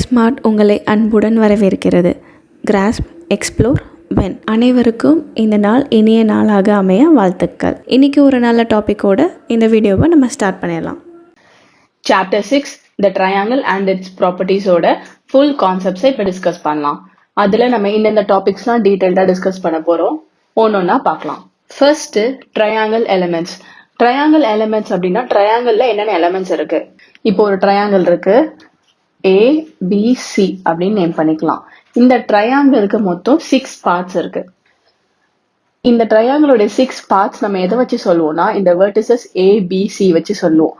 Smart உங்களை அன்புடன் வரவேற்கிறது. Grass, explore, when. அனைவருக்கும் இந்த நாள் இனிய நாளாக அமைய வாழ்த்துக்கள். இன்னைக்கு ஒரு நல்ல டாப்பிக்கோட இந்த வீடியோவை நம்ம ஸ்டார்ட் பண்ணிடலாம். Chapter 6 the triangle and its ப்ராப்பர்ட்டிஸோட ஃபுல் கான்செப்ட்ஸை இப்போ டிஸ்கஸ் பண்ணலாம். அதில் நம்ம இந்த டாபிக்ஸ்லாம் டீட்டெயில்டாக டிஸ்கஸ் பண்ண போகிறோம். ஒன்றா பார்க்கலாம். First triangle elements. Triangle elements அப்படின்னா ட்ரையாங்கிளில் என்னென்ன எலிமெண்ட்ஸ் இருக்கு. இப்போ ஒரு ட்ரையாங்கிள் இருக்கு, ABC அப்படின்னு நேம் பண்ணிக்கலாம். இந்த ட்ரையாங்கிளுக்கு மொத்தம் 6 பார்ட்ஸ் இருக்கு. இந்த ட்ரையாங்கிளோட 6 பார்ட்ஸ் நம்ம எதை வச்சு சொல்லுவோம்னா இந்த வெர்டிசஸ் ABC வச்சு சொல்லுவோம்.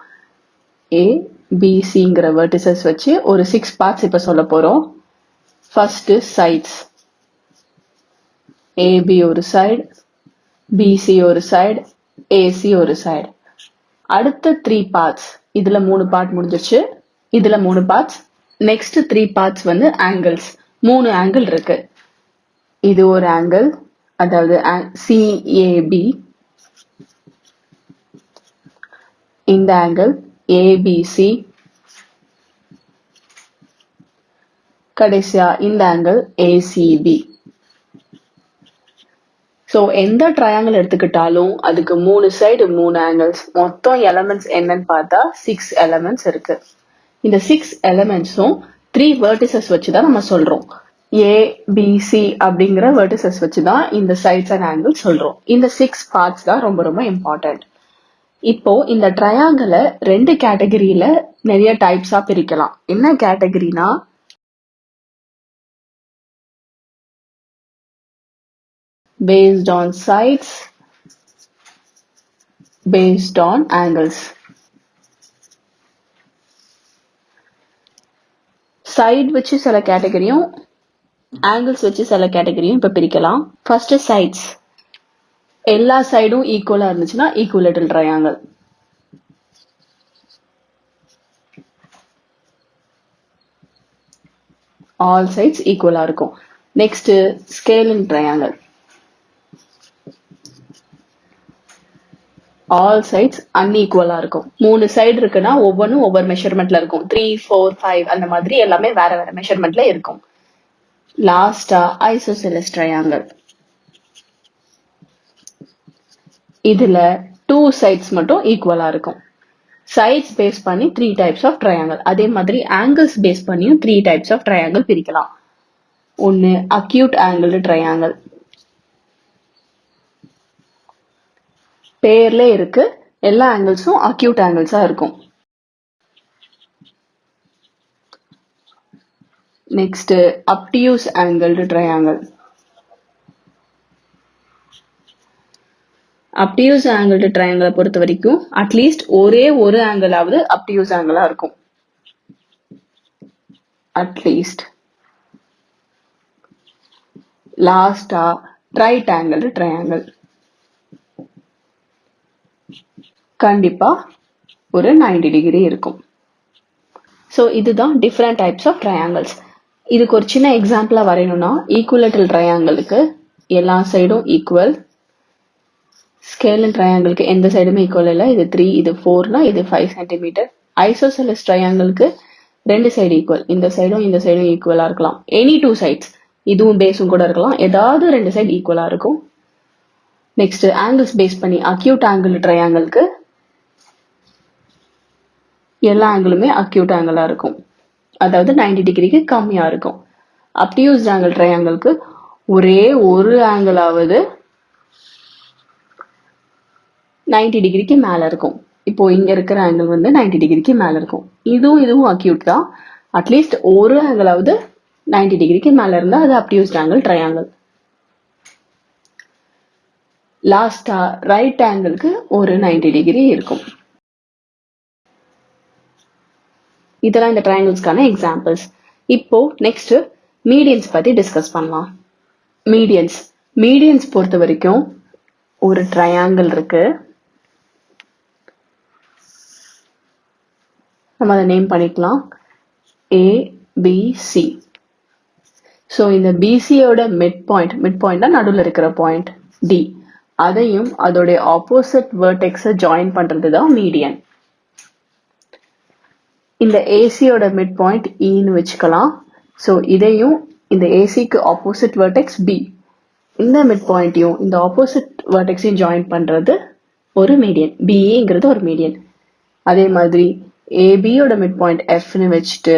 ABCங்கிற வெர்டிசஸ் வச்சு ஒரு 6 பார்ட்ஸ் இப்ப சொல்ல போறோம். First sides. AB ஒரு சைடு, BC ஒரு சைடு, AC ஒரு சைடு. அடுத்த 3 பார்ட்ஸ், இதுல 3 பார்ட் முடிஞ்சிருச்சு, இதுல 3 பார்ட்ஸ். நெக்ஸ்ட் 3 பார்ட்ஸ் வந்து ஆங்கிள்ஸ். 3 ஆங்கிள் இருக்கு. இது ஒரு ஆங்கிள், அதாவது CAB. இந்த ஆங்கிள் ABC. கடைசியா இந்த ஆங்கிள் ACB. ஸோ எந்த ட்ரையாங்கிள் எடுத்துக்கிட்டாலும் அதுக்கு 3 சைடு 3 ஆங்கிள்ஸ். மொத்தம் எலமெண்ட்ஸ் என்னன்னு பார்த்தா 6 எலமெண்ட்ஸ் இருக்கு. இந்த 6 எலமெண்ட்ஸும் 3 வெர்டிசஸ் வச்சுதான் நம்ம சொல்றோம். ABC அப்படிங்கிற வெர்டிசஸ் வச்சுதான் இந்த சைட்ஸ் அண்ட் ஆங்கிள் சொல்றோம். இந்த 6 பார்ட்ஸ் தான் ரொம்ப ரொம்ப இம்பார்ட்டன்ட். இப்போ இந்த ட்ரையாங்கிளை 2 கேட்டகரியில நிறைய டைப்ஸா பிரிக்கலாம். என்ன கேட்டகரினா based on sides, based on angles. Side வச்சு சில கேட்டகரியும் ஆங்கிள்ஸ் வச்சு சில கேட்டகரியும் இப்ப பிரிக்கலாம். First sides. எல்லா சைடும் ஈக்குவலா இருந்துச்சுன்னா ஈக்குவலேட்டரல் ட்ரையாங்கிள். ஆல் சைட்ஸ் ஈக்குவலா இருக்கும். Next scalene triangle. All sides அன்இக்குவலா இருக்கும். 3 சைடு இருக்குன்னா ஒவ்வொன்றும் ஒவ்வொரு மெஷர்மெண்ட்ல இருக்கும். 3, 4, 5 அந்த மாதிரி எல்லாமே வேற வேற மெஷர்மெண்ட்ல இருக்கும். லாஸ்டா ஐசோசெலஸ் ட்ரையாங்கிள். இதுல 2 சைட்ஸ் மட்டும் ஈக்குவலா இருக்கும். சைட்ஸ் பேஸ் பண்ணி 3 டைப்ஸ் ஆஃப் ட்ரையாங்கிள். அதே மாதிரி ஆங்கிள்ஸ் பேஸ் பண்ணியும் 3 டைப்ஸ் ஆஃப் ட்ரையாங்கிள் பிரிக்கலாம். ஒன்னு அக்யூட் ஆங்கிள் ட்ரையாங்கிள். பேர்ல இருக்கு, எல்லா ஆங்கிள்ஸும் அக்யூட் ஆங்கிள்ஸா இருக்கும். Next obtuse angle triangle. Obtuse angle ட்ரையாங்கிளை பொறுத்த வரைக்கும் அட்லீஸ்ட் ஒரே ஒரு ஆங்கிளாவது அப்டியூஸ் ஆங்கிளா இருக்கும். அட்லீஸ்ட். லாஸ்டா ரைட் ஆங்கிள் ட்ரையாங்கிள். கண்டிப்பா ஒரு 90 டிகிரி இருக்கும். ஸோ இதுதான் டிஃப்ரெண்ட் டைப்ஸ் ஆஃப் ட்ரையாங்கிள்ஸ். இதுக்கு ஒரு சின்ன எக்ஸாம்பிளா வரையணும்னா ஈக்குவலேட்டரல் ட்ரையாங்கிளுக்கு எல்லா சைடும் ஈக்குவல். ஸ்கேலின் ட்ரையாங்கிளுக்கு எந்த சைடுமே ஈக்குவல் இல்லை. இது 3, இது 4னா இது 5 சென்டிமீட்டர். ஐசோசெலஸ் ட்ரையாங்கிளுக்கு 2 சைடு ஈக்குவல். இந்த சைடும் இந்த சைடும் ஈக்குவலா இருக்கலாம். எனி 2 சைட்ஸ், இதுவும் பேஸும் கூட இருக்கலாம். ஏதாவது 2 சைடு ஈக்குவலா இருக்கும். நெக்ஸ்ட் ஆங்கிள்ஸ் பேஸ் பண்ணி அக்யூட் ஆங்கிள் ட்ரையாங்கிளுக்கு எல்லா ஆங்கிளுமே அக்யூட் ஆங்கிளா இருக்கும், அதாவது 90 டிகிரிக்கு கம்மியா இருக்கும். அப்டியூஸ் ஆங்கிள் ட்ரையாங்கிளுக்கு ஒரே ஒரு ஆங்கிளாவது 90 டிகிரிக்கு மேல இருக்கும். இப்போ இங்க இருக்கிற ஆங்கிள் வந்து 90 டிகிரிக்கு மேல இருக்கும். இதுவும் அக்யூட் தான். அட்லீஸ்ட் ஒரு ஆங்கிளாவது 90 டிகிரிக்கு மேல இருந்தா அது அப்டியூஸ் ஆங்கிள் ட்ரையாங்கிள். லாஸ்டா ரைட் ஆங்கிளுக்கு ஒரு 90 டிகிரி இருக்கும். இதெல்லாம் இந்த ட்ரையாங்கிள்ஸ்க்கான எக்ஸாம்பிள்ஸ். இப்போ நெக்ஸ்ட் மீடியன்ஸ் பத்தி டிஸ்கஸ் பண்ணலாம். மீடியன்ஸ் பொறுத்த வரைக்கும் ஒரு ட்ரையாங்கிள் இருக்கு. நம்ம அதை நேம் பண்ணிக்கலாம் ABC. ஸோ இந்த BCயோட மிட் பாயிண்ட் நடுவில் இருக்கிற பாயிண்ட் D, அதையும் அதோட ஆப்போசிட் வெர்டெக்ஸை ஜாயின் பண்றது தான் மீடியன். இந்த ஏசியோட மிட் பாயிண்ட் ஈன்னு வச்சுக்கலாம். ஸோ இதையும் இந்த ஏசிக்கு ஆப்போசிட் வெர்டெக்ஸ் பி, இந்த மிட் பாயிண்ட்டையும் இந்த ஆப்போசிட் வெர்டெக்ஸையும் ஜாயின் பண்றது ஒரு மீடியன். பிஏங்கிறது ஒரு மீடியன். அதே மாதிரி ஏபியோட மிட் பாயிண்ட் எஃப்னு வச்சுட்டு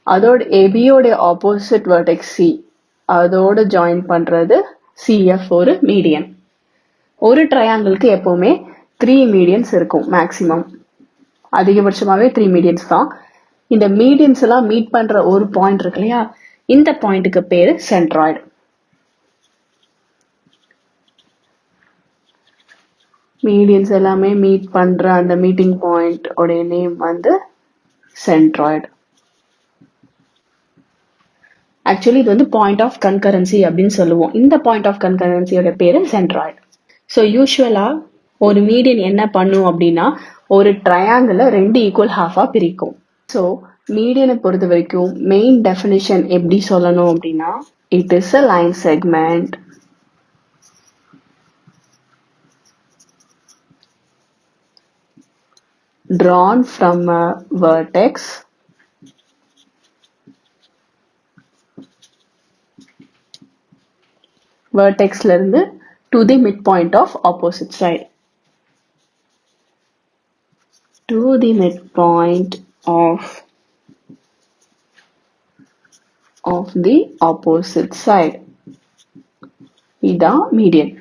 அதோட ஏபியோட ஆப்போசிட் வெர்டெக்ஸ் சி, அதோட ஜாயின் பண்றது சிஎஃப் ஒரு மீடியன். ஒரு ட்ரையாங்கிளுக்கு எப்பவுமே 3 மீடியன்ஸ் இருக்கும் மேக்சிமம். அதிகபட்சமாவே 3 மீடியன்ஸ் தான். இந்த மீடியன்ஸ் எல்லாம் மீட் பண்ற ஒரு பாயிண்ட் இருக்கு இல்லையா, இந்த பாயிண்ட்டுக்கு பேரு சென்ட்ராய்டு. மீடியன்ஸ் எல்லாமே மீட் பண்ற அந்த மீட்டிங் பாயிண்ட் உடைய நேம் வந்து சென்ட்ராய்டு. ஆக்சுவலி இது வந்து பாயிண்ட் ஆஃப் கன்கரன்சி அப்படின்னு சொல்லுவோம். இந்த பாயிண்ட் ஆஃப் கன்கரன்சியோட பேரு சென்ட்ராய்டு. ஸோ யூஸ்வலா ஒரு மீடியன் என்ன பண்ணும் அப்படின்னா ஒரு ட்ரையாங்கிளை 2 ஈக்குவல் ஹாஃபா பிரிக்கும். ஸோ மீடியனை பொறுத்த வரைக்கும் மெயின் டெஃபினிஷன் எப்படி சொல்லணும் அப்படின்னா, it is a line segment drawn from a vertex vertexல இருந்து to the midpoint of opposite side, to the midpoint of the opposite side. இதான் மீடியன்.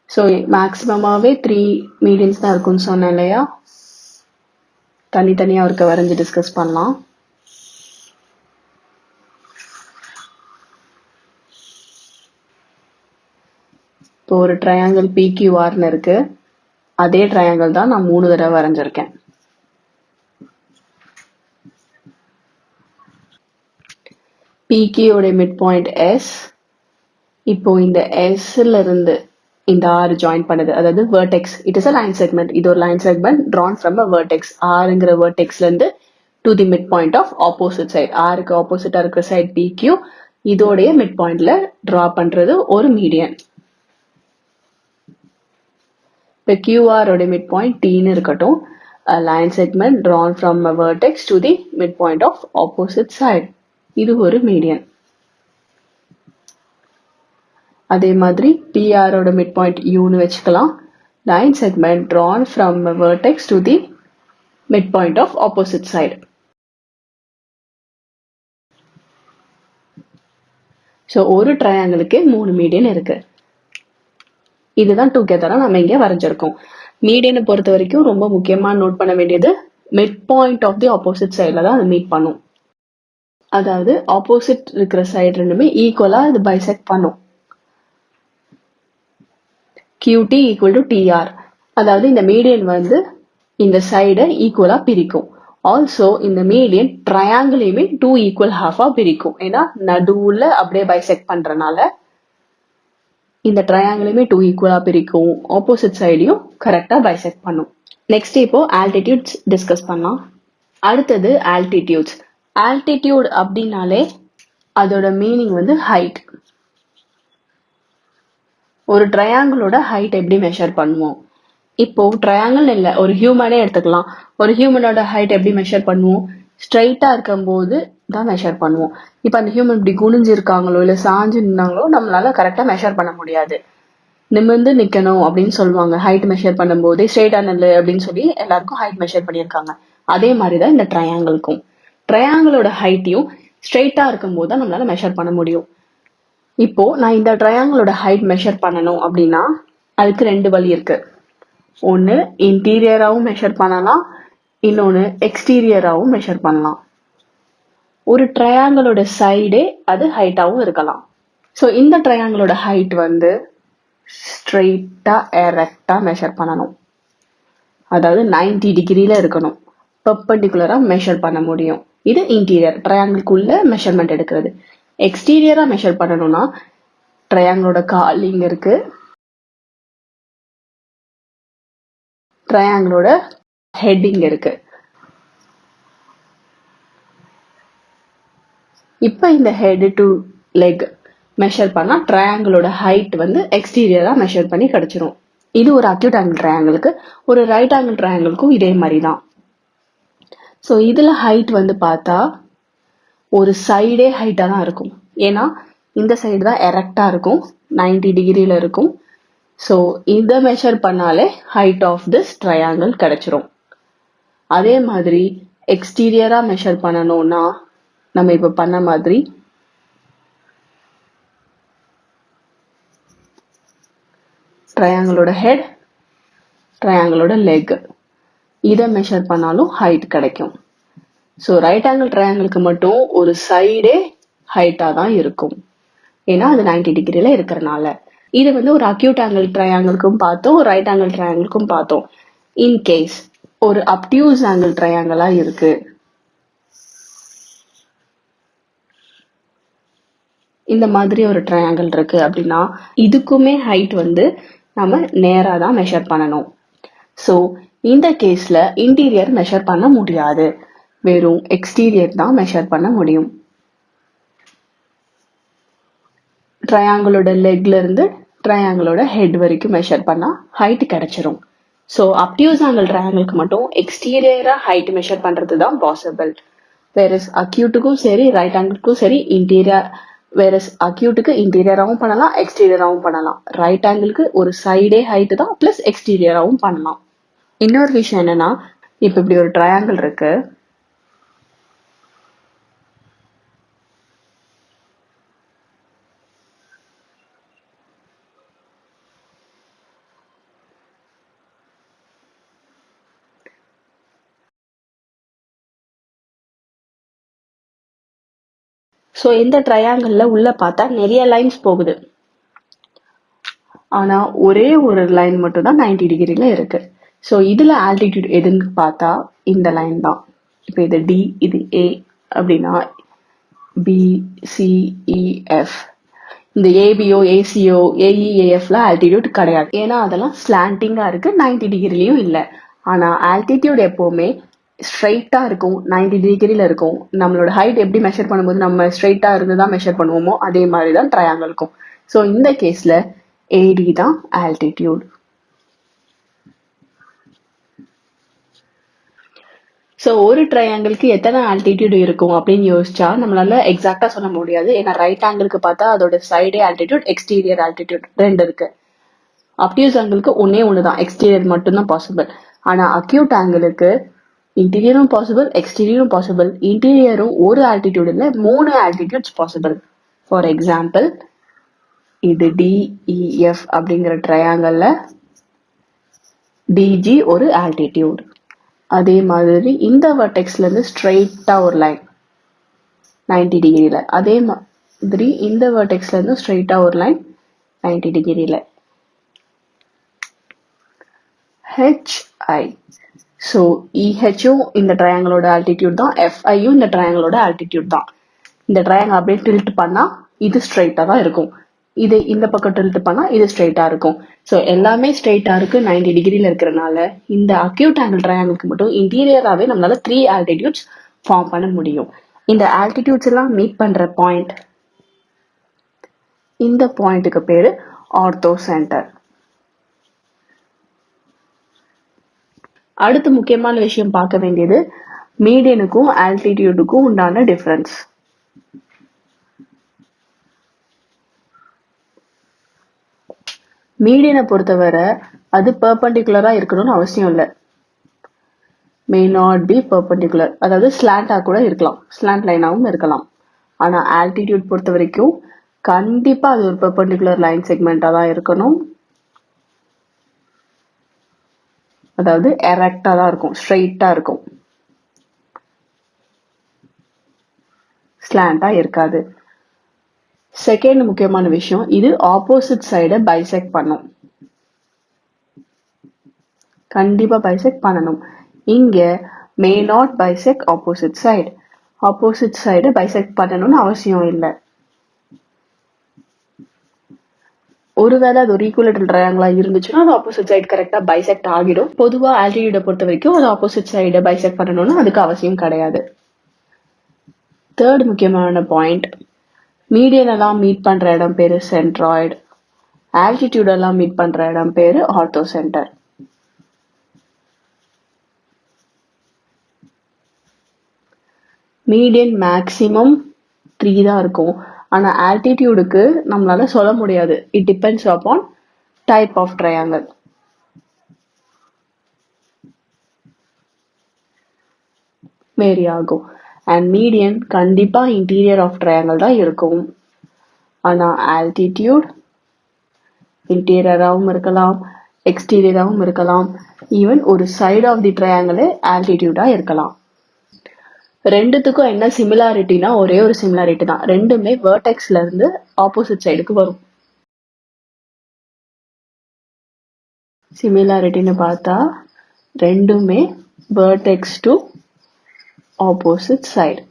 ஸோ மேக்ஸிமமாகவே 3 மீடியன்ஸ் தான் இருக்கும்னு சொன்னேன் இல்லையா, தனித்தனியாக இருக்க வரைஞ்சி டிஸ்கஸ் பண்ணலாம். இப்போ ஒரு ட்ரையாங்கிள் பிக்யூஆர்னு இருக்கு. அதே ட்ரையாங்கிள் தான் நான் 3 தடவை வரைஞ்சிருக்கேன். பிக்யூடைய மிட் பாயிண்ட் எஸ். இப்போ இந்த எஸ்ல இருந்து இந்த ஆர் ஜாயின் பண்ணுது, அதாவது vertex. It is a line segment. இது ஒரு line segment drawn from a vertex. ஆருங்கிற வெர்டெக்ஸ்ல இருந்து to the mid point of opposite side. ஆருக்கு ஆப்போசிட்டா இருக்கிற சைட் பிக்யூ, இதோடைய மிட் பாயிண்ட்ல டிரா பண்றது ஒரு மீடியன். இப்போ கியூஆரோட மிட் பாயிண்ட் டீன்னு இருக்கட்டும். A line segment drawn from a vertex to the midpoint of opposite side. இது ஒரு மீடியன். அதே மாதிரி பிஆரோட மிட் பாயிண்ட் யூன்னு வச்சுக்கலாம். Line segment drawn from a vertex to the midpoint of opposite side. So ஒரு ட்ரையாங்கிளுக்கு 3 மீடியன் இருக்கு. இதுதான் டுகெதரா நம்ம இங்க வரைஞ்சிருக்கோம். மீடியனை பொறுத்த வரைக்கும் ரொம்ப முக்கியமா நோட் பண்ண வேண்டியது mid point of the opposite சைட்ல தான் அது மீட் பண்ணும். அதாவது ஆப்போசிட் இருக்கிற சைடு ரெண்டுமே ஈக்குவலா இது பைசெக்ட் பண்ணும். QT equal to TR. அதாவது இந்த மீடியன் வந்து இந்த சைடை ஈக்குவலா பிரிக்கும். ஆல்சோ இந்த மீடியன் ட்ரையாங்கிளையுமே 2 ஈக்குவல் ஹாஃபா பிரிக்கும். ஏன்னா நடுவுல அப்படியே பைசெக்ட் பண்றனால இந்த ட்ரையாங்கிளையுமே 2 ஈக்குவலா பிரிக்கும். ஆப்போசிட் சைடையும் கரெக்டா பைசெக்ட் பண்ணும். நெக்ஸ்ட் இப்போ ஆல்டிடியூட்ஸ் டிஸ்கஸ் பண்ணலாம். அடுத்தது ஆல்டிடியூட்ஸ். ஆல்டிடியூட் அப்படின்னாலே அதோட மீனிங் வந்து ஹைட். ஒரு ட்ரையாங்கிளோட ஹைட் எப்படி மெஷர் பண்ணுவோம்? இப்போ ட்ரையாங்கிள் இல்லை, ஒரு ஹியூமனே எடுத்துக்கலாம். ஒரு ஹியூமனோட ஹைட் எப்படி மெஷர் பண்ணுவோம்? ஸ்ட்ரைட்டா இருக்கும்போது தான் மெஷர் பண்ணுவோம். இப்போ அந்த ஹியூமன் இப்படி குனிஞ்சு இருக்காங்களோ இல்லை சாஞ்சு நின்னாங்களோ நம்மளால கரெக்டா மெஷர் பண்ண முடியாது. நிமிர்ந்து நிக்கணும் அப்படின்னு சொல்லுவாங்க ஹைட் மெஷர் பண்ணும்போது. ஸ்ட்ரெயிட்டா நில்லு அப்படின்னு சொல்லி எல்லாருக்கும் ஹைட் மெஷர் பண்ணியிருக்காங்க. அதே மாதிரிதான் இந்த ட்ரையாங்கிளுக்கும். ட்ரையாங்கிளோட ஹைட்டையும் ஸ்ட்ரெயிட்டா இருக்கும்போது தான் நம்மளால மெஷர் பண்ண முடியும். இப்போ நான் இந்த ட்ரையாங்கிளோட ஹைட் மெஷர் பண்ணணும் அப்படின்னா அதுக்கு 2 வழி இருக்கு. ஒன்று இன்டீரியராகவும் மெஷர் பண்ணலாம், இன்னொன்று எக்ஸ்டீரியராகவும் மெஷர் பண்ணலாம். ஒரு ட்ரையாங்கிளோட சைடே அது ஹைட்டாகவும் இருக்கலாம். ஸோ இந்த ட்ரையாங்கிளோட ஹைட் வந்து ஸ்ட்ரெயிட்டா எரெக்டா மெஷர் பண்ணணும். அதாவது 90 டிகிரியில இருக்கணும். பெர்பெண்டிகுலரா மெஷர் பண்ண முடியும். இது இன்டீரியர், ட்ரையாங்கிள்குள்ள மெஷர்மெண்ட் எடுக்கிறது. எக்ஸ்டீரியரா மெஷர் பண்ணணும்னா ட்ரையாங்கிளோட கால் இங்க இருக்கு, ட்ரையாங்கிளோட ஹெட் இங்க இருக்கு. இப்ப இந்த ஹெட் டு லெக் மெஷர் பண்ணா ட்ரையாங்கிளோட ஹைட் வந்து எக்ஸ்டீரியரா மெஷர் பண்ணி கிடைச்சிரும். இது ஒரு அக்யூட் ஆங்கிள் ட்ரையாங்கிளுக்கு. ஒரு ரைட் ஆங்கிள் ட்ரையாங்கிளுக்கும் இதே மாதிரி தான். ஸோ இதில் ஹைட் வந்து பார்த்தா ஒரு சைடே ஹைட்டாக தான் இருக்கும். ஏன்னா இந்த சைடு தான் எரெக்டாக இருக்கும், 90 டிகிரியில் இருக்கும். ஸோ இதை மெஷர் பண்ணாலே ஹைட் ஆஃப் திஸ் ட்ரையாங்கிள் கிடைச்சிரும். அதே மாதிரி எக்ஸ்டீரியராக மெஷர் பண்ணணும்னா நம்ம இப்போ பண்ண மாதிரி ட்ரையாங்கிளோட ஹெட், ட்ரையாங்கிளோட லெக், இதை மெஷர் பண்ணாலும் ஹைட் கிடைக்கும். ஸோ ரைட் ஆங்கிள் ட்ரையாங்கிளுக்கு மட்டும் ஒரு சைடே ஹைட்டாக தான் இருக்கும், ஏன்னா அது 90 டிகிரியில் இருக்கிறனால. இது வந்து ஒரு அக்யூட் ஆங்கிள் ட்ரையாங்கிளுக்கும் பார்த்தோம், ரைட் ஆங்கிள் ட்ரையாங்கிளுக்கும் பார்த்தோம். இன்கேஸ் ஒரு அப்டியூஸ் ஆங்கிள் ட்ரையாங்கிளா இருக்கு, இந்த மாதிரி ஒரு ட்ரையாங்கிள் இருக்கு அப்படின்னா இதுக்குமே ஹைட் வந்து நம்ம நேராக தான் மெஷர் பண்ணணும். ஸோ இந்த கேஸ்ல இன்டீரியர் மெஷர் பண்ண முடியாது, வெறும் எக்ஸ்டீரியர் தான் மெஷர் பண்ண முடியும். ட்ரையாங்கிளோட லெக்ல இருந்து ட்ரையாங்கிளோட ஹெட் வரைக்கும் மெஷர் பண்ணா ஹைட் கிடைச்சிரும். ஸோ அப்டியூஸ் ஆங்கிள் ட்ரையாங்கிளுக்கு மட்டும் எக்ஸ்டீரியரா ஹைட் மெஷர் பண்றது தான் பாசிபிள். வேறஸ் அக்யூட்டுக்கும் சரி ரைட் ஆங்கிளுக்கும் சரி இன்டீரியர், வேறஸ் அக்யூட்டுக்கு இன்டீரியராகவும் பண்ணலாம், எக்ஸ்டீரியராகவும் பண்ணலாம். ரைட் ஆங்கிளுக்கு ஒரு சைடே ஹைட் தான், பிளஸ் எக்ஸ்டீரியராகவும் பண்ணலாம். இன்னொரு விஷயம் என்னன்னா, இப்போ இப்படி ஒரு ட்ரையாங்கிள் இருக்கு, ஸோ இந்த ட்ரையாங்கிள்ல உள்ள பார்த்தா நிறைய லைன்ஸ் போகுது, ஆனா ஒரே ஒரு லைன் மட்டும் தான் 90 டிகிரில இருக்கு. ஸோ இதுல ஆல்டிடியூட் எதுன்னு பார்த்தா இந்த லைன் தான். இப்போ இது டி, இது ஏ அப்படின்னா பி, சி, இ, எஃப். இந்த ஏபிஓ, ஏசிஓ, ஏஇஏஎஃப்ல ஆல்டிடியூட் கிடையாது, ஏன்னா அதெல்லாம் ஸ்லாண்டிங்கா இருக்கு, 90 டிகிரிலையும் இல்லை. ஆனா ஆல்டிடியூட் எப்பவுமே ஸ்ட்ரைட்டா இருக்கும், 90 டிகிரில இருக்கும். நம்மளோட ஹைட் எப்படி மெஷர் பண்ணும்போது நம்ம ஸ்ட்ரைட்டா இருந்து தான் மெஷர் பண்ணுவோமோ அதே மாதிரி தான் ட்ரையாங்கிள் இருக்கும். ஸோ இந்த கேஸ்ல ஏடி தான் ஆல்டிடியூட். ஸோ ஒரு ட்ரையாங்கிளுக்கு எத்தனை ஆல்டிடியூட் இருக்கும் அப்படின்னு யோசிச்சா நம்மளால எக்ஸாக்டா சொல்ல முடியாது, ஏன்னா ரைட் ஆங்கிளுக்கு பார்த்தா அதோட சைடே ஆல்டிடியூட், எக்ஸ்டீரியர் ஆல்டிடியூட் ரெண்டு இருக்கு. அப்டியூஸ் ஆங்கிளுக்கு ஒன்னே ஒன்று தான், எக்ஸ்டீரியர் மட்டும்தான் பாசிபிள். ஆனா அக்யூட் ஆங்கிளுக்கு இன்டீரியரும் பாசிபிள், எக்ஸ்டீரியரும் பாசிபிள். இன்டீரியரும் ஒரு ஆல்டிடியூட்ல 3 ஆல்டிடியூட்ஸ் பாசிபிள். ஃபார் எக்ஸாம்பிள் இது டிஇஎஃப் அப்படிங்கிற ட்ரையாங்கிள்ல டிஜி ஒரு ஆல்டிடியூட். அதே மாதிரி இந்த வெர்டெக்ஸ்ல இருந்து ஸ்ட்ரெயிட்டா ஒரு லைன் 90 டிகிரில, அதே மாதிரி இந்த வெர்டெக்ஸ்ல இருந்து ஸ்ட்ரெயிட்டா ஒரு லைன் 90 டிகிரில. ஹெச்ஐ, ஸோ இஹெச்சும் இந்த ட்ரையாங்கிளோட ஆல்டிடியூட் தான், எஃப்ஐயும் இந்த ட்ரையாங்கிளோட ஆல்டிடியூட் தான். இந்த ட்ரையாங்கிள் அப்படியே டில்ட் பண்ணா இது ஸ்ட்ரைட்டா தான் இருக்கும், இது இந்த பக்கம் டில்ட் பண்ணா இது ஸ்ட்ரைட்டா இருக்கும். ஸோ எல்லாமே ஸ்ட்ரைட்டா இருக்கு 90 டிகிரில இருக்கிறனால இந்த அக்யூட் ஆங்கிள் ட்ரையாங்கிளுக்கு மட்டும் இன்டீரியராகவே நம்மளால 3 ஆல்டிடியூட்ஸ் ஃபார்ம் பண்ண முடியும். இந்த ஆல்டிடியூட்ஸ் எல்லாம் மீட் பண்ற பாயிண்ட், இந்த பாயிண்ட்டுக்கு பேரு ஆர்த்தோ சென்டர். அடுத்து முக்கியமான விஷயம் பார்க்க வேண்டியது மீடியனுக்கும் ஆல்டிடியூடுக்கும் உண்டான டிஃபரன்ஸ். மீடியனை பொறுத்தவரை அது பெர்பெண்டிகுலரா இருக்கணும்னு அவசியம் இல்லை, மே நாட் பி பெர்பெண்டிகுலர், அதாவது ஸ்லாண்டா கூட இருக்கலாம், ஸ்லாண்ட் லைனாகவும் இருக்கலாம். ஆனா ஆல்டிடியூட் பொறுத்த வரைக்கும் கண்டிப்பா அது ஒரு பெர்பெண்டிகுலர் லைன் செக்மெண்டா தான் இருக்கணும், அதாவது எரெக்டா தான் இருக்கும், ஸ்ட்ரெயிட்டா இருக்கும், ஸ்லாண்டா இருக்காது. செகண்ட் முக்கியமான விஷயம், இது ஆப்போசிட் சைடை பைசெக்ட் பண்ணும், கண்டிப்பா பைசெக்ட் பண்ணணும். இங்க may not bisect opposite side, opposite சைடை பைசெக்ட் பண்ணணும்னு அவசியம் இல்லை. ஒருவேளை அது ஒரு ஈக்குவலேட்டரல் ட்ரையாங்கிளா இருந்துச்சுன்னா அது ஆப்போசிட் சைடு கரெக்டா பைசெக்ட் ஆகிடும். பொதுவா ஆல்டிடியூட பொறுத்த வரைக்கும் அது ஆப்போசிட் சைடை பைசெக்ட் பண்ணணும்னு அதுக்கு அவசியம் கிடையாது. தேர்ட் முக்கியமான பாயிண்ட், மீடியன் எல்லாம் மீட் பண்ற இடம் பேரு சென்ட்ராய்டு, ஆல்டிடியூட் எல்லாம் மீட் பண்ற இடம் பேரு ஆர்த்தோ சென்டர். மீடியன் மேக்ஸிமம் 3 தான் இருக்கும். ஆனா ஆல்டிடியூடுக்கு நம்மளால சொல்ல முடியாது. It depends upon type of triangle. Vary ஆகும். அண்ட் மீடியன் கண்டிப்பா இன்டீரியர் ஆஃப் ட்ரையாங்கிள் தான் இருக்கும். ஆனா ஆல்டிடியூட் இன்டீரியராகவும் இருக்கலாம், எக்ஸ்டீரியராகவும் இருக்கலாம், ஈவன் ஒரு சைடு ஆஃப் தி ட்ரையாங்கிள் ஆல்டிடியூடா இருக்கலாம். ரெண்டுத்துக்கும் என்ன சிமிலாரிட்டினா ஒரே ஒரு சிமிலாரிட்டி தான். ரெண்டுமே வெர்டெக்ஸ்ல இருந்து ஆப்போசிட் சைடுக்கு வரும். சிமிலாரிட்டின்னு பார்த்தா ரெண்டுமே வெர்டெக்ஸ் டு ஆப்போசிட் சைடு.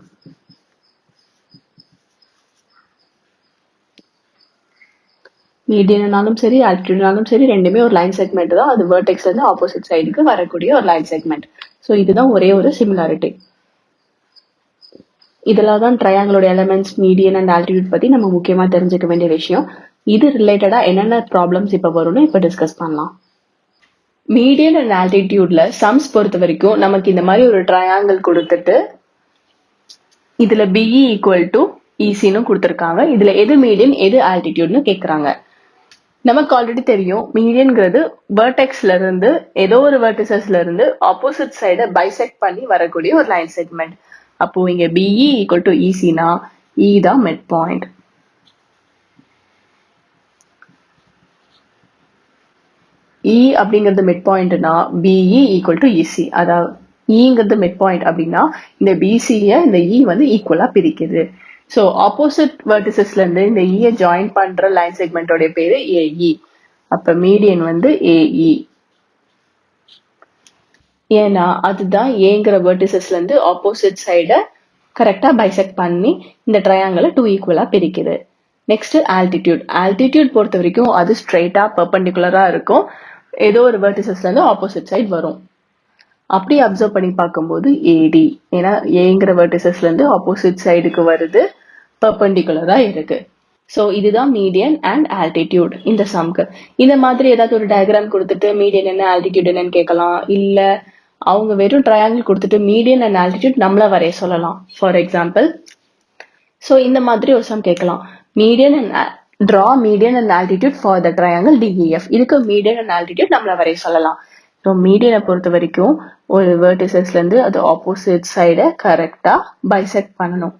மீடியனாலும் சரி ஆல்டிடியூட்னாலும் சரி ரெண்டுமே ஒரு லைன் செக்மெண்ட் தான். அது வெர்டெக்ஸ்ல இருந்து ஆப்போசிட் சைடுக்கு வரக்கூடிய ஒரு லைன் செக்மெண்ட். ஸோ இதுதான் ஒரே ஒரு சிமிலாரிட்டி. இதெல்லாம் தான் ட்ரையாங்கிளோட எலிமெண்ட்ஸ், மீடியன் அண்ட் ஆல்டிடியூட் பத்தி நம்ம முக்கியமா தெரிஞ்சுக்க வேண்டிய விஷயம். இது ரிலேட்டடா என்னென்ன ப்ராப்ளம்ஸ் இப்ப வரும்னு இப்ப டிஸ்கஸ் பண்ணலாம். மீடியன் அண்ட் ஆல்டிடியூட்ல சம்ஸ் பொறுத்த வரைக்கும் நமக்கு இந்த மாதிரி ஒரு ட்ரையாங்கிள் கொடுத்துட்டு இதுல பிஇ ஈக்குவல் டு இசின்னு கொடுத்துருக்காங்க. இதுல எது மீடியன் எது ஆல்டிடியூட்னு கேக்குறாங்க. நமக்கு ஆல்ரெடி தெரியும் மீடியன்ங்கிறது வெர்டெக்ஸ்ல இருந்து ஏதோ ஒரு வெர்டிசஸ்ல இருந்து ஆப்போசிட் சைடை பைசெக்ட் பண்ணி வரக்கூடிய ஒரு லைன் செக்மெண்ட். அப்போ இங்க பிஇ ஈக்குவல் டு இசினா இ தான் மிட் பாயிண்ட். இ அப்படிங்கிறது மிட் பாயிண்ட்னா பிஇ ஈக்குவல் டு இசி. அதாவது இங்கிறது மிட் பாயிண்ட் அப்படின்னா இந்த பிசிய இந்த இ வந்து ஈக்குவலா பிரிக்குது. ஸோ ஆப்போசிட் வெர்டிசஸ்ல இருந்து இந்த இயை ஜாயின் பண்ற லைன் செக்மெண்டோட பேரு ஏஇ. அப்ப மீடியன் வந்து ஏஇ. ஏன்னா அதுதான் ஏங்கிற வெர்டிசஸ்ல இருந்து ஆப்போசிட் சைடை கரெக்டா பைசெக்ட் பண்ணி இந்த ட்ரையாங்கிளை 2 ஈக்குவலா பிரிக்குது. Next altitude. ஆல்டிடியூட் பொறுத்த வரைக்கும் அது ஸ்ட்ரெயிட்டா பெர்பெண்டிகுலரா இருக்கும். ஏதோ ஒரு வெர்டிசஸ்ல இருந்து ஆப்போசிட் சைடு வரும். அப்படி அப்சர்வ் பண்ணி பார்க்கும்போது ஏடி. ஏன்னா ஏங்கிற வெர்டிசஸ்ல இருந்து ஆப்போசிட் சைடுக்கு வருது, பெர்பெண்டிகுலரா இருக்கு. ஸோ இதுதான் மீடியன் அண்ட் ஆல்டிடியூட் இந்த சம்க்கு. இந்த மாதிரி ஏதாவது ஒரு டயக்ராம் கொடுத்துட்டு மீடியன் என்ன ஆல்டிடியூட் என்னன்னு கேட்கலாம். இல்ல அவங்க வெறும் ட்ரையாங்கிள் கொடுத்துட்டு மீடியன் அண்ட் ஆல்டிடியூட் நம்மள வரைய சொல்லலாம். ஃபார் எக்ஸாம்பிள் ஸோ இந்த மாதிரி ஒரு சம் கேட்கலாம். Median and draw median and altitude for the triangle DEF. இதுக்கு மீடியன் அண்ட் ஆல்டிடியூட் நம்மள வரைய சொல்லலாம். ஸோ மீடியனை பொறுத்த வரைக்கும் ஒரு வெர்டிசஸ்ல இருந்து அது ஆப்போசிட் சைடை கரெக்டா பைசெக்ட் பண்ணணும்.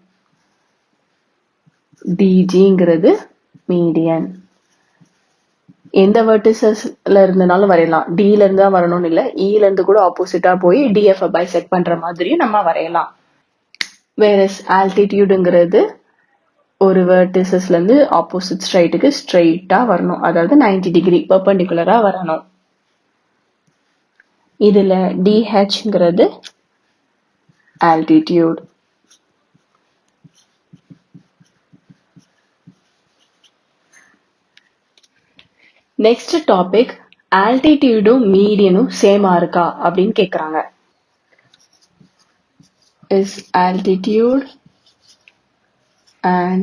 டிஜிங்கிறது மீடியன். எந்த வெர்டிசஸ்ல இருந்தனாலும் வரையலாம். டில இருந்து தான் வரணும்னு இல்லை, இல இருந்து கூட ஆப்போசிட்டா போய் டிஎஃப் பைசெக்ட் பண்ற மாதிரியும் நம்ம வரையலாம். வேற ஆல்டிடியூடுங்கிறது ஒரு வெர்டிசஸ்ல இருந்து ஆப்போசிட் ஸ்ட்ரைட்டுக்கு ஸ்ட்ரெயிட்டா வரணும். அதாவது 90 டிகிரி பெர்பெண்டிகுலரா வரணும். இதுல டிஹெச்ங்கிறது ஆல்டிடியூட். நெக்ஸ்ட் டாபிக் ஆல்டிடியூடும் மீடியனும் சேமா இருக்கா அப்படின்னு கேக்குறாங்க. Is altitude and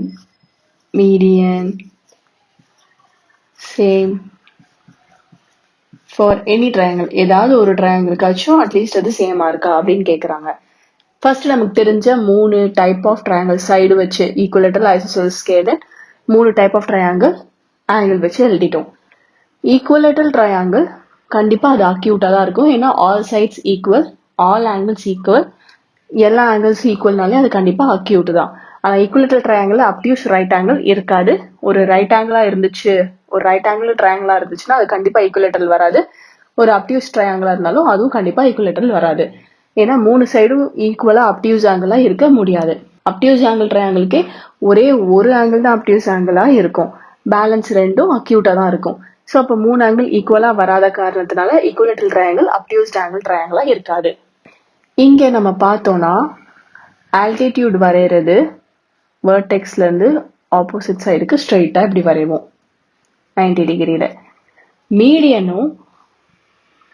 median same for any triangle. ஏதாவது ஒரு ட்ரையாங்கிள்காச்சும் அட்லீஸ்ட் அது சேமா இருக்கா அப்படின்னு கேக்குறாங்க. ஃபர்ஸ்ட் நமக்கு தெரிஞ்ச 3 டைப் ஆஃப் ட்ரையாங்கிள் சைடு வச்சு equilateral, isosceles, scalene 3 type of triangle angle வச்சு எழுதிட்டோம். ஈக்குவலேட்டரல் ட்ரையாங்கிள் கண்டிப்பா அது அக்யூட்டா தான் இருக்கும். ஏன்னா all sides equal, all angles equal, எல்லா ஆங்கிள்ஸ் ஈக்குவல்னாலே அது கண்டிப்பா அக்யூட் தான். ஆனா equilateral triangle obtuse right angle இருக்காது. ஒரு ரைட் ஆங்கிளா இருந்துச்சு, ஒரு ரைட் ஆங்கிள் ட்ரையாங்கிளா இருந்துச்சுன்னா அது கண்டிப்பா ஈக்குவலேட்டரல் வராது. ஒரு அப்டியூஸ் ட்ரையாங்கிளா இருந்தாலும் அதுவும் கண்டிப்பா ஈக்குவலேட்டரல் வராது. ஏன்னா 3 சைடும் ஈக்குவலா அப்டியூஸ் ஆங்கிளா இருக்க முடியாது. அப்டியூஸ் ஆங்கிள் ட்ரையாங்கிளுக்கே ஒரே ஒரு ஆங்கிள் தான் அப்டியூஸ் ஆங்கிளா இருக்கும். பேலன்ஸ் ரெண்டும் அக்யூட்டா தான் இருக்கும். ஸோ அப்போ 3 ஆங்கிள் ஈக்குவலா வராத காரணத்தினால ஈக்குவலேட்டரல் ட்ரையாங்கிள் அப்டியூஸ்ட் ஆங்கிள் ட்ரையாங்கிளா இருக்காது. இங்க நம்ம பார்த்தோம்னா ஆல்டிடியூட் வரைகிறது வெர்டெக்ஸ்ல இருந்து ஆப்போசிட் சைடுக்கு ஸ்ட்ரெயிட்டா இப்படி வரைவோம் 90 டிகிரியில. மீடியனும்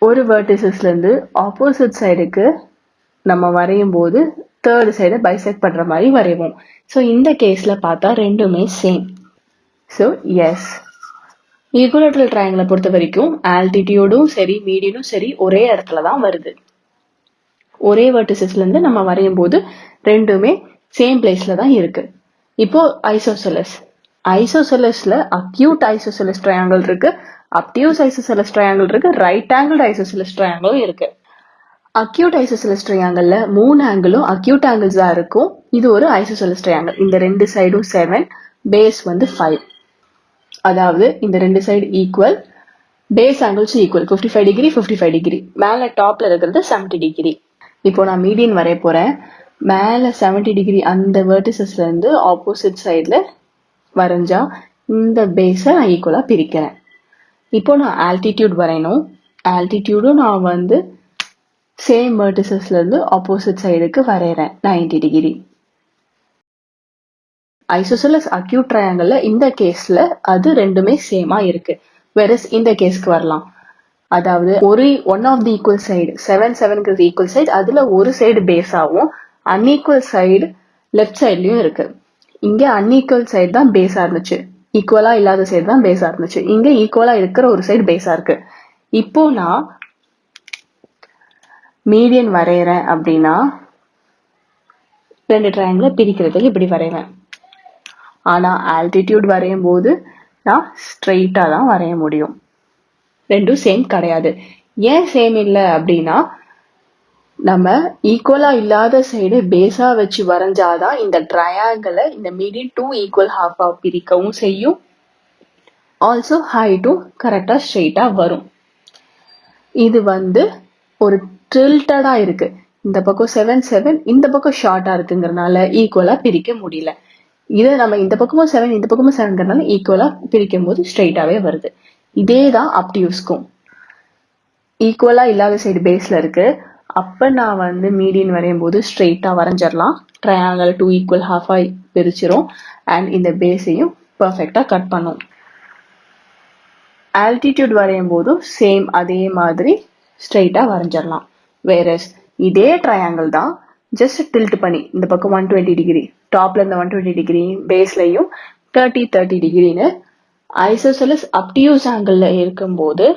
ஒரு வெர்டிசஸ்ல இருந்து ஆப்போசிட் சைடுக்கு நம்ம வரையும் போது தேர்ட் சைடை பைசெக்ட் பண்ற மாதிரி வரைவோம். ஸோ இந்த கேஸ்ல பார்த்தா ரெண்டுமே சேம். ஸோ எஸ், ஈக்குவலேட்டரல் ட்ரையாங்கிளை பொறுத்த வரைக்கும் ஆல்டிடியூடும் சரி மீடியனும் சரி ஒரே இடத்துல தான் வருது. ஒரே வெர்டிசஸ்ல இருந்து நம்ம வரையும் போது ரெண்டுமே சேம் பிளேஸ்ல தான் இருக்கு. இப்போ ஐசோசெலஸ்ல அக்யூட் ஐசோசெலஸ் ட்ரையாங்கிள் இருக்கு, அப்டியூஸ் ஐசோசெலஸ் ட்ரையாங்கிள் இருக்கு, ரைட் ஆங்கிள் ஐசோசெலஸ் ட்ரையாங்கிளும் இருக்கு. அக்யூட் ஐசோசெலஸ் ட்ரையாங்கிள்ல 3 ஆங்கிளும் அக்யூட் ஆங்கிள்ஸ் தான் இருக்கும். இது ஒரு ஐசோசெலஸ் ட்ரையாங்கிள். இந்த ரெண்டு சைடும் 7, பேஸ் வந்து 5. அதாவது இந்த ரெண்டு side equal, base angles equal, 55 degree 55 degree. மேல டாப்ல இருக்கிறது 70 டிகிரி. இப்போ நான் மீடியன் வரைய போறேன். மேல 70 டிகிரி அந்த வெர்டிசஸ்ல இருந்து ஆப்போசிட் சைட்ல வரைஞ்சா இந்த பேஸை நான் ஈக்குவலா பிரிக்கிறேன். இப்போ நான் ஆல்டிடியூட் வரையணும். ஆல்டிடியூடும் நான் வந்து சேம் வெர்டிசஸ்ல இருந்து ஆப்போசிட் சைடுக்கு வரைகிறேன் 90 டிகிரி. ஐசோசெலஸ் அக்யூட் ட்ரையாங்கிள்ல இந்த கேஸ்ல அது ரெண்டுமே சேமா இருக்கு. வெரஸ் இந்த கேஸ்க்கு வரலாம். அதாவது one of the equal side 7 equal side, அதுல ஒரு சைடு பேஸ் ஆகும், அன்ஈக்குவல் சைடு லெஃப்ட் சைட்லயும் இருக்கு. இங்க அன்ஈக்குவல் சைடு தான் பேஸா இருந்துச்சு, ஈக்குவலா இல்லாத சைடு தான் பேஸா இருந்துச்சு. இங்க ஈக்குவலா இருக்கிற ஒரு சைடு பேஸா இருக்கு. இப்போ நான் மீடியன் வரைகிறேன் அப்படின்னா ரெண்டு ட்ரையாங்கிளை பிரிக்கிறதுக்கு இப்படி வரைவேன். ஆனா ஆல்டிடியூட் வரையும் போது நான் ஸ்ட்ரெயிட்டா தான் வரைய முடியும். ரெண்டும் சேம் கிடையாது. ஏன் சேம் இல்லை அப்படின்னா, நம்ம ஈக்குவலா இல்லாத சைடு பேஸா வச்சு வரைஞ்சாதான் இந்த ட்ரையாங்கிளை இந்த மீடியன் 2 ஈக்குவல் ஹாஃபா பிரிக்கவும் செய்யும். ஆல்சோ ஹைட்டும் கரெக்டா ஸ்ட்ரெயிட்டா வரும். இது வந்து ஒரு டில்டடா இருக்கு. இந்த பக்கம் 7 7, இந்த பக்கம் ஷார்ட்டா இருக்குங்கிறதுனால ஈக்குவலா பிரிக்க முடியல. இதை நம்ம இந்த பக்கமும் 7 இந்த பக்கமும் 7ங்கிறதுனால ஈக்குவலா பிரிக்கும் போது ஸ்ட்ரெயிட்டாவே வருது. இதே தான் அப்டியூஸ்க்கும். ஈக்குவலா இல்லாத சைடு பேஸ்ல இருக்கு, அப்ப நான் வந்து மீடியன் வரையும் போது ஸ்ட்ரெயிட்டா வரைஞ்சிடலாம். ட்ரையாங்கிள் 2 ஈக்குவல் ஹாஃபா பிரிச்சிரும் அண்ட் இந்த பேஸையும் பர்ஃபெக்டா கட் பண்ணும். ஆல்டிடியூட் வரையும் போதும் சேம் அதே மாதிரி ஸ்ட்ரெயிட்டா வரைஞ்சிடலாம். வேறஸ் இதே ட்ரையாங்கிள் தான் ஜஸ்ட் டில்ட் பண்ணி இந்த பக்கம் 120 டிகிரி, டாப்ல இந்த 120 டிகிரி, பேஸ்லயும் 30 டிகிரின்னு ஐசோசெலஸ் அப்டியூஸ் ஆங்கிள் இருக்கும்போது,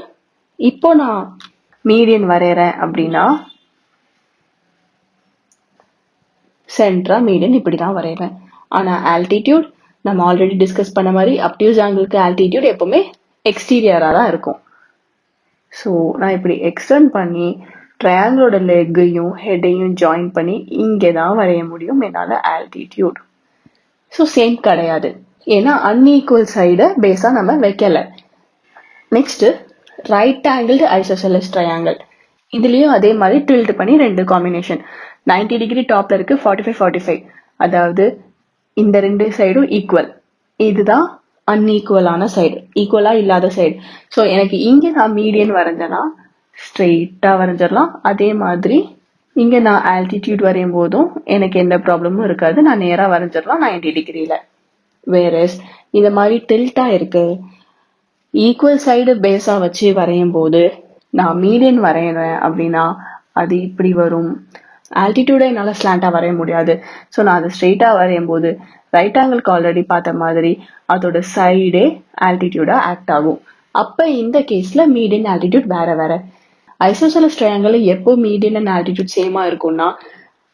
இப்போ நான் மீடியன் வரைகிறேன் அப்படின்னா சென்டரா மீடியன் இப்படிதான் வரைவேன். ஆனா ஆல்டிடியூட் நம்ம ஆல்ரெடி டிஸ்கஸ் பண்ண மாதிரி அப்டியூஸ் ஆங்கிளுக்கு ஆல்டிடியூட் எப்பவுமே எக்ஸ்டீரியரா தான் இருக்கும். ஸோ நான் இப்படி எக்ஸ்டெண்ட் பண்ணி ட்ரையாங்கிளோட லெக்கையும் ஹெட்டையும் ஜாயின் பண்ணி இங்கே தான் வரைய முடியும் என்னால் ஆல்டிடியூட். ஸோ சேம் கிடையாது, ஏன்னா அன்ஈக்குவல் சைடை பேஸா நம்ம வைக்கல. Next right angle isosceles triangle. இதுலயும் அதே மாதிரி டில்ட் பண்ணி ரெண்டு காம்பினேஷன் 90 டிகிரி டாப்ல இருக்கு, 45 45. அதாவது இந்த ரெண்டு சைடும் ஈக்குவல், இதுதான் அன்ஈக்குவலான சைடு, ஈக்குவலா இல்லாத சைடு. ஸோ எனக்கு இங்க நான் மீடியன் வரைஞ்சேன்னா ஸ்ட்ரெயிட்டா வரைஞ்சிடலாம். அதே மாதிரி இங்க நான் ஆல்டிடியூட் வரையும் போதும் எனக்கு எந்த ப்ராப்ளமும் இருக்காது, நான் நேரா வரைஞ்சிடலாம் 90 டிகிரியில. வேறஸ் இந்த மாதிரி டில்ட்டா இருக்கு, ஈக்குவல் சைடு பேஸா வச்சு வரையும் போது நான் மீடியன் வரைகிறேன் அப்படின்னா அது இப்படி வரும். ஆல்டிடியூடை என்னால் ஸ்லாண்டா வரைய முடியாது. ஸோ நான் அதை ஸ்ட்ரெயிட்டா வரையும் போது ரைட் ஆங்கிளுக்கு ஆல்ரெடி பார்த்த மாதிரி அதோட சைடே ஆல்டிடியூடா ஆக்ட் ஆகும். அப்ப இந்த கேஸ்ல மீடியன் ஆல்டிடியூட் வேற வேற. ஐசோசெலஸ் ட்ரையாங்கிள் எப்போ மீடியன் அண்ட் ஆல்டிடியூட் சேமா இருக்கும்னா,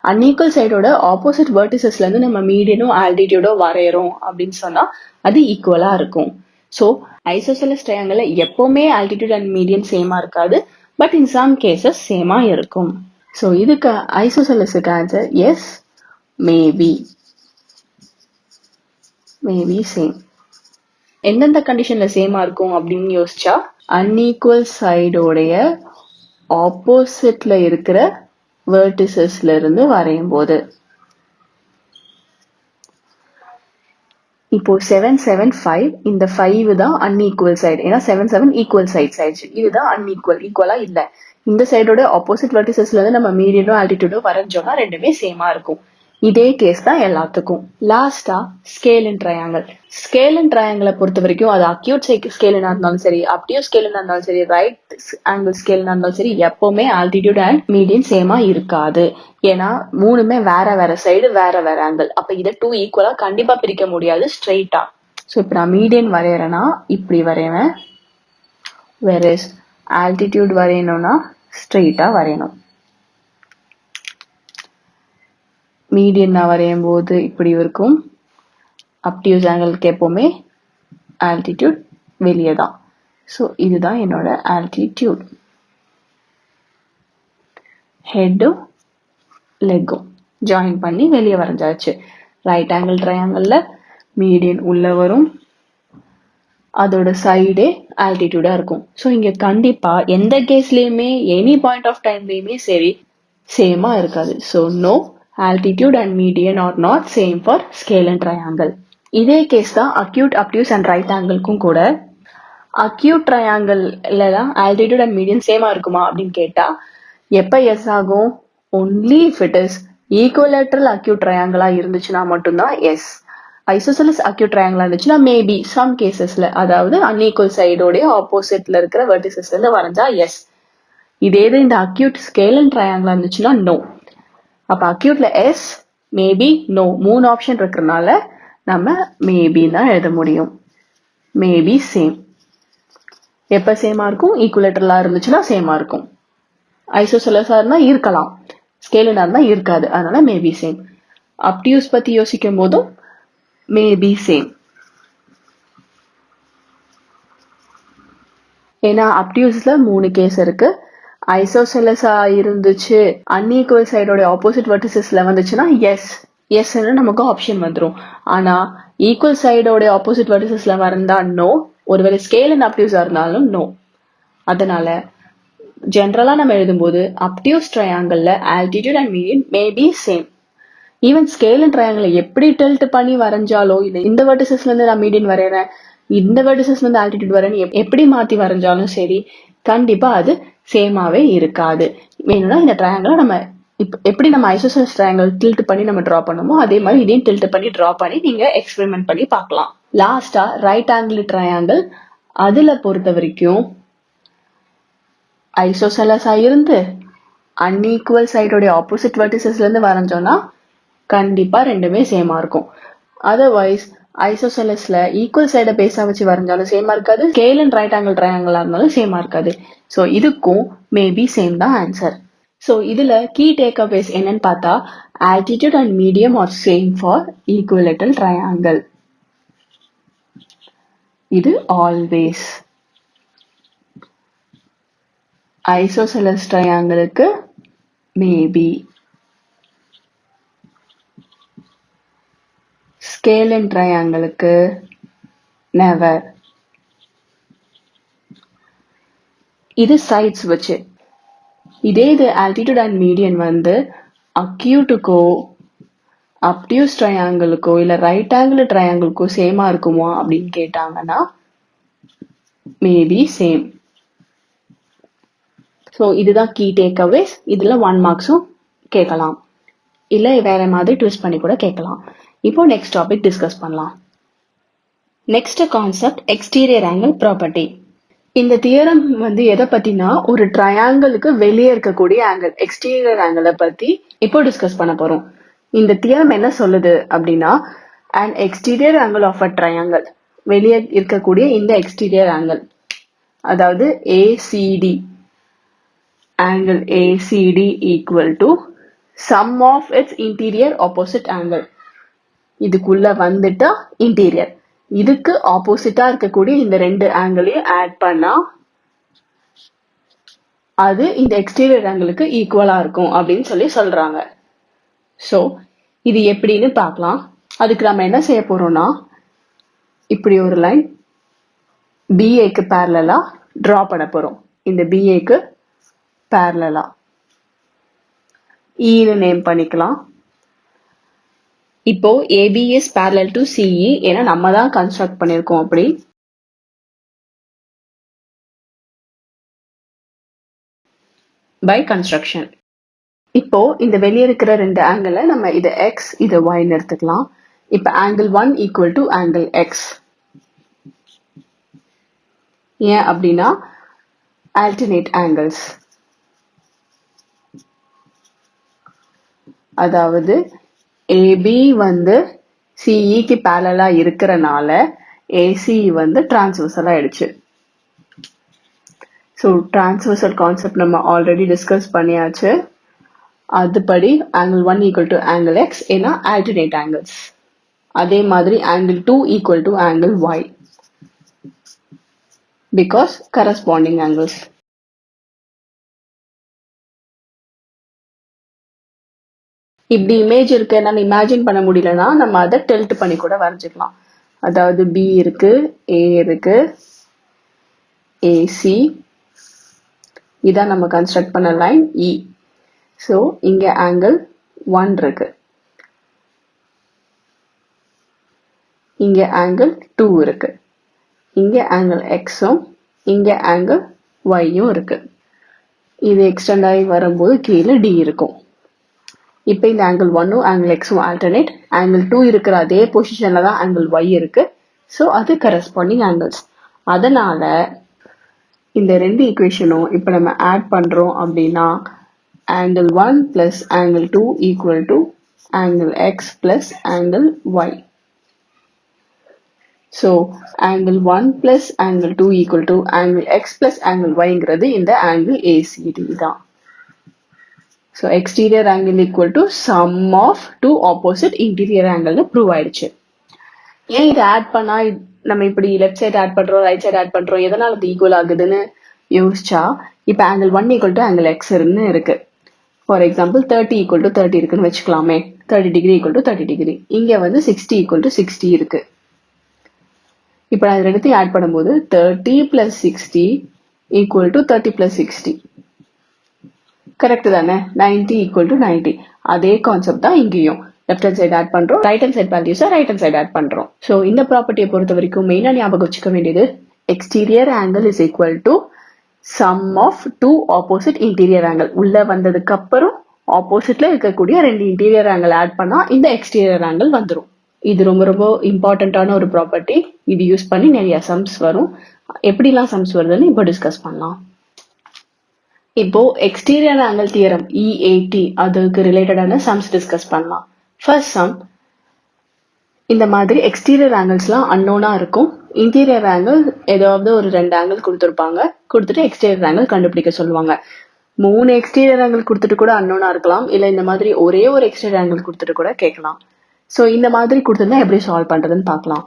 அன்ஈக்குவல் சைடோட ஆப்போசிட் வெர்டிசஸ்ல இருந்து நம்ம மீடியனோ ஆல்டிடியூடோ வரைகிறோம் அப்படின்னு சொன்னா அது ஈக்குவலா இருக்கும். ஸோ ஐசோசெலஸ் ட்ரையாங்கிள் எப்பவுமே ஆல்டிடியூட் அண்ட் மீடியன் சேமா இருக்காது, பட் இன் சம் கேசஸ் சேமா இருக்கும். ஸோ இதுக்கு ஐசோசெலஸுக்கு ஆன்சர் எஸ், மேபி சேம். எந்தெந்த கண்டிஷன்ல சேமா இருக்கும் அப்படின்னு யோசிச்சா, அன்ஈக்குவல் சைடோடைய ஆப்போசிட்ல இருக்கிற வெர்டிசஸ்ல இருந்து வரையும் போது. இப்போ 7 7 5, இந்த 5 தான் அன்ஈக்குவல் சைடு, ஏன்னா 7 7 ஈக்குவல் சைட்ஸ் ஆயிடுச்சு. இதுதான் அன்ஈக்குவல், ஈக்குவலா இல்ல. இந்த சைடோட ஆப்போசிட் வெர்டிசஸ்ல இருந்து நம்ம மீடியனோ ஆல்டிடியூடோ வரைஞ்சோம்னா ரெண்டுமே சேமா இருக்கும். இதே கேஸ் தான் எல்லாத்துக்கும். லாஸ்டா scale in triangle. Scale in ட்ரையாங்கிளை பொறுத்த வரைக்கும் அது அக்யூட் ஸ்கேலினா இருந்தாலும் சரி, அப்டியூஸ் ஸ்கேலினா இருந்தாலும் சரி, ரைட் ஆங்கிள் ஸ்கேலினா இருந்தாலும் சரி, எப்பவுமே ஆல்டிடியூட் அண்ட் மீடியன் சேமா இருக்காது. ஏன்னா மூணுமே வேற வேற சைடு, வேற வேற ஆங்கிள். அப்ப இதை 2 ஈக்குவலா கண்டிப்பா பிரிக்க முடியாது ஸ்ட்ரெயிட்டா. ஸோ இப்போ நான் மீடியன் வரைகிறேன்னா இப்படி வரைவேன், வேற ஆல்டிடியூட் வரையணும்னா ஸ்ட்ரெயிட்டா வரையணும். மீடியன் நான் வரையும் போது இப்படி இருக்கும். அப்டியூஸ் ஆங்கிளுக்கு எப்போவுமே ஆல்டிடியூட் வெளியே தான். ஸோ இதுதான் என்னோட ஆல்டிடியூட். ஹெட்டும் லெக்கும் ஜாயின் பண்ணி வெளியே வரைஞ்சாச்சு. ரைட் ஆங்கிள் ட்ரையாங்கிளில் மீடியன் உள்ள வரும், அதோட சைடே ஆல்டிடியூடா இருக்கும். ஸோ இங்க கண்டிப்பா எந்த கேஸ்லயுமே எனி பாயிண்ட் ஆஃப் டைம்லயுமே சரி சேமா இருக்காது. So no, altitude and median are not same for scale and triangle. இதே கேஸ் தான் அக்யூட், அப்டியூஸ் அண்ட் ரைட் ஆங்கிள்க்கும் கூட. அக்யூட் ட்ரையாங்கிள்ல தான் ஆல்டிடியூட் அண்ட் மீடியன் சேமா இருக்குமா அப்படின்னு கேட்டா எப்ப எஸ் ஆகும்? Only if it is equilateral acute ட்ரையாங்கிளா இருந்துச்சுன்னா மட்டும்தான் எஸ். ஐசோசெலஸ் அக்யூட் ட்ரையாங்கிளா இருந்துச்சுன்னா மேபி சம் கேசஸ்ல, அதாவது அன்ஈக்குவல் சைடோடைய ஆப்போசிட்ல இருக்கிற வெர்டிசஸ்ல இருந்து வரைஞ்சா எஸ். இதே இது இந்த அக்யூட் ஸ்கேல் அண்ட் ட்ரையாங்கிளா இருந்துச்சுன்னா நோ. அப்ப அக்யூட்ல எஸ், மேபி, நோ 3 ஆப்ஷன் இருக்கிறதுனால நம்ம மேபி தான் எழுத முடியும். Maybe same. எப்ப சேமா இருக்கும்? ஈக்குவலேட்டரலா இருந்துச்சுன்னா சேமா இருக்கும். ஐசோசெலஸா இருந்தா இருக்கலாம், ஸ்கேலனா இருந்தா இருக்காது. அதனால மேபி சேம். அப்டியூஸ் பத்தி யோசிக்கும் போதும் மேபி சேம். ஏன்னா அப்டியூஸ்ல 3 கேஸ் இருக்கு. ஐசோசெலஸா இருந்துச்சு, அன்ஈக்குவல் சைடோட ஆப்போசிட் வெர்டிசஸ்ல வந்துச்சுன்னா எஸ், எஸ்ன்னு நமக்கு ஆப்ஷன் வந்துடும். ஆனா ஈக்குவல் சைடோட ஆப்போசிட் வெர்டிசஸ்ல வந்தா நோ, ஒருவேளை ஸ்கேல் அண்ட் அப்டியூஸா இருந்தாலும் நோ. அதனால ஜென்ரலா நம்ம எழுதும்போது அப்டியூஸ் ட்ரையாங்கிள்ல altitude and median maybe same. Even scale and triangle எப்படி டில்ட் பண்ணி வரைஞ்சாலோ, இல்லை இந்த வெர்டிசஸ்ல இருந்து நான் மீடியன் வரைகிறேன், இந்த வெர்டிசஸ்ல இருந்து ஆல்டிடியூட் வரேன்னு எப்படி மாத்தி வரைஞ்சாலும் சரி கண்டிப்பா அது சேமாவே இருக்காது. வேணும்னா இந்த ட்ரையாங்கிளை நம்ம எப்படி நம்ம ஐசோசெலஸ் ட்ரையாங்கிள் டில்ட் பண்ணி நம்ம டிரா பண்ணுமோ அதே மாதிரி இதையும் டில்ட் பண்ணி டிரா பண்ணி நீங்க எக்ஸ்பெரிமெண்ட் பண்ணி பார்க்கலாம். லாஸ்டா ரைட் ஆங்கிள் ட்ரையாங்கிள், அதுல பொறுத்த வரைக்கும் ஐசோசெலஸா இருந்து அன்ஈக்குவல் சைடோடைய ஆப்போசிட் வெர்டிசஸ்ல இருந்து வரைஞ்சோம்னா கண்டிப்பா ரெண்டுமே சேமா இருக்கும். அதர்வைஸ் ஐசோசெலஸ்ல ஈக்குவல் சைட பேஸா வச்சு வரைஞ்சாலும் சேமா இருக்காது, ஸ்கேல் அண்ட் ரைட் ஆங்கிள் ட்ரையாங்கிளா இருந்தாலும் சேமா இருக்காது. ஸோ இதுக்கும் மேபி சேம் தான் ஆன்சர். ஸோ இதுல கீ டேக்அவேஸ் என்னன்னு பார்த்தா, altitude and medium are same for equilateral triangle. இது ஆல்வேஸ். ஐசோசெலஸ் ட்ரையாங்கிளுக்கு மேபி, ஸ்கேல் அண்ட் ட்ரையாங்கிளுக்கு நெவர். இது சைட்ஸ் வச்சு. இதே இது ஆல்டிடியூட் அண்ட் மீடியன் வந்து அக்யூட்டுக்கோ அப்டியூஸ் ட்ரையாங்கிளுக்கோ இல்ல ரைட் ஆங்கிள் ட்ரையாங்கிளுக்கோ சேமா இருக்குமா அப்படின்னு கேட்டாங்கன்னா மேபி சேம். ஸோ இதுதான் கீ டேக்அவேஸ். இதுல 1 மார்க்ஸும் கேட்கலாம், இல்ல வேற மாதிரி ட்விஸ்ட் பண்ணி கூட கேட்கலாம். இப்போ நெக்ஸ்ட் டாபிக் டிஸ்கஸ் பண்ணலாம். Next concept exterior angle property. இந்த தியரம் வந்து எதை பத்தினா ஒரு ட்ரையாங்கிளுக்கு வெளியே இருக்கக்கூடிய ஆங்கிள், எக்ஸ்டீரியர் ஆங்கிளை பத்தி இப்போ டிஸ்கஸ் பண்ண போறோம். இந்த தியரம் என்ன சொல்லுது அப்படின்னா, an exterior angle of a triangle, வெளியே இருக்கக்கூடிய இந்த எக்ஸ்டீரியர் ஆங்கிள், அதாவது ACD, angle ACD equal to sum of its interior opposite angle. இதுக்குள்ள வந்துட்டா இன்டீரியர், இதுக்கு ஆப்போசிட்டா இருக்கக்கூடிய இந்த 2 ஆங்கிளையும் ஆட் பண்ணா அது இந்த எக்ஸ்டீரியர் ஆங்கிளுக்கு ஈக்குவலா இருக்கும் அப்படின்னு சொல்றாங்க. ஸோ இது எப்படின்னு பார்க்கலாம். அதுக்கு நம்ம என்ன செய்ய போறோம்னா, இப்படி ஒரு லைன் BAக்கு பேரலா டிரா பண்ண போறோம். இந்த BAக்கு பேரலா ஈன்னு நேம் பண்ணிக்கலாம். இப்போ AB is parallel to CE, ஏன்னா நம்ம தான் கன்ஸ்ட்ரக்ட் பண்ணிருக்கோம். அப்படி பை கன்ஸ்ட்ரக்ஷன். இப்போ இந்த வெளியே இருக்கிற 2 ஆங்கிளை நம்ம இதை X இதை Yன்னு எடுத்துக்கலாம். இப்போ angle 1 equal to angle X. ஏன் அப்படின்னா alternate angles, அதாவது AB வந்து CEக்கு பேரலா இருக்கிறனால AC வந்து டிரான்ஸ்வர்சல் ஆயிடுச்சு. ஸோ டிரான்ஸ்வர்சல் கான்செப்ட் நம்ம ஆல்ரெடி டிஸ்கஸ் பண்ணியாச்சு. அதுபடி angle 1 equal to angle x ஏன்னா alternate angles. அதே மாதிரி angle 2 equal to angle y because corresponding angles. இப்படி இமேஜ் இருக்கு என்னால இமேஜின் பண்ண முடியலன்னா நம்ம அதை டெல்ட் பண்ணி கூட வரைஞ்சிக்கலாம். அதாவது B இருக்கு, A இருக்கு, AC, இதான் நம்ம கன்ஸ்ட்ரக்ட் பண்ண லைன் E. ஸோ இங்க ஆங்கிள் 1 இருக்கு, இங்க ஆங்கிள் 2 இருக்கு, இங்க ஆங்கிள் எக்ஸும் இங்க ஆங்கிள் ஒய்யும் இருக்கு. இது எக்ஸ்டெண்ட் ஆகி வரும்போது கீழே D இருக்கும். இப்போ இந்த ஆங்கிள் 1ம் ஆங்கிள் எக்ஸும் ஆல்டர்னேட், ஆங்கிள் 2 இருக்கிற அதே பொசிஷன்ல தான் ஆங்கிள் ஒய் இருக்கு. ஸோ அது கரஸ்பாண்டிங் ஆங்கிள்ஸ். அதனால இந்த ரெண்டு ஈக்குவேஷனும் இப்போ நம்ம ஆட் பண்றோம் அப்படின்னா angle 1 plus angle 2 equal to angle x plus angle y. So angle 1 plus angle 2 equal to angle x plus angle y ங்கிறது இந்த angle ACD தான். So exterior angle equal to sum of two opposite interior angle prove ஆயிடுச்சு. ஏன் இதை add பண்ணா நம்ம இப்படி left side add பண்றோம், ரைட் சைடு ஆட் பண்றோம், எதனால இது ஈக்குவல் ஆகுதுன்னு யோசிச்சா இப்போ angle 1 equal to angle x இருக்கு. ஃபார் எக்ஸாம்பிள் 30 equal to 30 இருக்குன்னு வச்சுக்கலாமே. 30 degree equal to 30 degree. இங்க வந்து 60 equal to 60 இருக்கு. இப்போ நான் இது ரெண்டுத்தையும் ஆட் பண்ணும்போது 30 plus 60 equal to 30 plus 60. Correct தானே? 90 equal to 90. அதே கான்செப்ட் தான் இங்கேயும். லெஃப்ட் ஹேண்ட் சைடு ஆட் பண்றோம், ரைட் ஹேண்ட் சைடு வேல்யூஸை ரைட் ஹேண்ட் சைடு ஆட் பண்றோம். ஸோ இந்த ப்ராப்பர்ட்டியை பொறுத்த வரைக்கும் மெயினா ஞாபகம் வச்சுக்க வேண்டியது exterior angle is equal to sum of two opposite interior angle. உள்ள வந்ததுக்கு அப்புறம் ஆப்போசிட்ல இருக்கக்கூடிய ரெண்டு இன்டீரியர் ஆங்கிள் ஆட் பண்ணா இந்த எக்ஸ்டீரியர் ஆங்கிள் வந்துடும். இது ரொம்ப ரொம்ப இம்பார்ட்டன்டான ஒரு ப்ராப்பர்ட்டி. இது யூஸ் பண்ணி நிறைய சம்ஸ் வரும். எப்படிலாம் சம்ஸ் வருதுன்னு இப்போ டிஸ்கஸ் பண்ணலாம். இப்போ எக்ஸ்டீரியர் ஆங்கிள் தியரம் EAT அதுக்கு ரிலேட்டடான சம்ஸ் டிஸ்கஸ் பண்ணலாம். ஃபர்ஸ்ட் சம், இந்த மாதிரி எக்ஸ்டீரியர் ஆங்கிள்ஸ்லாம் அன்னோனா இருக்கும். இன்டீரியர் ஆங்கிள் ஏதாவது ஒரு 2 ஆங்கிள் கொடுத்துருப்பாங்க, கொடுத்துட்டு எக்ஸ்டீரியர் ஆங்கிள் கண்டுபிடிக்க சொல்லுவாங்க. 3 எக்ஸ்டீரியர் ஆங்கிள் கொடுத்துட்டு கூட அன்னோனா இருக்கலாம், இல்லை இந்த மாதிரி ஒரே ஒரு எக்ஸ்டீரியர் ஆங்கிள் கொடுத்துட்டு கூட கேட்கலாம். ஸோ இந்த மாதிரி கொடுத்துருந்தா எப்படி சால்வ் பண்றதுன்னு பார்க்கலாம்.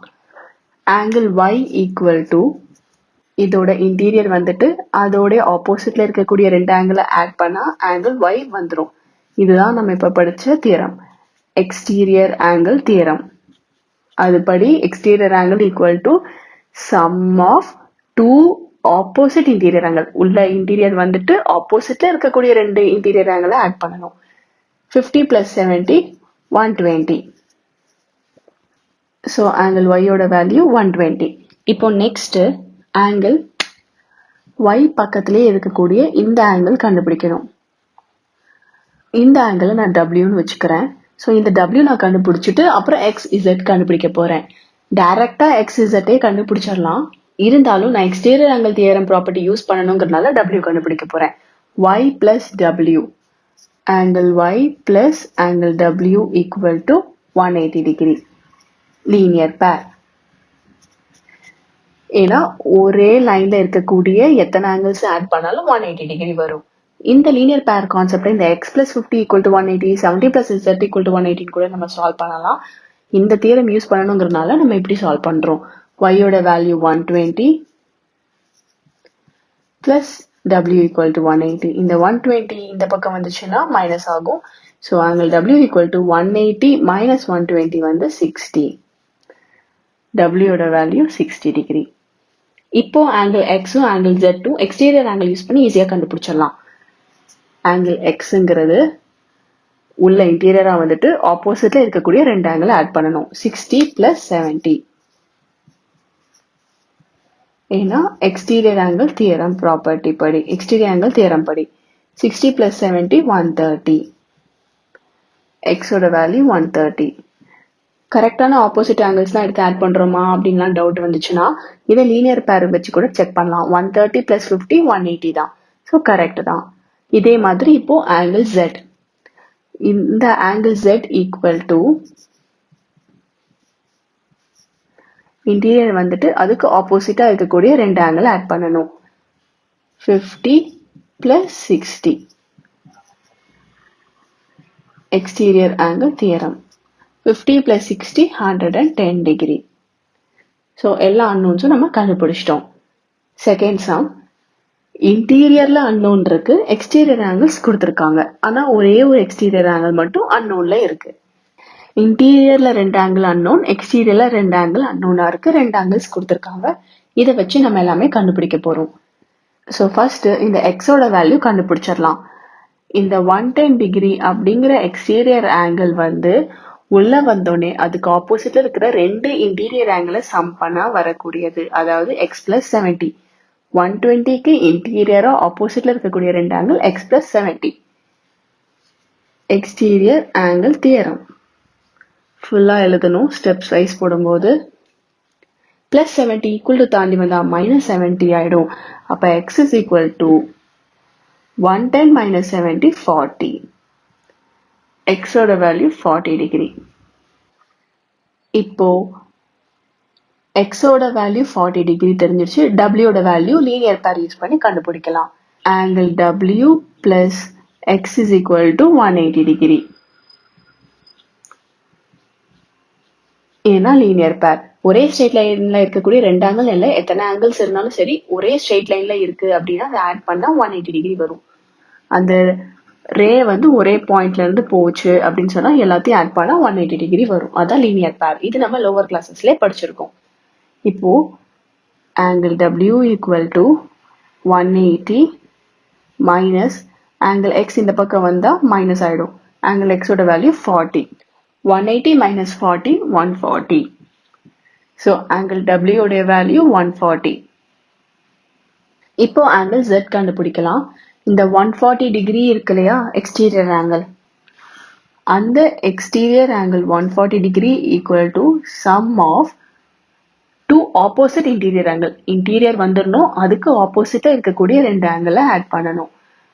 ஆங்கிள் y ஈக்குவல் டு இதோட இன்டீரியர் வந்துட்டு அதோட ஆப்போசிட்ல இருக்கக்கூடிய 2 ஆங்கிளை ஆட் பண்ணா ஆங்கிள் y வந்துடும். இதுதான் நம்ம இப்ப படிச்ச தியரம், எக்ஸ்டீரியர் ஆங்கிள் தியரம். அதுபடி exterior angle equal to sum of two opposite interior angle. உள்ள இன்டீரியர் வந்துட்டு ஆப்போசிட்ல இருக்கக்கூடிய 2 இன்டீரியர் ஆங்கிளை ஆட் பண்ணணும். 50 plus 70 120. ஸோ ஆங்கிள் ஒய்யோட வேல்யூ 120. இப்போ நெக்ஸ்ட் ஆங்கிள் ஒய் பக்கத்திலே இருக்கக்கூடிய இந்த ஆங்கிள் கண்டுபிடிக்கணும். இந்த ஆங்கிளை நான் டபிள்யூன்னு வச்சுக்கிறேன். ஸோ இந்த டபிள்யூ நான் கண்டுபிடிச்சிட்டு அப்புறம் எக்ஸ் இசட் கண்டுபிடிக்க போறேன். டைரக்டா எக்ஸ் இசட்டே கண்டுபிடிச்சிடலாம், இருந்தாலும் நான் exterior angle theorem property use பண்ணணுங்கிறதுனால டபிள்யூ கண்டுபிடிக்க போறேன். Y plus W, angle Y plus angle W equal to 180 degree linear pair. ஏன்னா ஒரே லைன்ல இருக்கக்கூடிய எத்தனை ஆங்கிள்ஸ் ஆட் பண்ணாலும் 180 டிகிரி வரும். இந்த லீனியர் பேர் கான்செப்ட் இந்த x plus 50 equal to 180, 70 plus z equal to 180 கூட நம்ம சால்வ் பண்ணலாம். இந்த தியரம் யூஸ் பண்ணணுங்கிறதுனால நம்ம இப்படி சால்வ் பண்றோம். y யோட value 120 plus w equal to 180. இந்த 120 இந்த பக்கம் வந்துச்சுன்னா மைனஸ் ஆகும். So angle w equal to 180 minus 120 வந்து 60. w யோட வேல்யூ 60 டிகிரி. இப்போ ஆங்கிள் எக்ஸும் ஆங்கிள் ஜெட்டும் எக்ஸ்டீரியர் ஆங்கிள் யூஸ் பண்ணி ஈஸியா கண்டுபிடிச்சிடலாம். ஆங்கிள் எக்ஸ்ங்கிறது உள்ள இன்டீரியரா வந்துட்டு ஆப்போசிட்ல இருக்கக்கூடிய 2 ஆங்கிள் ஆட் பண்ணணும். 60 plus 70. ஏன்னா எக்ஸ்டீரியர் ஆங்கிள் தியரம் ப்ராப்பர்ட்டி படி, எக்ஸ்டீரியர் ஆங்கிள் தியரம் படி 60 plus 70 130. எக்ஸோட வேல்யூ 130. கரெக்டான ஆப்போசிட் ஆங்கிள்ஸ்லாம் எடுத்து ஆட் பண்றோமா அப்படின்லாம் டவுட் வந்துச்சுன்னா இதை லீனியர் பேர் வச்சு கூட செக் பண்ணலாம். 130 plus 50 180 தான். ஸோ கரெக்ட் தான். இதே மாதிரி இப்போ ஆங்கிள் Z, இந்த angle Z equal to interior வந்துட்டு அதுக்கு ஆப்போசிட்டா இருக்கக்கூடிய 2 ஆங்கிள் ஆட் பண்ணணும். 50 plus 60. exterior angle theorem. 50 plus 60 110 degree. So எல்லா அன்னோன்ஸும் நம்ம கண்டுபிடிச்சிட்டோம். செகண்ட் சம், இன்டீரியர்ல அன்னோன் இருக்கு, எக்ஸ்டீரியர் ஆங்கிள்ஸ் கொடுத்துருக்காங்க. ஆனா ஒரே ஒரு எக்ஸ்டீரியர் ஆங்கிள் மட்டும் அன்னோன்ல இருக்கு. இன்டீரியர்ல 2 ஆங்கிள் அன்னோன், எக்ஸ்டீரியர்ல 2 ஆங்கிள் அன்னோனா இருக்கு. 2 ஆங்கிள்ஸ் கொடுத்துருக்காங்க. இதை வச்சு நம்ம எல்லாமே கண்டுபிடிக்க போறோம். ஸோ ஃபர்ஸ்ட் இந்த எக்ஸோட வேல்யூ கண்டுபிடிச்சிடலாம். இந்த 110 டிகிரி அப்படிங்கிற எக்ஸ்டீரியர் ஆங்கிள் வந்து உள்ள வந்தோடனே அதுக்கு ஆப்போசிட்ல இருக்கிற 2 இன்டீரியர் ஆங்கிளை சம் பண்ணா வரக்கூடியது. அதாவது எக்ஸ் பிளஸ் 70. 120க்கு இன்டீரியரா ஆப்போசிட்ல இருக்கக்கூடிய 2 angle X plus 70. Exterior angle theorem ஃபுல்லா எழுதணும். ஸ்டெப்ஸ் வைஸ் போடும்போது பிளஸ் 70 ஈக்குவல் டு தாண்டி வந்தா மைனஸ் 70 ஆயிடும். அப்ப X is equal to 110 minus 70 40. X ஓட வேல்யூ 40 டிகிரி. இப்போ X ஓட வேல்யூ 40 டிகிரி தெரிஞ்சிருச்சு. W ஓட வேல்யூ லீனியர் பேர் யூஸ் பண்ணி கண்டுபிடிக்கலாம். Angle W plus X is equal to 180 degree. ஏன்னா லீனியர் பேர். ஒரே ஸ்ட்ரெயிட் லைன்ல இருக்கக்கூடிய 2 ஆங்கிள் இல்ல, எத்தனை ஆங்கிள்ஸ் இருந்தாலும் சரி ஒரே ஸ்ட்ரெயிட் லைன்ல இருக்கு அப்படின்னா அதை ஆட் பண்ணா 180 டிகிரி வரும். அந்த ரே வந்து ஒரே பாயிண்ட்ல இருந்து போச்சு அப்படின்னு சொன்னா எல்லாத்தையும் ஆட் பண்ணா 180 டிகிரி வரும். அதான் லீனியர் பேர். இது நம்ம லோவர் கிளாஸஸ்ல படிச்சிருக்கோம். இப்போ angle W equal to 180 minus angle X இந்த பக்கம் வந்தா மைனஸ் ஆயிடும். ஆங்கிள் X ஓட value 40. 180 minus 40 140. So angle W உடைய வேல்யூ 140. இப்போ ஆங்கிள் Z கண்டுபிடிக்கலாம். இந்த 140 டிகிரி இருக்கு இல்லையா எக்ஸ்டீரியர் ஆங்கிள், அந்த exterior angle 140 degree equal to sum of 2 opposite interior angle. Interior வந்துடணும், அதுக்கு ஆப்போசிட்டா இருக்கக்கூடிய 2 ஆங்கிளை ஆட் பண்ணணும்.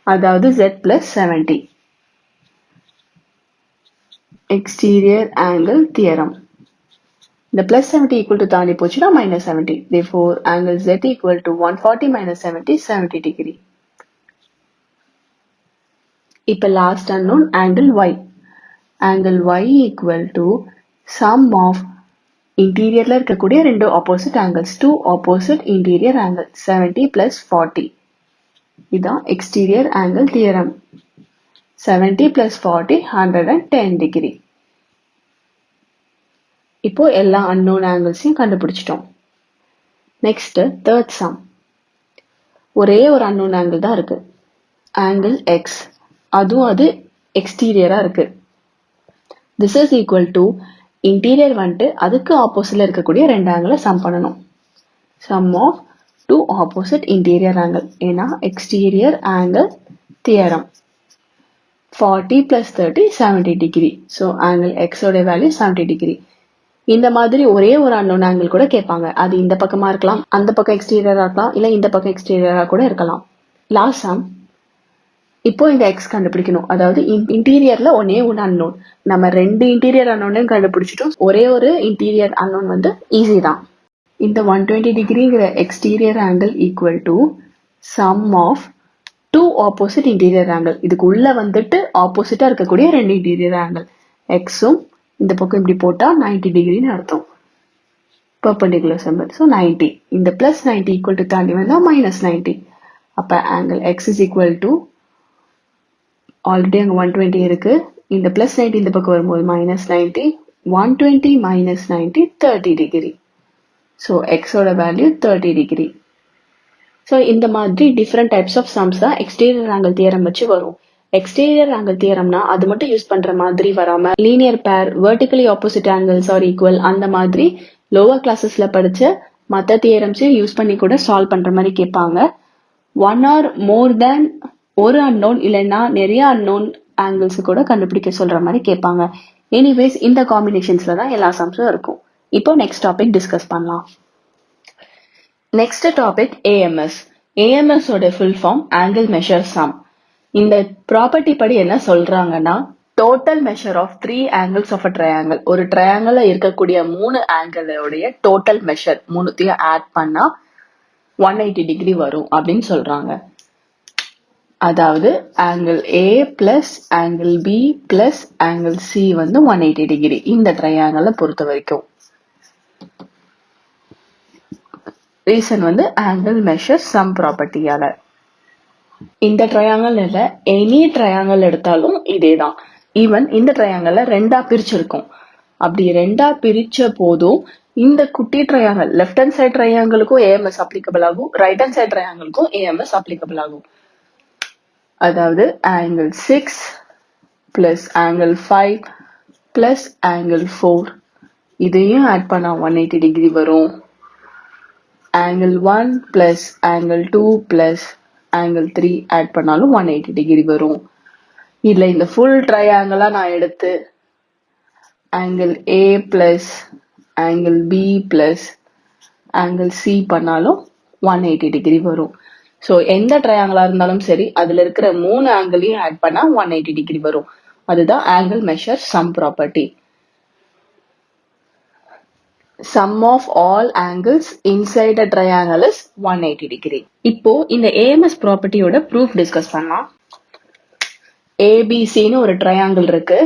அதாவது Z plus 70. Exterior angle theorem. இந்த பிளஸ் 70 ஈக்குவல் டு தாண்டி போச்சுன்னா minus 70. therefore angle Z equal to 140 minus 70 70 degree. இப்போ last unknown angle Y. Angle Y equal to sum of இன்டீரியர்ல இருக்கக்கூடிய 2 opposite angles, 2 opposite interior angle 70 plus 40. இதான் exterior angle theorem. 70 plus 40 110 degree. இப்போ எல்லா unknown ஆங்கிள்ஸையும் கண்டுபிடிச்சிட்டோம். Next third sum. ஒரே ஒரு unknown angle தான் இருக்கு, ஆங்கிள் X. அதுவும் அது எக்ஸ்டீரியரா இருக்கு. This is equal to interior வந்துட்டு அதுக்கு ஆப்போசிட்ல இருக்கக்கூடிய 2 ஆங்கிளை சம் பண்ணணும். Sum of 2 opposite interior angle. ஏன்னா exterior angle theorem. 40 plus 30 70 degree. So angle X ஓட வேல்யூ 70 டிகிரி. இந்த மாதிரி ஒரே ஒரு அன்னோன் ஆங்கிள் கூட கேட்பாங்க. அது இந்த பக்கமா இருக்கலாம், அந்த பக்கம் எக்ஸ்டீரியரா இருக்கலாம், இல்ல இந்த பக்கம் எக்ஸ்டீரியரா கூட இருக்கலாம். Last some. இப்போ இந்த எக்ஸ் கண்டுபிடிக்கணும். அதாவது இன்டீரியர்ல ஒன்னே ஒன்று அன்னோன். நம்ம 2 இன்டீரியர் அன்னோனையும் கண்டுபிடிச்சிட்டோம். ஒரே ஒரு இன்டீரியர் அன்னோன் வந்து ஈஸி தான். இந்த 120 டிகிரிங்கிற exterior angle equal to sum of 2 opposite interior angle. இதுக்கு உள்ள வந்துட்டு ஆப்போசிட்டா இருக்கக்கூடிய 2 இன்டீரியர் ஆங்கிள். எக்ஸும் இந்த பக்கம் இப்படி போட்டா 90 டிகிரின்னு அர்த்தம். Perpendicular symbol. ஸோ 90. இந்த பிளஸ் 90 ஈக்குவல் டு தாண்டி வந்தா மைனஸ் 90. அப்ப angle X is equal to, already அங்க 120 இருக்கு, இந்த பிளஸ் 90 இந்த பக்கம் வரும்போது மைனஸ் 90. 120 minus 90 30 degree. ஸோ எக்ஸோட வேல்யூ 30 டிகிரி. ஸோ இந்த மாதிரி டிஃப்ரெண்ட் டைப்ஸ் ஆஃப் சம்ஸ் தான் எக்ஸ்டீரியர் ஆங்கிள் தியரம் வச்சு வரும். எக்ஸ்டீரியர் ஆங்கிள் தியரம்னா அது மட்டும் யூஸ் பண்ற மாதிரி வராம லீனியர் பேர், vertically opposite angles are equal, அந்த மாதிரி லோவர் கிளாஸஸ்ல படிச்ச மற்ற தியரம்ஸையும் யூஸ் பண்ணி கூட சால்வ் பண்ற மாதிரி கேட்பாங்க. 1 ஆர் மோர் தேன் ஒரு அன்னோன் இல்லைன்னா நிறைய அன்னோன் ஆங்கிள்ஸ் கூட கண்டுபிடிக்க சொல்ற மாதிரி கேட்பாங்க. எனிவேஸ் இந்த காம்பினேஷன்ஸ்ல தான் எல்லா சம்ஸும் இருக்கும். இப்போ நெக்ஸ்ட் டாபிக் டிஸ்கஸ் பண்ணலாம். Next topic AMS. AMS ஓட full form angle measure sum. இந்த ப்ராப்பர்ட்டி படி என்ன சொல்றாங்கன்னா, total measure of 3 angles of a triangle. ஒரு ட்ரையாங்கிள் இருக்கக்கூடிய 3 ஆங்கிளோடைய டோட்டல் மெஷர் மூணுத்தையும் ஆட் பண்ணா 180 டிகிரி வரும் அப்படின்னு சொல்றாங்க. அதாவது angle A plus angle B plus angle C வந்து 180 டிகிரி இந்த ட்ரையாங்கிளை பொறுத்த வரைக்கும். ரீசன் வந்து ஆங்கிள் மெஷர் சம் ப்ராப்பர்ட்டியால. இந்த ட்ரையாங்கிள் இல்ல, எனி ட்ரையாங்கிள் எடுத்தாலும் இதேதான். ஈவன் இந்த ட்ரையாங்கிள ரெண்டா பிரிச்சிருக்கோம். அப்படி ரெண்டா பிரிச்ச போதும் இந்த குட்டி ட்ரையாங்கிள் லெஃப்ட் ஹேண்ட் சைட் ட்ரையாங்கிளுக்கும் ஏஎம்எஸ் அப்ளிகபிள் ஆகும், ரைட் ஹேண்ட் சைட் ட்ரையாங்கிளுக்கும் ஏஎம்எஸ் அப்ளிகபிள் ஆகும். அதாவது angle 6 plus angle 5 plus angle 4 இதையும் ஆட் பண்ணா 180 டிகிரி வரும். Angle 1 plus angle 2 plus angle 3 add பண்ணாலும் 180 டிகிரி வரும். இல்ல இந்த ஃபுல் ட்ரையாங்கிளா நான் எடுத்து angle A plus angle B plus angle C பண்ணாலும் 180 டிகிரி வரும். ஸோ எந்த ட்ரையாங்கிளா இருந்தாலும் சரி அதுல இருக்கிற 3 ஆங்கிளையும் ஆட் பண்ணா 180 டிகிரி வரும். அதுதான் angle measure sum property. Sum of all angles inside a triangle is 180 degree. இப்போ இந்த AMS ப்ராப்பர்ட்டியோட ப்ரூஃப் டிஸ்கஸ் பண்ணலாம். ABCன்னு ஒரு ட்ரையாங்கிள் இருக்கு.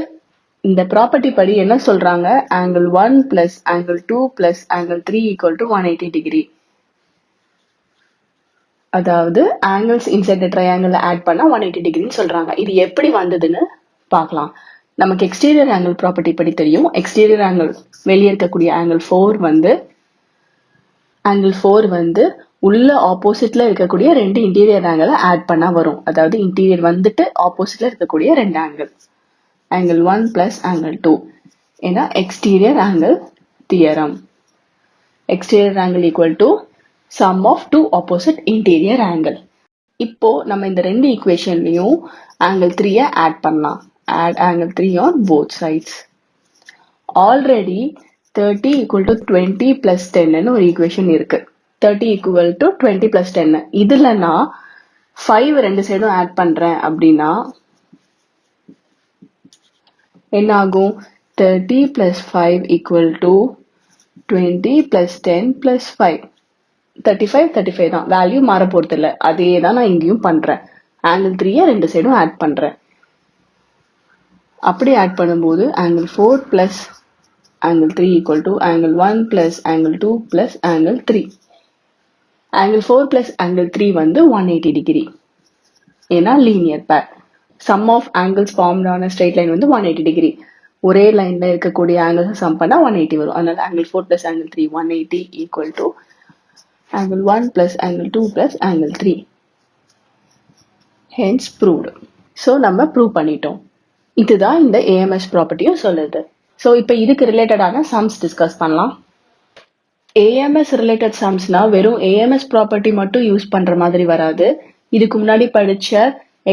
இந்த ப்ராப்பர்ட்டி படி என்ன சொல்றாங்க, angle 1 plus angle 2 plus angle 3 equal to 180 degree. அதாவது ஆங்கிள்ஸ் இன்சைட் ட்ரையாங்கிள் ஆட் பண்ணா 180 டிகிரின்னு சொல்றாங்க. இது எப்படி வந்ததுன்னு பார்க்கலாம். நமக்கு எக்ஸ்டீரியர் ஆங்கிள் ப்ராப்பர்ட்டி படி தெரியும். எக்ஸ்டீரியர் ஆங்கிள் வெளியே இருக்கக்கூடிய ஆங்கிள் 4 வந்து உள்ள ஆப்போசிட்ல இருக்கக்கூடிய ரெண்டு இன்டீரியர் ஆங்கிளை ஆட் பண்ணா வரும். அதாவது இன்டீரியர் வந்துட்டு ஆப்போசிட்ல இருக்கக்கூடிய ரெண்டு ஆங்கிள் 1 பிளஸ் ஆங்கிள் 2. ஏன்னா exterior angle theorem. Exterior angle equal to sum of two opposite interior angle. இப்போ நம்ம இந்த ரெண்டு ஈக்குவேஷன்லயும் ஆங்கிள் 3 ஆட் பண்ணலாம். add angle 3 on both sides. Already 30 equal to 20 plus 10 ஒரு ஈக்குவேஷன் இருக்கு. 30 equal to 20 plus 10. இதுல நான் 5 ரெண்டு சைடும் ஆட் பண்றேன் அப்படின்னா என்ன ஆகும்? 30 plus 5 equal to 20 plus 10 plus 5. 35 தான். வேல்யூ மாற போறது இல்லை. அதே தான் நான் இங்கேயும் பண்றேன். ஆங்கிள் 3 ரெண்டு சைடும் ஆட் பண்றேன். அப்படி ஆட் பண்ணும்போது angle 4 plus angle 3 equal to angle 1 plus angle 2 plus angle 3. Angle 4 plus angle 3 வந்து 180 டிகிரி. ஏன்னா linear pair. Sum of angles formed ஆன ஸ்ட்ரெயிட் லைன் வந்து 180 டிகிரி. ஒரே லைன்ல இருக்கக்கூடிய ஆங்கிள்ஸ் சம் பண்ணா 180 வரும். அதனால angle 4 plus angle 3 180 equal to angle 1 plus angle 2 plus angle 3. Hence proved. So நம்ம prove பண்ணிட்டோம். இதுதான் இந்த AMS ப்ராப்பர்ட்டியும் சொல்லுது. ஸோ இப்போ இதுக்கு ரிலேட்டடான சம்ஸ் டிஸ்கஸ் பண்ணலாம். AMS ரிலேட்டட் சம்ஸ்னா வெறும் AMS ப்ராப்பர்ட்டி மட்டும் யூஸ் பண்ற மாதிரி வராது. இதுக்கு முன்னாடி படிச்ச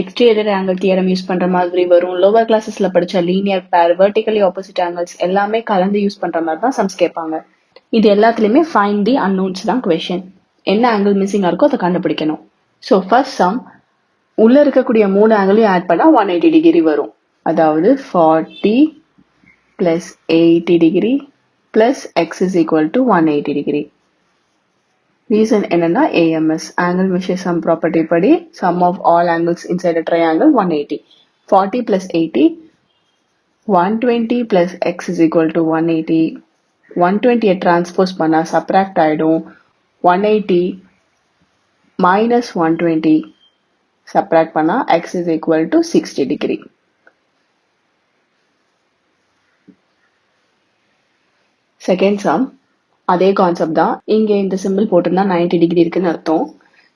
எக்ஸ்டீரியர் ஆங்கிள் தியரம் யூஸ் பண்ற மாதிரி வரும். லோவர் கிளாஸஸ்ல படிச்ச லீனியர் பேர், வெர்டிகலி ஆப்போசிட் ஆங்கிள்ஸ் எல்லாமே கலந்து யூஸ் பண்ற மாதிரி தான் சம்ஸ் கேட்பாங்க. இது எல்லாத்துலயுமே ஃபைண்ட் தி அன்னோன்ஸ் தான் கொஸ்டின். என்ன ஆங்கிள் மிஸ்ஸிங்கா இருக்கோ அதை கண்டுபிடிக்கணும். ஸோ ஃபர்ஸ்ட் சம் உள்ள இருக்கக்கூடிய 3 ஆங்கிளையும் ஆட் பண்ணா 180 டிகிரி வரும். அதாவது 40 plus 80 degree plus X is equal to 180 degree. Reason என்னன்னா AMS angle measure sum property படி sum of all angles inside triangle 180. 40 plus 80 120 plus X is equal to 180. 120 transpose பண்ணா subtract ஆயிடும். 180 minus 120 subtract பண்ணா x is equal to 60 degree. Second sum அதே concept தான். இங்கே இந்த simple போட்டிருந்தா 90 டிகிரி இருக்குன்னு அர்த்தம்.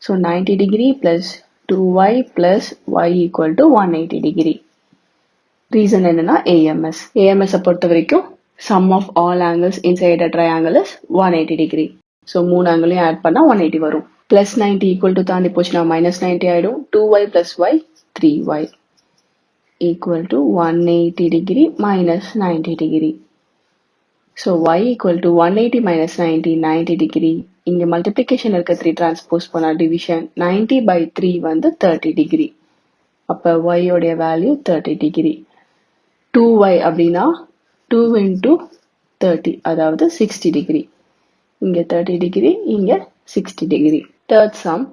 So 90 degree plus 2y plus y equal to 180 degree. Reason என்னன்னா AMS பொறுத்த வரைக்கும் sum of all angles inside a triangle is 180 degree. So 3 ஆங்கிளையும் ஆட் பண்ணா 180 வரும். பிளஸ் 90 ஈக்குவல் டு தாண்டி போச்சுன்னா மைனஸ் 90 ஆயிடும். 2y plus y 3y equal to 180 degree minus 90 degree. So y equal to 180 minus 90 degree. இங்கே multiplication இருக்க 3 transpose பண்ணா division 90 by 3 வந்து 30 டிகிரி. அப்போ y உடைய வேல்யூ 30 டிகிரி. 2y அப்படின்னா 2 into 30 அதாவது 60 டிகிரி. இங்க 30 டிகிரி, இங்க 60 degree. Third sum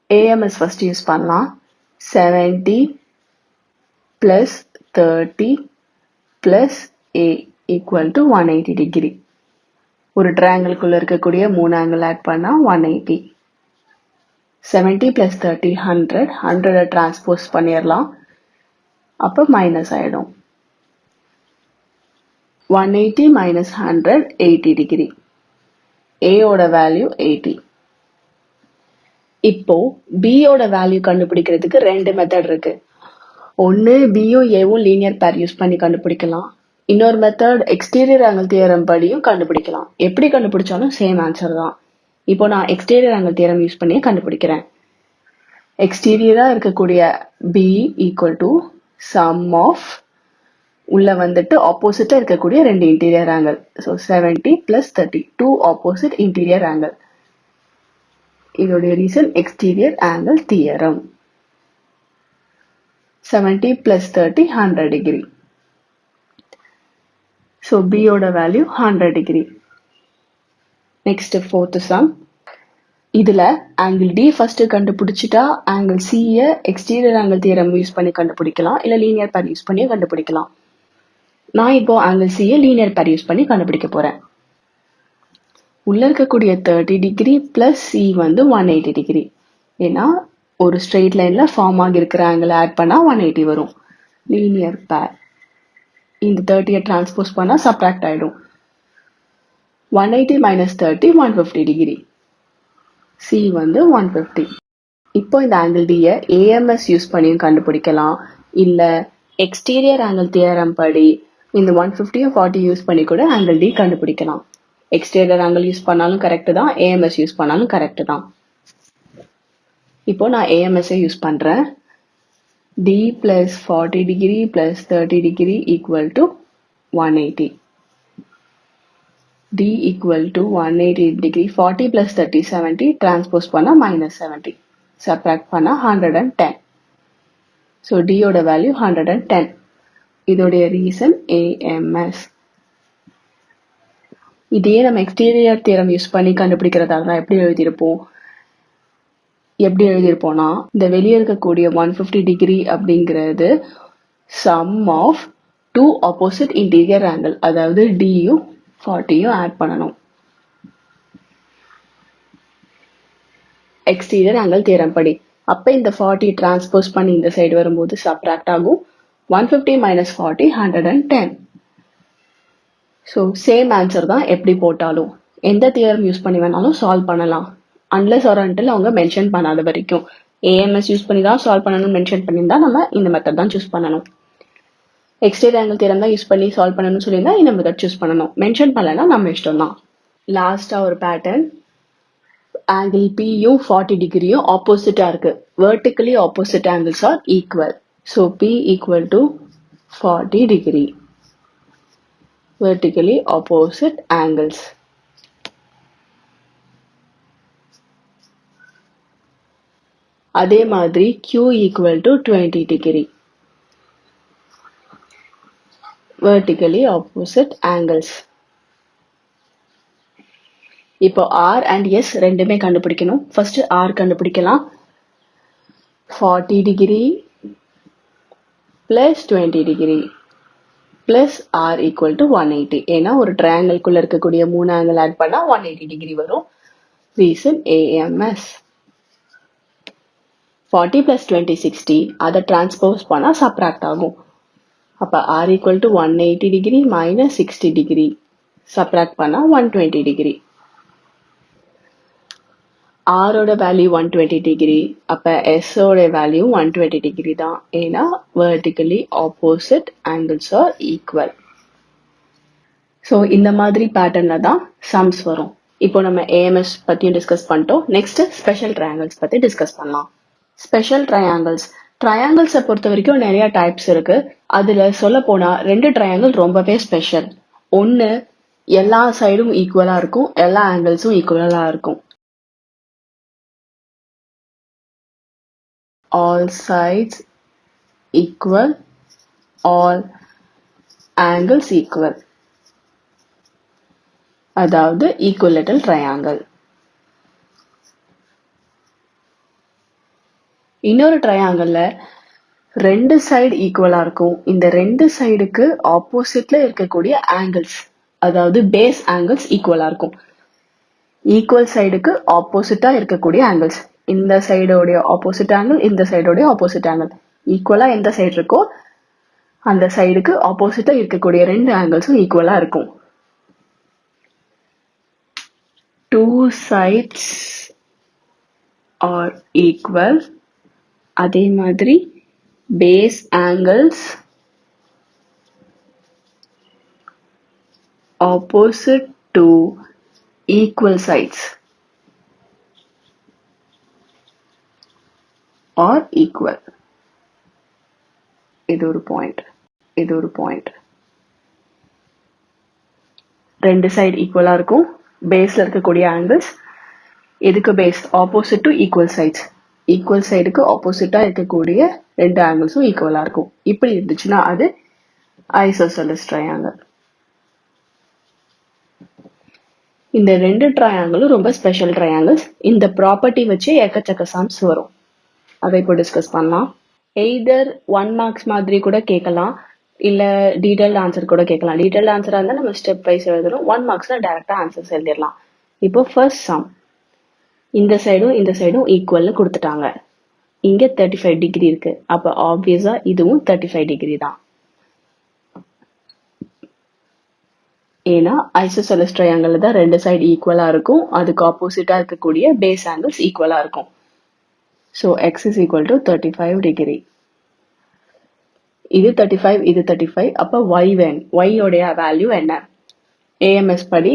AMS first use பண்ணலாம். 70 plus 30 plus A equal to 180 degree. ஒரு triangleக்குள்ள இருக்கக்கூடிய 3 angle add பண்ணா 180. 70 plus 30 100. 100 transpose பண்ணிரலாம். அப்ப minus ஆயிடும். 180 minus 100 80 degree. A ஓட வேல்யூ 80. இப்போ B ஓட வேல்யூ கண்டுபிடிக்கிறதுக்கு ரெண்டு மெத்தட் இருக்கு. ஒன்னு பியும் ஏவும் லீனியர் பேர் யூஸ் பண்ணி கண்டுபிடிக்கலாம். இன்னொரு மெத்தட் எக்ஸ்டீரியர் ஆங்கிள் தியரம் படியும் கண்டுபிடிக்கலாம். எப்படி கண்டுபிடிச்சாலும் சேம் ஆன்சர் தான். இப்போ நான் எக்ஸ்டீரியர் ஆங்கிள் தியரம் யூஸ் பண்ணி கண்டுபிடிக்கிறேன். எக்ஸ்டீரியரா இருக்கக்கூடிய B equal to sum of உள்ள வந்துட்டு ஆப்போசிட்டா இருக்கக்கூடிய ரெண்டு interior angle. So 70 plus 30 two opposite interior angle. இதோடைய reason exterior angle theorem. 70 plus 30 100 degree. So B ஓட வேல்யூ 100 degree. Next fourth sum. இதுல angle D first கண்டுபிடிச்சிட்டா angle C exterior angle theorem use பண்ணி கண்டுபிடிக்கலாம், இல்ல லீனியர் பேர் யூஸ் பண்ணி கண்டுபிடிக்கலாம். நான் இப்போ angle C லீனியர் பேர் யூஸ் பண்ணி கண்டுபிடிக்க போறேன். உள்ள இருக்கக்கூடிய 30 டிகிரி பிளஸ் C வந்து 180 டிகிரி. ஏன்னா ஒரு ஸ்ட்ரெயிட் லைன்ல ஃபார்ம் ஆகிருக்கிற ஆங்கிள் ஆட் பண்ணா 180 வரும். லீனியர் பேர். இந்த 30 டிரான்ஸ்போஸ் பண்ணா சப்ராக்ட் ஆயிடும். 180 மைனஸ் 30 150 டிகிரி. C வந்து 150. இப்போ இந்த ஆங்கிள் D AMS யூஸ் பண்ணியும் கண்டுபிடிக்கலாம், இல்ல எக்ஸ்டீரியர் ஆங்கிள் தியரம் படி இந்த 150 40 யூஸ் பண்ணி கூட ஆங்கிள் D கண்டுபிடிக்கலாம். எக்ஸ்டீரியர் ஆங்கிள் யூஸ் பண்ணாலும் கரெக்ட் தான், AMS யூஸ் பண்ணாலும் கரெக்ட் தான். இப்போ நான் AMS யூஸ் பண்றேன். D plus 40 degree plus 30 degree equal to 180. D equal to 180 degree. 40 plus 30 70. Transpose பண்ணா minus 70. Subtract பண்ணா 110. So D ஓட value 110. இதோடைய reason AMS. இதே நம்ம exterior theorem யூஸ் பண்ணி கண்டுபிடிக்கிறதாக எப்படி எழுதியிருப்போம்னா, இந்த வெளியே இருக்கக்கூடிய 150 டிகிரி அப்படிங்கிறது sum of two opposite interior angle, அதாவது டியும் 40யும் ஆட் பண்ணணும். எக்ஸ்டீரியர் ஆங்கிள் தியரம் படி. அப்ப இந்த 40 டிரான்ஸ்போஸ் பண்ணி இந்த சைடு வரும்போது சப்ராக்ட் ஆகும். 150 minus 40 110. ஸோ சேம் ஆன்சர் தான் எப்படி போட்டாலும். எந்த தியரம் யூஸ் பண்ணி வேணாலும் சால்வ் பண்ணலாம். அன்லெஸ் ஒரு அன்டில் அவங்க மென்ஷன் பண்ணாத வரைக்கும். AMS யூஸ் பண்ணி தான் சால்வ் பண்ணணும்னு மென்ஷன் பண்ணியிருந்தா நம்ம இந்த மெத்தட் தான் சூஸ் பண்ணணும். எக்ஸ்டீரியர் ஆங்கிள் தியரம் தான் யூஸ் பண்ணி சால்வ் பண்ணணும்னு சொல்லியிருந்தா இந்த மெத்தட் சூஸ் பண்ணணும். மென்ஷன் பண்ணலன்னா நம்ம இஷ்டம் தான். லாஸ்டா ஒரு பேட்டர்ன். ஆங்கிள் Pயும் 40 டிகிரியும் ஆப்போசிட்டா இருக்கு. Vertically opposite angles are equal. So P equal to 40 degree. Vertically opposite angles. அதே மாதிரி Q equal to 20 degree. Vertically opposite angles. இப்போ R and S ரெண்டுமே கண்டுபிடிக்கணும். First R கண்டுபிடிக்கலாம். 40 degree plus 20 degree plus R equal to 180. ஏன்னா ஒரு triangleக்குள்ள இருக்கக்கூடிய 3 angle add பண்ணா 180 degree வரும். Reason AMS. 40 plus 20 60. அதை டிரான்ஸ்போஸ் பண்ணா சப்ராக்ட் ஆகும். அப்ப R equal to 180 degree minus 60 degree. Subtract பண்ணா 120 degree. R ஓட வேல்யூ 120 டிகிரி. அப்ப S ஓட வேல்யூ 120 டிகிரி தான். ஏன்னா vertically opposite angles are equal. So இந்த மாதிரி பேட்டர்ன்ல தான் சம்ஸ் வரும். இப்போ நம்ம AMS பத்தியும் டிஸ்கஸ் பண்ணிட்டோம். நெக்ஸ்ட் ஸ்பெஷல் ட்ரையாங்கிள்ஸ் பத்தி டிஸ்கஸ் பண்ணலாம். Special triangles. ட்ரையாங்கிள்ஸை பொறுத்த வரைக்கும் நிறைய டைப்ஸ் இருக்கு. அதுல சொல்ல போனா ரெண்டு ட்ரையாங்கிள் ரொம்பவே ஸ்பெஷல். ஒன்னு எல்லா சைடும் ஈக்குவலா இருக்கும், எல்லா ஆங்கிள்ஸும் ஈக்குவலா இருக்கும். All sides equal, all angles equal. அதாவது ஈக்குவலேட்டரல் ட்ரையாங்கிள். இன்னொரு ட்ரையாங்கிளில் ரெண்டு சைடு ஈக்குவலா இருக்கும். இந்த ரெண்டு சைடுக்கு ஆப்போசிட்ல இருக்கக்கூடிய ஆங்கிள்ஸ், அதாவது பேஸ் ஆங்கிள்ஸ் ஈக்குவலா இருக்கும். ஈக்குவல் சைடுக்கு ஆப்போசிட்டா இருக்கக்கூடிய ஆங்கிள்ஸ், இந்த சைடோடைய ஆப்போசிட் ஆங்கிள், இந்த சைடோடைய ஆப்போசிட் ஆங்கிள், ஈக்குவலா எந்த சைடு இருக்கோ அந்த சைடுக்கு ஆப்போசிட்டா இருக்கக்கூடிய ரெண்டு ஆங்கிள்ஸும் ஈக்குவலா இருக்கும். Two sides are equal. அதே மாதிரி base angles opposite to equal sides are equal. இது ஒரு பாயிண்ட், இது ஒரு பாயிண்ட். ரெண்டு சைடு ஈக்குவலா இருக்கும். பேஸ்ல இருக்கக்கூடிய ஆங்கிள்ஸ் எதுக்கு base? Opposite to equal sides. Equal சைடுக்கு ஆப்போசிட்டா இருக்கக்கூடிய ரெண்டு ஆங்கிள்ஸும் ஈக்குவலா இருக்கும். இப்படி இருந்துச்சுன்னா அது ஐசோசெலஸ் ட்ரையாங்கிள். இந்த ரெண்டு ட்ரையாங்கிளும் ரொம்ப ஸ்பெஷல் ட்ரையாங்கிள்ஸ். இந்த ப்ராப்பர்ட்டி வச்சு எக்கச்சக்க சம்ஸ் வரும். அதை இப்போ டிஸ்கஸ் பண்ணலாம். எய்தர் 1 மார்க்ஸ் மாதிரி கூட கேட்கலாம், இல்ல டீடைல்டு ஆன்சர் கூட கேட்கலாம். டீடைல்டு ஆன்சரா இருந்தால் நம்ம ஸ்டெப் வைஸ் எழுதணும். 1 மார்க்ஸ்ல டைரக்டா ஆன்சர்ஸ் எழுதிடலாம். இப்போ ஃபர்ஸ்ட் சம், இந்த சைடும் இந்த சைடும் ஈக்குவல்னு கொடுத்துட்டாங்க. இங்க 35 டிகிரி இருக்கு. அப்ப ஆப்வியஸா இதுவும் 35 டிகிரி தான். ஏன்னா ஐசோசெலஸ் ட்ரையாங்கிள் தான் ரெண்டு சைடு ஈக்குவலா இருக்கும். அதுக்கு ஆப்போசிட்டா இருக்கக்கூடிய பேஸ் ஆங்கிள்ஸ் ஈக்குவலா இருக்கும். So x is equal to 35 degree. இது 35, இது 35. அப்ப y உடைய வேல்யூ என்ன? ஏஎம்எஸ் படி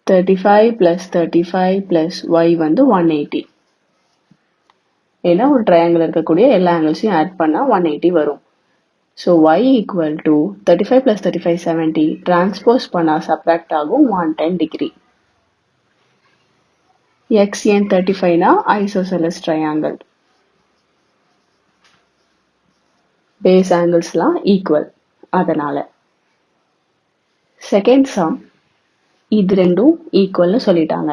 35 பிளஸ் 35 பிளஸ் y வந்து 180. ஏன்னா ஒரு ட்ரையாங்கிள் இருக்கக்கூடிய எல்லா ஆங்கிள்ஸையும் ஆட் பண்ணா 180 வரும். So y equal to 35 plus 35 70. Transpose பண்ணா சப்ராக்ட் ஆகும் 110 டிகிரி. எக்ஸ் ஏன் 35னா ஐசோசெலஸ் ட்ரையாங்கிள், பேஸ் ஆங்கிள்ஸ்லாம் ஈக்குவல், அதனால. செகண்ட் சம், இது ரெண்டும் ஈக்குவல்னு சொல்லிட்டாங்க.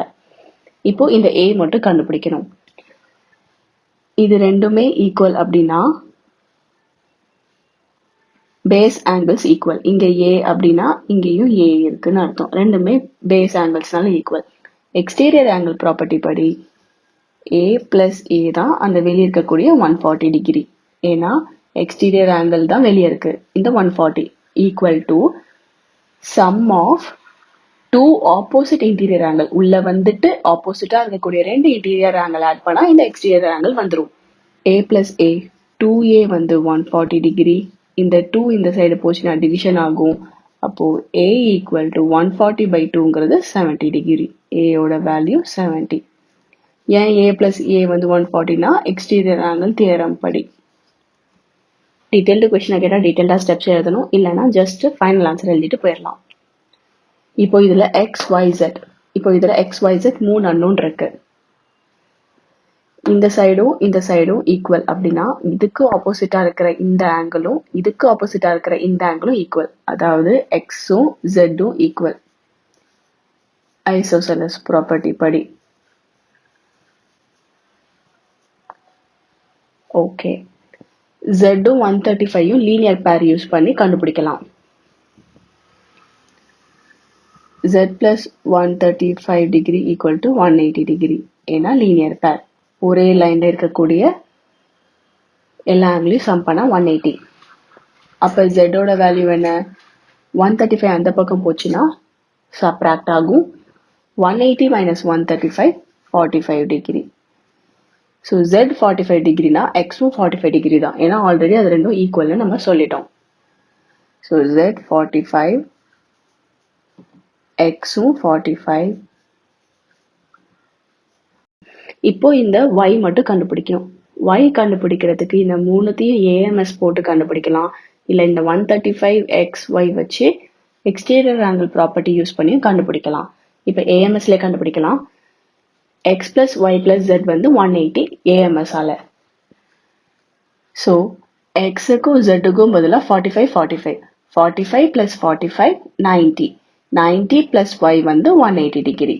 இப்போ இந்த a மட்டும் கண்டுபிடிக்கணும். இது ரெண்டுமே ஈக்குவல் அப்படின்னா பேஸ் ஆங்கிள்ஸ் ஈக்குவல். இங்க a அப்படின்னா இங்கேயும் a இருக்குன்னு அர்த்தம். ரெண்டுமே பேஸ் ஆங்கிள்ஸ்னால ஈக்குவல். எக்ஸ்டீரியர் ஆங்கிள் ப்ராப்பர்ட்டி படி a பிளஸ் a தான் அந்த வெளியே இருக்கக்கூடிய 140 டிகிரி. ஏன்னா எக்ஸ்டீரியர் ஆங்கிள் தான் வெளியே இருக்கு. இந்த 140 equal to sum of two opposite interior angle. உள்ள வந்துட்டு ஆப்போசிட்டா இருக்கக்கூடிய ரெண்டு இன்டீரியர் ஆங்கிள் ஆட் பண்ணா இந்த எக்ஸ்டீரியர் ஆங்கிள் வந்துடும். a பிளஸ் a 2a வந்து 140 டிகிரி. இந்த 2 இந்த சைடு போச்சுன்னா டிவிஷன் ஆகும். அப்போ a equal to 140 by 2ங்கிறது 70 degree. a யோட வேல்யூ 70. ஏன் a பிளஸ் a வந்து 140னா எக்ஸ்டீரியர் ஆங்கிள் தியரம் படி. டீடைல்டு கொஸ்டினை கேட்டால் டீடைல்டா ஸ்டெப்ஸ் எழுதணும், இல்லைன்னா ஜஸ்ட் ஃபைனல் ஆன்சர் எழுதிட்டு போயிடலாம். இப்போ இதுல XYZ, இப்போ இதுல XYZ 3 அன்னோன் இருக்கு. இந்த சைடும் ஈக்குவல் அப்படின்னா இதுக்கு ஆப்போசிட்டா இருக்கிற இந்த ஆங்கிளும் இதுக்கு ஆப்போசிட்டா இருக்கிற இந்த ஆங்கிளும் ஈக்குவல். அதாவது எக்ஸும் ஜெட்டும் ஈக்குவல் ஐசோசெலஸ் ப்ராப்பர்ட்டி படி. ஓகே, ஜெட்டும் 135யும் லீனியர் பேர் யூஸ் பண்ணி கண்டுபிடிக்கலாம். Z plus 135 degree equal to 180 degree. ஏன்னா லீனியர் பேர். ஒரே லைன்ல இருக்கக்கூடிய எல்லா ஆங்கிளையும் சம் பண்ணா 180. அப்ப Z ஓட வேல்யூ என்ன? 135 அந்த பக்கம் போச்சுன்னா சப்ராக்ட் ஆகும். 180 minus 135 45 டிகிரி. ஸோ Z 45 டிகிரினா எக்ஸும் 45 டிகிரி தான். ஏன்னா ஆல்ரெடி அது ரெண்டும் ஈக்குவல்னு நம்ம சொல்லிட்டோம். ஸோ Z 45, எக்ஸும் 45. இப்போ இந்த y மட்டும் கண்டுபிடிக்கணும். y கண்டுபிடிக்கிறதுக்கு இந்த மூணுத்தையும் ஏஎம்எஸ் போட்டு கண்டுபிடிக்கலாம். இல்லை இந்த 135xy வச்சு எக்ஸ்டீரியர் ஆங்கிள் ப்ராப்பர்ட்டி யூஸ் பண்ணி கண்டுபிடிக்கலாம். இப்போ ஏஎம்எஸ்ல கண்டுபிடிக்கலாம். x plus y plus z வந்து 180 ஏஎம்எஸ் ஆல. ஸோ எக்ஸுக்கும் ஜெட்டுக்கும் பதிலாக 45 45 45 plus 45 90. 90 plus y வந்து 180 டிகிரி.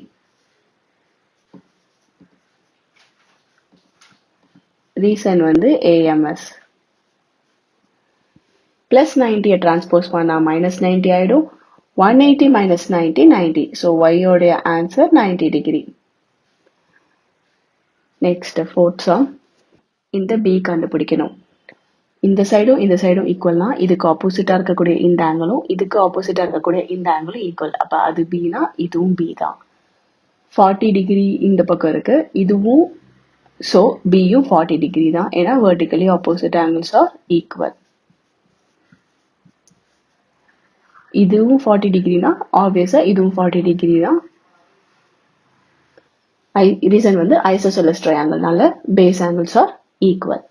ரீசன் வந்து AMS. ப்ளஸ் 90 டிரான்ஸ்போஸ் பண்ணா மைனஸ் 90 ஆயிடும். 180 minus 90 90. ஸோ ஒய்யோடைய answer 90 degree. Next fourth sum. இந்த பி கண்டுபிடிக்கணும். இந்த சைடும் இந்த சைடும் ஈக்குவல்னா இதுக்கு ஆப்போசிட்டா இருக்கக்கூடிய இந்த ஆங்கிளும் இதுக்கு ஆப்போசிட்டா இருக்கக்கூடிய இந்த ஆங்கிளும் ஈக்குவல். அப்ப அது பினா இதுவும் பி தான். 40 டிகிரி இந்த பக்கம் இருக்கு, இதுவும். ஸோ பியும் 40 டிகிரி தான், ஏன்னா vertically opposite angles are equal. இதுவும் 40 டிகிரினா ஆப்வியஸா இதுவும் 40 டிகிரி தான். ரீசன் வந்து ஐசோசெலஸ் ட்ரையாங்கிள்னால பேஸ் ஆங்கிள்ஸ் ஆர் ஈக்குவல்.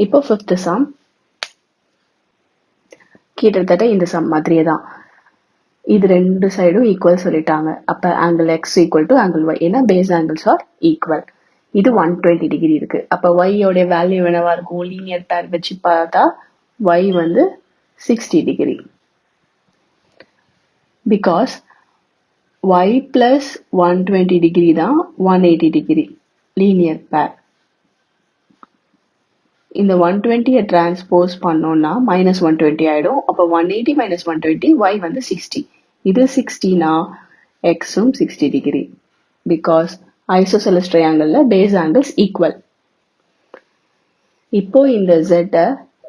இப்போ ஃபிஃப்த் சம். கிட்டத்தட்ட இந்த சம் மாதிரியே தான். இது ரெண்டு சைடும் ஈக்குவல் சொல்லிட்டாங்க. அப்ப angle x equal to angle y, ஏன்னா பேஸ் ஆங்கிள்ஸ் ஆர் ஈக்குவல். இது 120 டிகிரி இருக்கு. அப்ப ஒய்யோடைய வேல்யூ என்னவா இருக்கும்? லீனியர் பேர் வச்சு பார்த்தா ஒய் வந்து 60 degree. Because y plus 120 degree தான் 180 டிகிரி லீனியர் பேர். இந்த 120 டிரான்ஸ்போஸ் பண்ணோம்னா மைனஸ் 120 ஆயிடும். அப்போ 180 minus 120 y வந்து 60. இது 60னா எக்ஸும் 60 டிகிரி. பிகாஸ் ஐசோசெலஸ் ட்ரையாங்கிள்ல பேஸ் ஆங்கிள்ஸ் ஈக்குவல். இப்போ இந்த z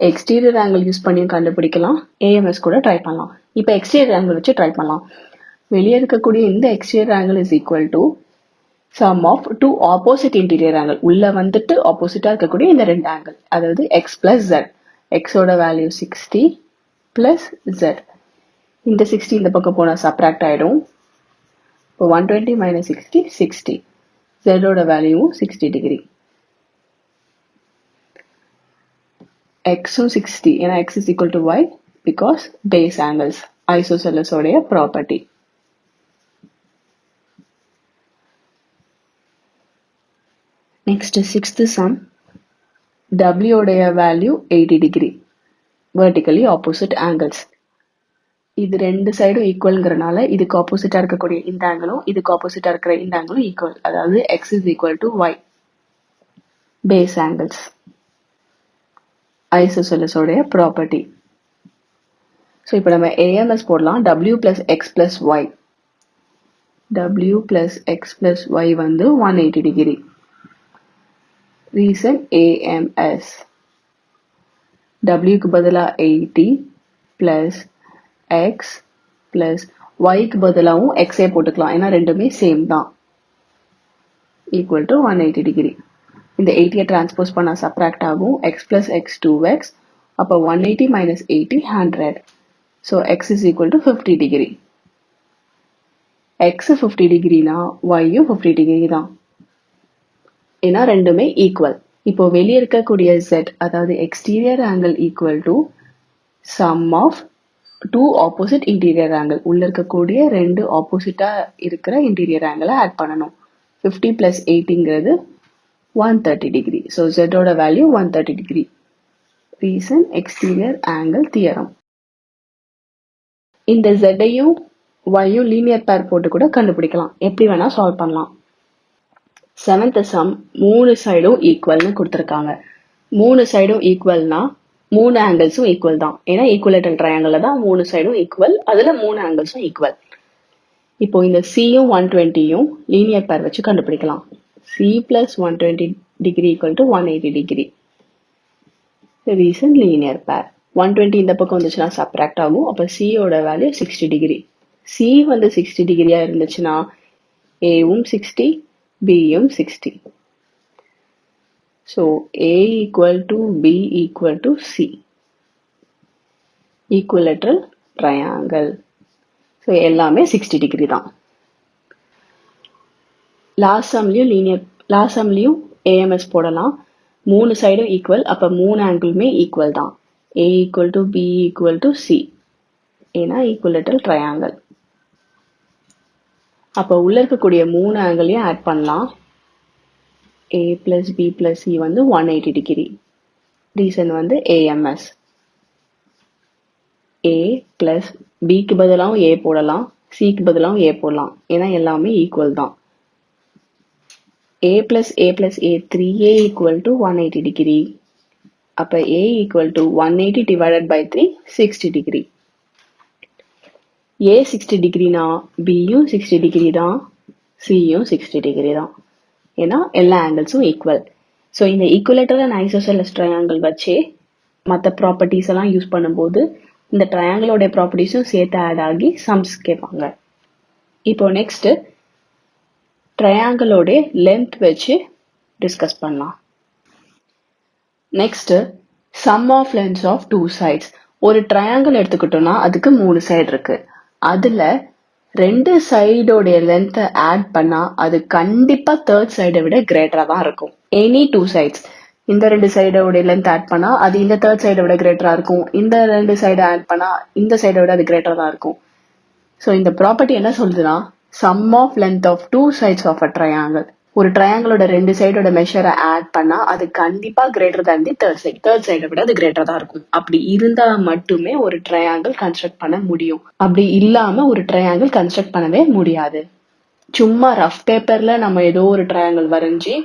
எக்ஸ்டீரியர் ஆங்கிள் யூஸ் பண்ணி கண்டுபிடிக்கலாம், AMS கூட ட்ரை பண்ணலாம். இப்போ எக்ஸ்டீரியர் ஆங்கிள் வச்சு ட்ரை பண்ணலாம். வெளியே இருக்கக்கூடிய இந்த exterior angle is equal to sum of two opposite interior angle. உள்ள வந்துட்டு ஆப்போசிட்டா இருக்கக்கூடிய இந்த ரெண்டு ஆங்கிள், அதாவது எக்ஸ் பிளஸ் ஜெட். எக்ஸோட வேல்யூ 60 பிளஸ் ஜெட். இந்த 60 இந்த பக்கம் போனா சப்ராக்ட் ஆயிடும். இப்போ 120 மைனஸ் 60 60. ஜெட்டோட வேல்யூவும் 60 டிகிரி. எக்ஸும் 60, ஏன்னா X is equal to Y because base angles, ஐசோசெலஸோடைய property. Next sixth sum. W உடைய value 80 degree, vertically opposite angles. இது ரெண்டு சைடும் ஈக்குவல்ங்கிறனால இதுக்கு ஆப்போசிட்டா இருக்கக்கூடிய இந்த ஆங்கிளும் இதுக்கு ஆப்போசிட்டா இருக்கிற இந்த ஆங்கிளும் ஈக்குவல். அதாவது X is equal to Y, base angles, ஐசோசெலஸோடைய ப்ராப்பர்ட்டி. ஸோ இப்போ நம்ம AMS போடலாம். W plus X plus Y. W plus X plus Y வந்து 180 டிகிரி. Reason AMS. W க்கு பதிலா 80 பிளஸ் எக்ஸ் பிளஸ் ஒய்க்கு பதிலாகவும் எக்ஸே போட்டுக்கலாம், ஏன்னா ரெண்டுமே சேம் தான். Equal to 180 degree. இந்த 80 டிரான்ஸ்போஸ் பண்ணா சப்ராக்ட் ஆகும். X plus x 2x. அப்போ 180 minus 80 100. So x is equal to 50 degree. X 50 டிகிரினா ஒய்யும் 50 டிகிரி தான், ஏன்னா ரெண்டுமே ஈக்குவல். இப்போ வெளியே இருக்கக்கூடிய z, அதாவது exterior angle equal to sum of two opposite interior angle. உள்ள இருக்கக்கூடிய ரெண்டு ஆப்போசிட்டா இருக்கிற இன்டீரியர் ஆங்கிளை ஆட் பண்ணணும். 50 பிளஸ் 80ங்கிறது 130 டிகிரி. ஸோ ஜெட்டோட value 130 degree. Reason exterior angle theorem. இந்த ஜெட்டையும் ஒய்யும் லீனியர் பேர் போட்டு கூட கண்டுபிடிக்கலாம். எப்படி வேணா சால்வ் பண்ணலாம். Seventh some. மூணு சைடும் ஈக்குவல்னு கொடுத்துருக்காங்க. மூணு சைடும் ஈக்குவல்னா மூணு ஆங்கிள்ஸும் ஈக்குவல் தான், ஏன்னா ஈக்குவலேட்டரல் ட்ரையாங்கிள் தான் மூணு சைடும் ஈக்குவல், அதுல மூணு ஆங்கிள்ஸும் ஈக்குவல். இப்போ இந்த சியும் 120யும் லீனியர் பேர் வச்சு கண்டுபிடிக்கலாம். C plus 120 degree equal to 180 degree. Reason linear பேர். 120 இந்த பக்கம் வந்துச்சுன்னா சப்ராக்ட் ஆகும். அப்போ சியோட வேல்யூ 60 டிகிரி. சி வந்து 60 டிகிரியா இருந்துச்சுன்னா ஏவும் 60, பியும் 60. So A equal to B equal to C. Equilateral triangle. So எல்லாமே 60 டிகிரி தான். லாஸ்ட் சம்லயும் AMS போடலாம். மூணு சைடும் ஈக்குவல், அப்ப மூணு ஆங்கிளுமே ஈக்குவல் தான். A equal to B equal to C, ஏன்னா ஈக்குவலேட்டரல் ட்ரையாங்கிள். அப்ப உள்ள இருக்கக்கூடிய மூணு ஆங்கிளையும் ஆட் பண்ணலாம். A plus B plus C வந்து 180 டிகிரி. ரீசன் வந்து AMS. A plus Bக்கு பதிலாகவும் A போடலாம், Cக்கு பதிலாகவும் A போடலாம், ஏன்னா எல்லாமே ஈக்குவல் தான். a plus a plus a 3a equal to 180 degree. அப்ப a equal to 180 divided by 3 60 degree. a 60 டிகிரினா bயும் 60 degree தான், cயும் 60 டிகிரி தான். ஏன்னா எல்லா ஆங்கிள்ஸும் ஈக்குவல். ஸோ இந்த ஈக்குவலேட்டர் அண்ட் ஐசோசெலஸ் ட்ரையாங்கிள் வச்சே மற்ற ப்ராப்பர்ட்டிஸ் எல்லாம் யூஸ் பண்ணும்போது இந்த ட்ரையாங்கிளோட ப்ராப்பர்ட்டிஸும் சேர்த்து ஆட் ஆகி சம்ஸ் கேட்பாங்க. இப்போ நெக்ஸ்ட் ட்ரையாங்கிளோட லென்த் வச்சு டிஸ்கஸ் பண்ணலாம். Next sum of lengths of two sides. ஒரு ட்ரையாங்கிள் எடுத்துக்கிட்டோம்னா அதுக்கு 3 சைடு இருக்கு. அதுல 2 சைடோடைய லென்த்தை ஆட் பண்ணா அது கண்டிப்பா தேர்ட் சைடை விட கிரேட்டரா தான் இருக்கும். எனி 2 சைட்ஸ், இந்த 2 சைடோடைய லென்த் ஆட் பண்ணா அது இந்த தேர்ட் சைடை விட கிரேட்டரா இருக்கும். இந்த 2 சைடை ஆட் பண்ணா இந்த சைடை விட அது கிரேட்டரா தான் இருக்கும். ஸோ இந்த ப்ராப்பர்ட்டி என்ன சொல்லுதுன்னா sum of length of two sides of a triangle. ஒரு ட்ரையாங்கிளோட 2 சைடோட மெஷரை ஆட் பண்ணா அது கண்டிப்பா கிரேட்டர் தான் தி தேர்ட் சைடை விட அது கிரேட்டர் தான் இருக்கும். அப்படி இருந்தா மட்டுமே ஒரு ட்ரையாங்கிள் கன்ஸ்ட்ரக்ட் பண்ண முடியும். அப்படி இல்லாம ஒரு ட்ரையாங்கிள் கன்ஸ்ட்ரக்ட் பண்ணவே முடியாது. சும்மா ரஃப் பேப்பர்ல நம்ம ஏதோ ஒரு ட்ரையாங்கிள் வரைஞ்சி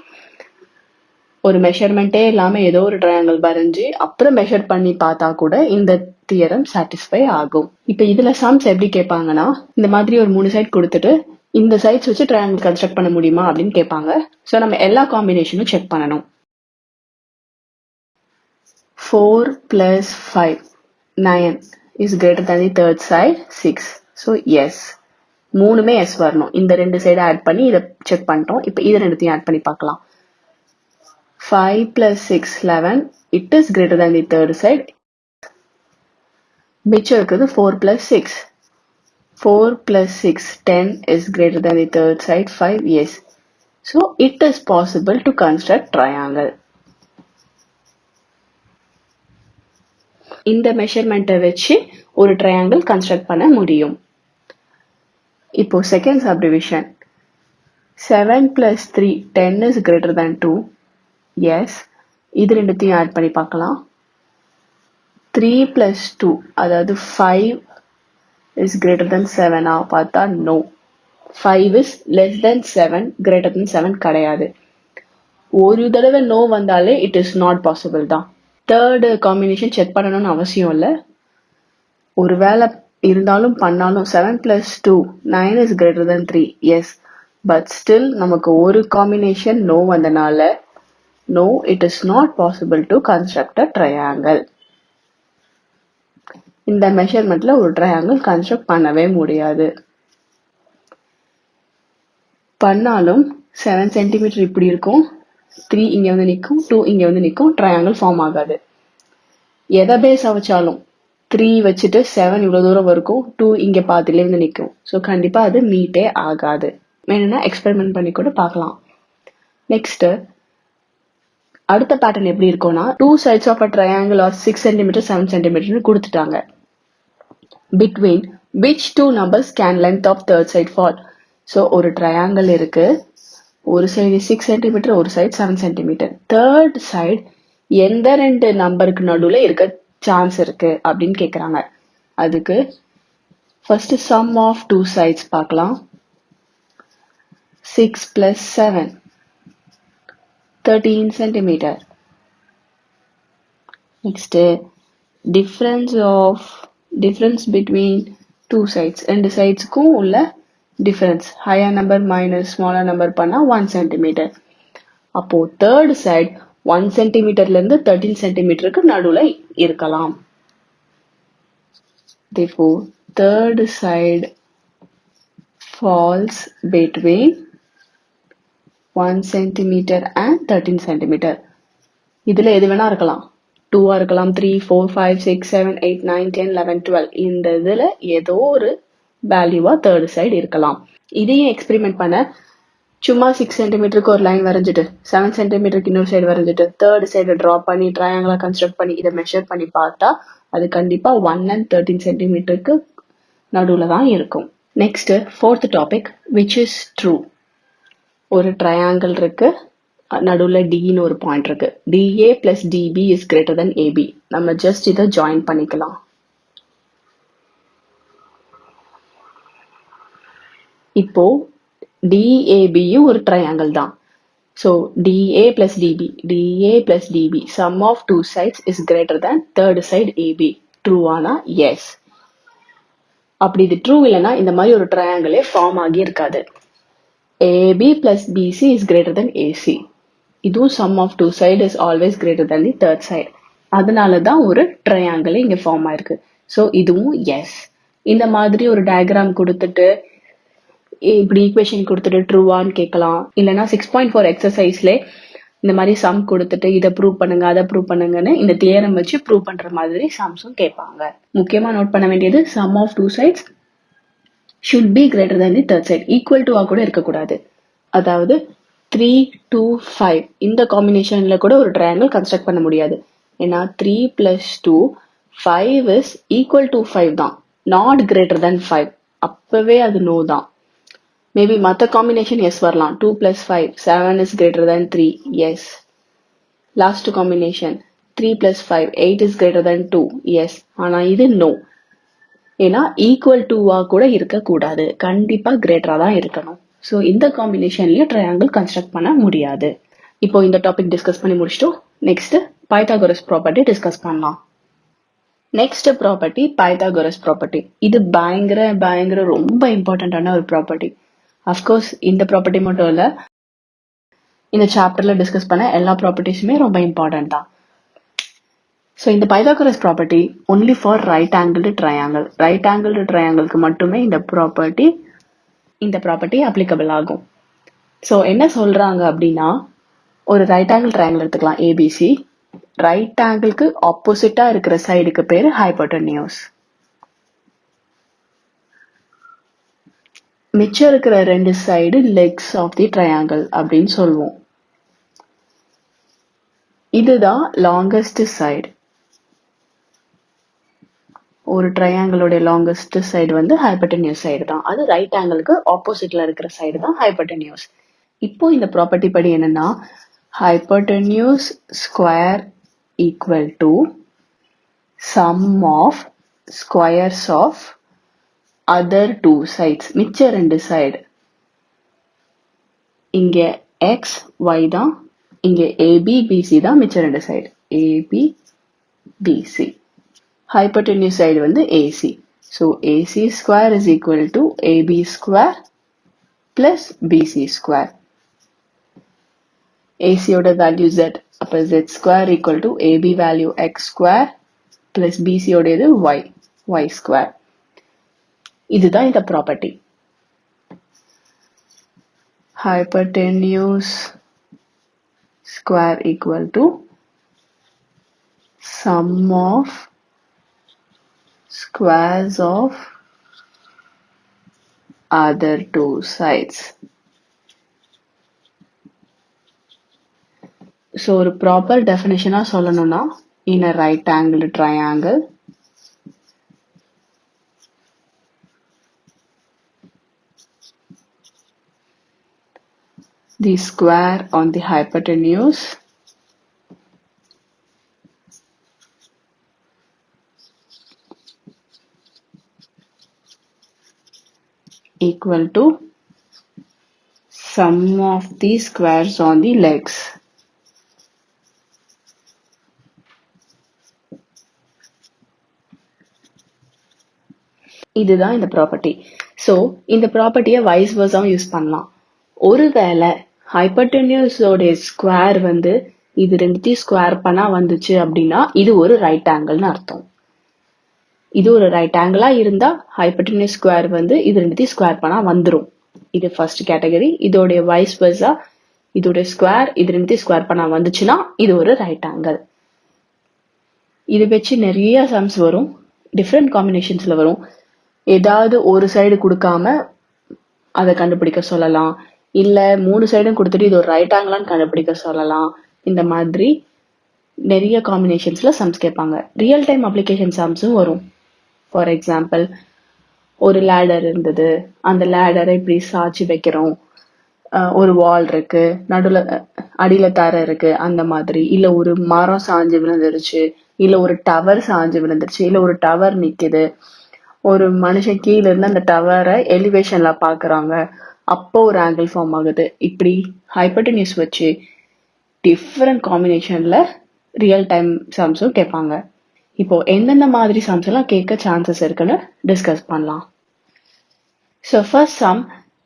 ஒரு மெஷர்மெண்ட்டே இல்லாம ஏதோ ஒரு ட்ரையாங்கிள் வரைஞ்சி அப்புறம் மெஷர் பண்ணி பார்த்தா கூட இந்த தியரம் சாட்டிஸ்ஃபை ஆகும். இப்ப இதுல சம்ஸ் எப்படி கேட்பாங்கன்னா இந்த மாதிரி ஒரு 3 சைட் கொடுத்துட்டு இந்த சைட்ஸ் வச்சு ட்ரையாங்கிள் கன்ஸ்ட்ரக்ட் பண்ண முடியுமா அப்படின்னு கேட்பாங்க. ஸோ நம்ம எல்லா காம்பினேஷனும் செக் பண்ணணும். 4 plus 5 9 is greater than the third side 6. So yes, மூணுமே எஸ் வரணும். இந்த 2 சைடு ஆட் பண்ணி இதை செக் பண்ணிட்டோம். இப்போ இது ரெண்டுத்தையும் ஆட் பண்ணி பார்க்கலாம். 5 plus 6 11, it is greater than the third side. மிச்சம் இருக்குது 4 plus 6. 4 plus 6 10 is greater than the third side 5. Yes, so it is possible to construct triangle. இந்த மெஷர்மெண்ட்டை வச்சு ஒரு ட்ரையாங்கிள் கன்ஸ்ட்ரக்ட் பண்ண முடியும். இப்போ second subdivision 7 plus 3 10 is greater than 2. Yes, இது ரெண்டுத்தையும் ஆட் பண்ணி பார்க்கலாம். 3 plus 2 அதாவது 5 is greater than 7 பார்த்தா no. 5 is less than 7, greater than 7 கிடையாது. ஒரு தடவை no வந்தாலே it is not possible தான். தேர்டு காம்பினேஷன் செக் பண்ணணும்னு அவசியம் இல்லை. ஒருவேளை இருந்தாலும் பண்ணாலும் 7 plus 2 9 is greater than 3. Yes, but still நமக்கு ஒரு காம்பினேஷன் no வந்தனால no, it is not possible to construct a triangle. இந்த மெஷர்மெண்ட்ல ஒரு ட்ரையாங்கிள் கன்ஸ்ட்ரக்ட் பண்ணவே முடியாது. பண்ணாலும் 7 சென்டிமீட்டர் இப்படி இருக்கும், 3 இங்க வந்து நிற்கும், 2 இங்க வந்து நிற்கும், ட்ரையாங்கிள் ஃபார்ம் ஆகாது. எதை பேஸா வச்சாலும் 3 வச்சுட்டு 7 இவ்வளவு தூரம் இருக்கும், 2 இங்க பாதியில இருந்து நிற்கும். ஸோ கண்டிப்பா அது மீட்டே ஆகாது. வேணும்னா எக்ஸ்பெரிமெண்ட் பண்ணி கூட பார்க்கலாம். நெக்ஸ்ட் அடுத்த பேட்டர்ன் எப்படி இருக்கும்னா 2 sides of a triangle are 6 cm 7 cm கொடுத்துட்டாங்க. Between which two numbers can length of third side fall? So ஒரு ட்ரையாங்கிள் இருக்கு, ஒரு சைடு 6 cm, ஒரு சைடு 7 cm. தேர்ட் சைடு எந்த 2 நம்பருக்கு நடுவில் இருக்க சான்ஸ் இருக்கு அப்படின்னு கேட்குறாங்க. அதுக்கு first sum of two sides பார்க்கலாம். 6 plus 7 13 centimeter. Next, difference between two sides. ரெண்டு சைட்ஸ்க்கும் உள்ள difference. higher number minus smaller number பண்ணா 1 centimeter. அப்போ third side 1 centimeterல இருந்து 13 centimeterக்கு நடுவுல இருக்கலாம். Therefore, third side falls between 1 centimeter and 13 centimeter. இதுல எது வேணா இருக்கலாம், 2 இருக்கலாம், 3 4 5 6 7 8 9 10 11 12. இந்த இதுல ஏதோ ஒரு வேல்யூவா தேர்ட் சைடு இருக்கலாம். இதையும் எக்ஸ்பெரிமெண்ட் பண்ண சும்மா 6 சென்டிமீட்டருக்கு ஒரு லைன் வரைஞ்சிட்டு 7 சென்டிமீட்டருக்கு இன்னொரு சைடு வரைஞ்சிட்டு தேர்ட் சைடு ட்ரா பண்ணி ட்ரையாங்கிளா கன்ஸ்ட்ரக்ட் பண்ணி இதை மெஷர் பண்ணி பார்த்தா அது கண்டிப்பா 1 and 13 சென்டிமீட்டருக்கு நடுவுல தான் இருக்கும். Next fourth topic, which is true. ஒரு ட்ரையாங்கிள் இருக்கு, நடுவுல டின்னு ஒரு பாயிண்ட் இருக்கு. DA plus DB is greater than AB. நம்ம ஜஸ்ட் இதை ஜாயின் பண்ணிக்கலாம். இப்போ டிஏபியும் ஒரு ட்ரையாங்கிள் தான். So DA plus DB, sum of two sides is greater than third side AB. True ஆனா yes. அப்படி இது ட்ரூ இல்லைன்னா இந்த மாதிரி ஒரு ட்ரையாங்கிளே ஃபார்ம் ஆகி இருக்காது. AB plus BC is greater than AC. இதுவும் sum of two side is always greater than the third side. அதனால தான் ஒரு ட்ரையாங்கிள் இங்க ஃபார்ம் ஆயிருக்கு. ஸோ இதுவும் எஸ். இந்த மாதிரி ஒரு டயக்ராம் கொடுத்துட்டு இப்படி ஈக்குவேஷன் கொடுத்துட்டு ட்ரூவான்னு கேட்கலாம். இல்லைன்னா 6.4 எக்ஸசைஸ்ல இந்த மாதிரி சம் கொடுத்துட்டு இதை ப்ரூவ் பண்ணுங்க அதை ப்ரூவ் பண்ணுங்கன்னு இந்த தியரம் வச்சு ப்ரூவ் பண்ற மாதிரி சம்ஸும் கேட்பாங்க. முக்கியமா நோட் பண்ண வேண்டியது sum of two sides should be greater than the third side. equal to கூட இருக்கக்கூடாது. அதாவது 3, 2, 5 இந்த காம்பினேஷன்ல கூட ஒரு ட்ரையாங்கிள் கன்ஸ்ட்ரக்ட் பண்ண முடியாது. ஏன்னா 3 plus 2 5 is equal to 5 தான், not greater than 5. அப்பவே அது நோ தான். மேபி மற்ற காம்பினேஷன் எஸ் வரலாம். 2 plus 5 7 is greater than 3, yes. Last combination 3 plus 5 8 is greater than 2, yes. ஆனா இது நோ. ஏன்னா ஈக்குவல் டூவா கூட இருக்கக்கூடாது, கண்டிப்பா கிரேட்டரா தான் இருக்கணும். ஸோ இந்த காம்பினேஷன்லயும் ட்ரையாங்கிள் கன்ஸ்ட்ரக்ட் பண்ண முடியாது. இப்போ இந்த டாபிக் டிஸ்கஸ் பண்ணி முடிச்சிட்டோம். நெக்ஸ்ட் பைத்தாகோரஸ் ப்ராப்பர்ட்டி டிஸ்கஸ் பண்ணலாம். Next property Pythagoras property. இது பயங்கர ரொம்ப இம்பார்ட்டன்டான ஒரு ப்ராப்பர்ட்டி. அஃப்கோர்ஸ் இந்த ப்ராப்பர்ட்டி மட்டும் இல்ல, இந்த சாப்டர்ல டிஸ்கஸ் பண்ண எல்லா ப்ராப்பர்ட்டிஸுமே ரொம்ப இம்பார்ட்டன்ட் தான். ஸோ இந்த Pythagoras property only for right angled triangle. Right angled ட்ரையாங்கிள்க்கு மட்டுமே இந்த ப்ராப்பர்ட்டி அப்ளிகபிள் ஆகும். ஸோ என்ன சொல்றாங்க அப்படின்னா, ஒரு ரைட் ஆங்கிள் ட்ரையாங்கிள் எடுத்துக்கலாம் ஏபிசி. ரைட் ஆங்கிள்க்கு ஆப்போசிட்டா இருக்கிற சைடுக்கு பேரு ஹைபோட்டென்யூஸ். மிச்சம் இருக்கிற ரெண்டு side legs of the triangle அப்படின்னு சொல்லுவோம். இதுதான் லாங்கஸ்ட் சைடு. ஒரு ட்ரையாங்கிளோட லாங்கஸ்ட் சைடு வந்து ஹைபோட்டென்யூஸ் சைடு தான். அது ரைட் ஆங்கிளுக்கு ஆப்போசிட்ல இருக்கிற சைடு தான் ஹைபோட்டென்யூஸ். இப்போ இந்த ப்ராப்பர்ட்டி படி என்னன்னா, hypotenuse square equal to sum of squares of other two sides. மிச்ச ரெண்டு சைடு, இங்க எக்ஸ் ஒய் தான், இங்க ஏபி பிசி தான் மிச்ச ரெண்டு side, AB BC. hypotenuse side வந்து AC. So AC square is equal to AB square plus BC square. AC ஓட value Z. அப்ப Z square equal to AB value X square plus BC ஓட இது Y square. இதுதான் இந்த property. Hypotenuse square equal to sum of squares of other two sides. So ஒரு proper definition சொல்லணும்னா, in a right angled triangle, the square on the hypotenuse equal to sum of the squares on the legs. இதுதான் இந்த property. So இந்த ப்ராப்பர்ட்டியை wise வர்ஸாவும் use பண்ணலாம். ஒருவேளை ஹைபோட்டென்யூஸோட square வந்து இது ரெண்டுத்தையும் ஸ்கொயர் பண்ணா வந்துச்சு அப்படின்னா இது ஒரு ரைட் ஆங்கிள்னு அர்த்தம். இது ஒரு ரைட் ஆங்கிளா இருந்தா ஹைபோட்டென்யூஸ் ஸ்கொயர் வந்து இது ரெண்டுத்தையும் ஸ்கொயர் பண்ணா வந்துடும். இது ஃபர்ஸ்ட் கேட்டகரி. இதோடைய வைஸ் வர்ஸா இதோட ஸ்கொயர் இது ரெண்டுத்தையும் ஸ்கொயர் பண்ணா வந்துச்சுன்னா இது ஒரு ரைட் ஆங்கிள். இது வச்சு நிறைய சம்ஸ் வரும், டிஃப்ரெண்ட் காம்பினேஷன்ஸ்ல வரும். ஏதாவது ஒரு சைடு கொடுக்காம அதை கண்டுபிடிக்க சொல்லலாம், இல்ல 3 சைடும் கொடுத்துட்டு இது ஒரு ரைட் ஆங்கிளான்னு கண்டுபிடிக்க சொல்லலாம். இந்த மாதிரி நிறைய காம்பினேஷன்ஸ்ல சம்ஸ் கேட்பாங்க. ரியல் டைம் அப்ளிகேஷன் சம்ஸும் வரும். ஃபார் எக்ஸாம்பிள், ஒரு லேடர் இருந்தது, அந்த லேடரை இப்படி சாய்ச்சி வைக்கிறோம், ஒரு வால் இருக்கு, நடுவில் அடியில தர இருக்கு, அந்த மாதிரி. இல்ல ஒரு மரம் சாஞ்சு விழுந்துருச்சு, இல்ல ஒரு டவர் சாஞ்சு விழுந்துருச்சு, இல்ல ஒரு டவர் நிக்குது, ஒரு மனுஷன் கீழே இருந்து அந்த டவரை எலிவேஷன்ல பாக்குறாங்க, அப்போ ஒரு ஆங்கிள் ஃபார்ம் ஆகுது. இப்படி ஹைப்போட்டென்யூஸ் வச்சு டிஃப்ரெண்ட் காம்பினேஷனில் ரியல் டைம் சம்ஸும் கேட்பாங்க. இப்போ எந்தெந்த மாதிரி சம்ஸ் எல்லாம் கேட்க சான்சஸ் இருக்குன்னு டிஸ்கஸ் பண்ணலாம். So first sum,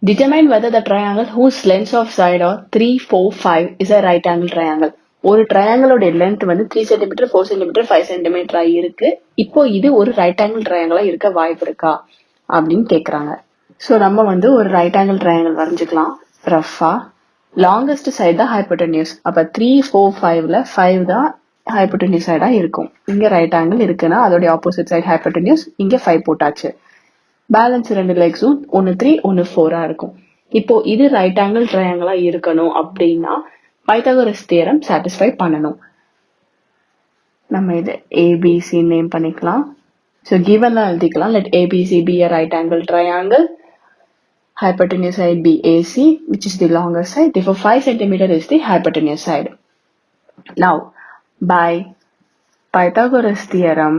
determine whether the triangle whose lengths of side are 3, 4, 5 is a right angle triangle. ஒரு ட்ரையாங்கிளோட லென்த் வந்து 3 cm, 4 cm, 5 cm இருக்கு. இப்போ இது ஒரு ரைட் ஆங்கிள் ட்ரையாங்கிளா இருக்க வாய்ப்பு இருக்கா அப்படின்னு கேக்குறாங்க. ஸோ நம்ம வந்து ஒரு ரைட் ஆங்கிள் ட்ரையாங்கிள் வரைஞ்சுக்கலாம் ரஃபா. லாங்கஸ்ட் சைடு தான் ஹைப்போட்டென்யூஸ். அப்ப 3, 4, 5ல 5 தான் ஹைப்போட்டென்யூஸ் சைடா இருக்கும். இங்க ரைட் ஆங்கிள் இருக்குன்னா அதோடைய ஆப்போசிட் சைடு ஹைப்போட்டென்யூஸ், இங்க 5 போட்டாச்சு. பேலன்ஸ் 2 லெக்ஸும் 1 3 1 4 இருக்கும். இப்போ இது ரைட் ஆங்கிள் ட்ரையாங்கிளா இருக்கணும் அப்படின்னா பைத்தாகோரஸ் தியரம் சாட்டிஸ்ஃபை பண்ணணும். நம்ம இது ஏபிசி நேம் பண்ணிக்கலாம். ஸோ கிவன்ல எழுதிக்கலாம். Let ABC be a right angle triangle. Hypotenuse side be AC, which is the longest side. Therefore 5 cm is the hypotenuse side. Now by Pythagoras theorem,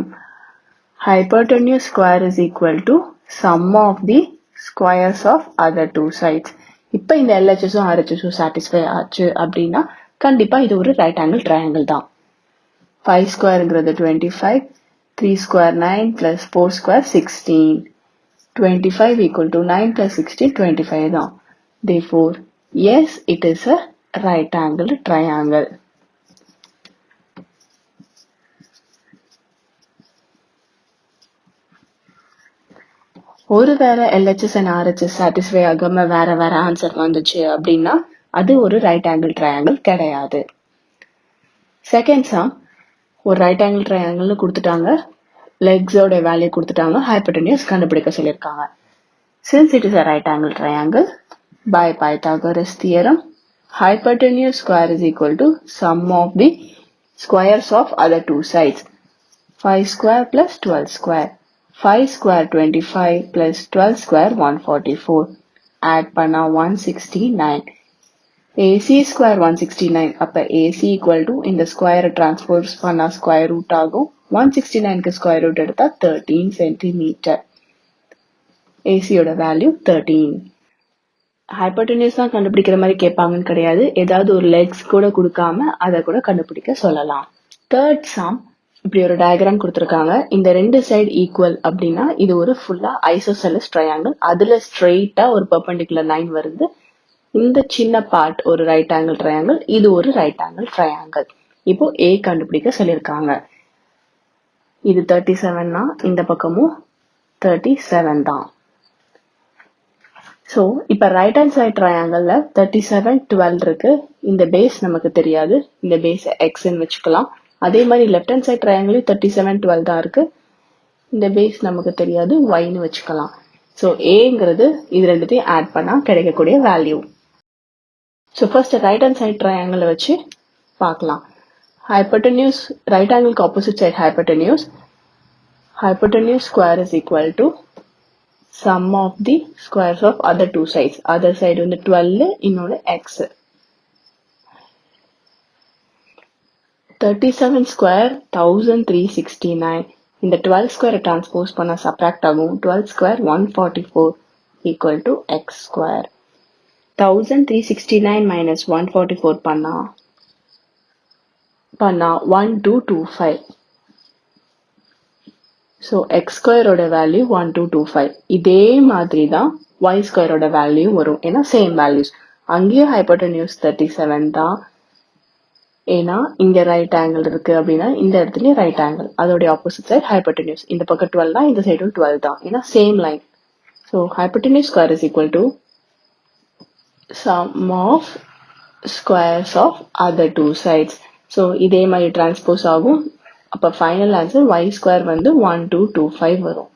hypotenuse square is equal to sum of the squares of other two sides. இப்போ இந்த LHSும் RHSும் satisfy ஆச்சு அப்படின்னா கண்டிப்பா இது ஒரு right angle triangle தான். 5 ஸ்கொயர்ங்கிறது 25, 3 square 9 plus 4 square 16. 25 equal to 9 plus 16, 25 தான். Therefore, yes, it is a right angle triangle. ஒருவேளை LHS and RHS சாட்டிஸ்ஃபை ஆகாம வேற வேற ஆன்சர் வந்துச்சு அப்படின்னா அது ஒரு ரைட் ஆங்கிள் ட்ரையாங்கிள் கிடையாது. செகண்ட் சம், ஒரு ரைட் ஆங்கிள் ட்ரையாங்கிள்னு கொடுத்துட்டாங்க, லெக்ஸோட வேல்யூ கொடுத்துட்டாங்க, ஹைப்போட்டென்யூஸ் கண்டுபிடிக்க சொல்லியிருக்காங்க. Since it is a right angle triangle, by Pythagoras theorem, hypotenuse square is equal to sum of the squares of other two sides. 5 square plus 12 square. 5 square 25 plus 12 square 144. Add பண்ணா 169. AC square 169. அப்ப AC equal to இந்த square transpose பண்ணா square root ஆகும். 169க்கு square root எடுத்தா 13 centimeter. ஏசியோட value 13. Hypotenuse தான் கண்டுபிடிக்கிற மாதிரி கேட்பாங்கன்னு கிடையாது. ஏதாவது ஒரு லெக்ஸ் கூட கொடுக்காம அதை கூட கண்டுபிடிக்க சொல்லலாம். தேர்ட் சம், இப்படி ஒரு டயக்ராம் கொடுத்துருக்காங்க. இந்த ரெண்டு சைடு ஈக்குவல் அப்படின்னா இது ஒரு ஃபுல்லா ஐசோசெலஸ் ட்ரையாங்கிள். அதுல ஸ்ட்ரெயிட்டா ஒரு பெர்பெண்டிகுலர் லைன் வருது. இந்த சின்ன பார்ட் ஒரு ரைட் ஆங்கிள் ட்ரையாங்கிள், இது ஒரு ரைட் ஆங்கிள் ட்ரையாங்கிள். இப்போ ஏ கண்டுபிடிக்க சொல்லியிருக்காங்க. இது 37னா இந்த பக்கமும் 37 தான். ஸோ இப்போ ரைட் ஹேண்ட் சைட் ட்ரையாங்கிளில் 37, 12 இருக்கு. இந்த பேஸ் நமக்கு தெரியாது, இந்த பேஸ் எக்ஸ்ன்னு வச்சுக்கலாம். அதே மாதிரி லெஃப்ட் ஹேண்ட் சைட் ட்ரையாங்கிளையும் 37, 12 தான் இருக்கு. இந்த பேஸ் நமக்கு தெரியாது, ஒய்ன்னு வச்சுக்கலாம். ஸோ ஏங்கிறது இது ரெண்டுத்தையும் ஆட் பண்ணா கிடைக்கக்கூடிய value. So first right hand side ட்ரையாங்கிளை வச்சு பார்க்கலாம். ஹைப்போட்டென்யூஸ், ரைட் ஆங்கிளுக்கு opposite side hypotenuse. Hypotenuse square is equal to sum of the squares of other two sides. Other side வந்து 12, இன்னொரு x. 37 square 1369. இந்த 12 square transpose பண்ண subtract ஆகும். 12 square 144 equal to x square. 1369 minus 144 பண்ணா 1225. So X ஸ்கொயரோட value 1225. இதே மாதிரி தான் ஒய் ஸ்கொயரோட வேல்யூ வரும், ஏன்னா சேம் வேல்யூஸ். அங்கேயும் ஹைப்போட்டென்யூஸ் 37 தான், ஏன்னா இங்க ரைட் ஆங்கிள் இருக்கு அப்படின்னா இந்த இடத்துலயும் ரைட் ஆங்கிள், அதோடைய ஆப்போசிட் சைட் ஹைப்போட்டென்யூஸ். இந்த பக்கம் 12 தான், இந்த சைடும் 12 தான், ஏன்னா same line. So hypotenuse square is equal to sum of squares of other two sides. So இதே மாதிரி டிரான்ஸ்போஸ் ஆகும். அப்போ ஃபைனல் ஆன்சர் ஒய் ஸ்கொயர் வந்து 1225 வரும்.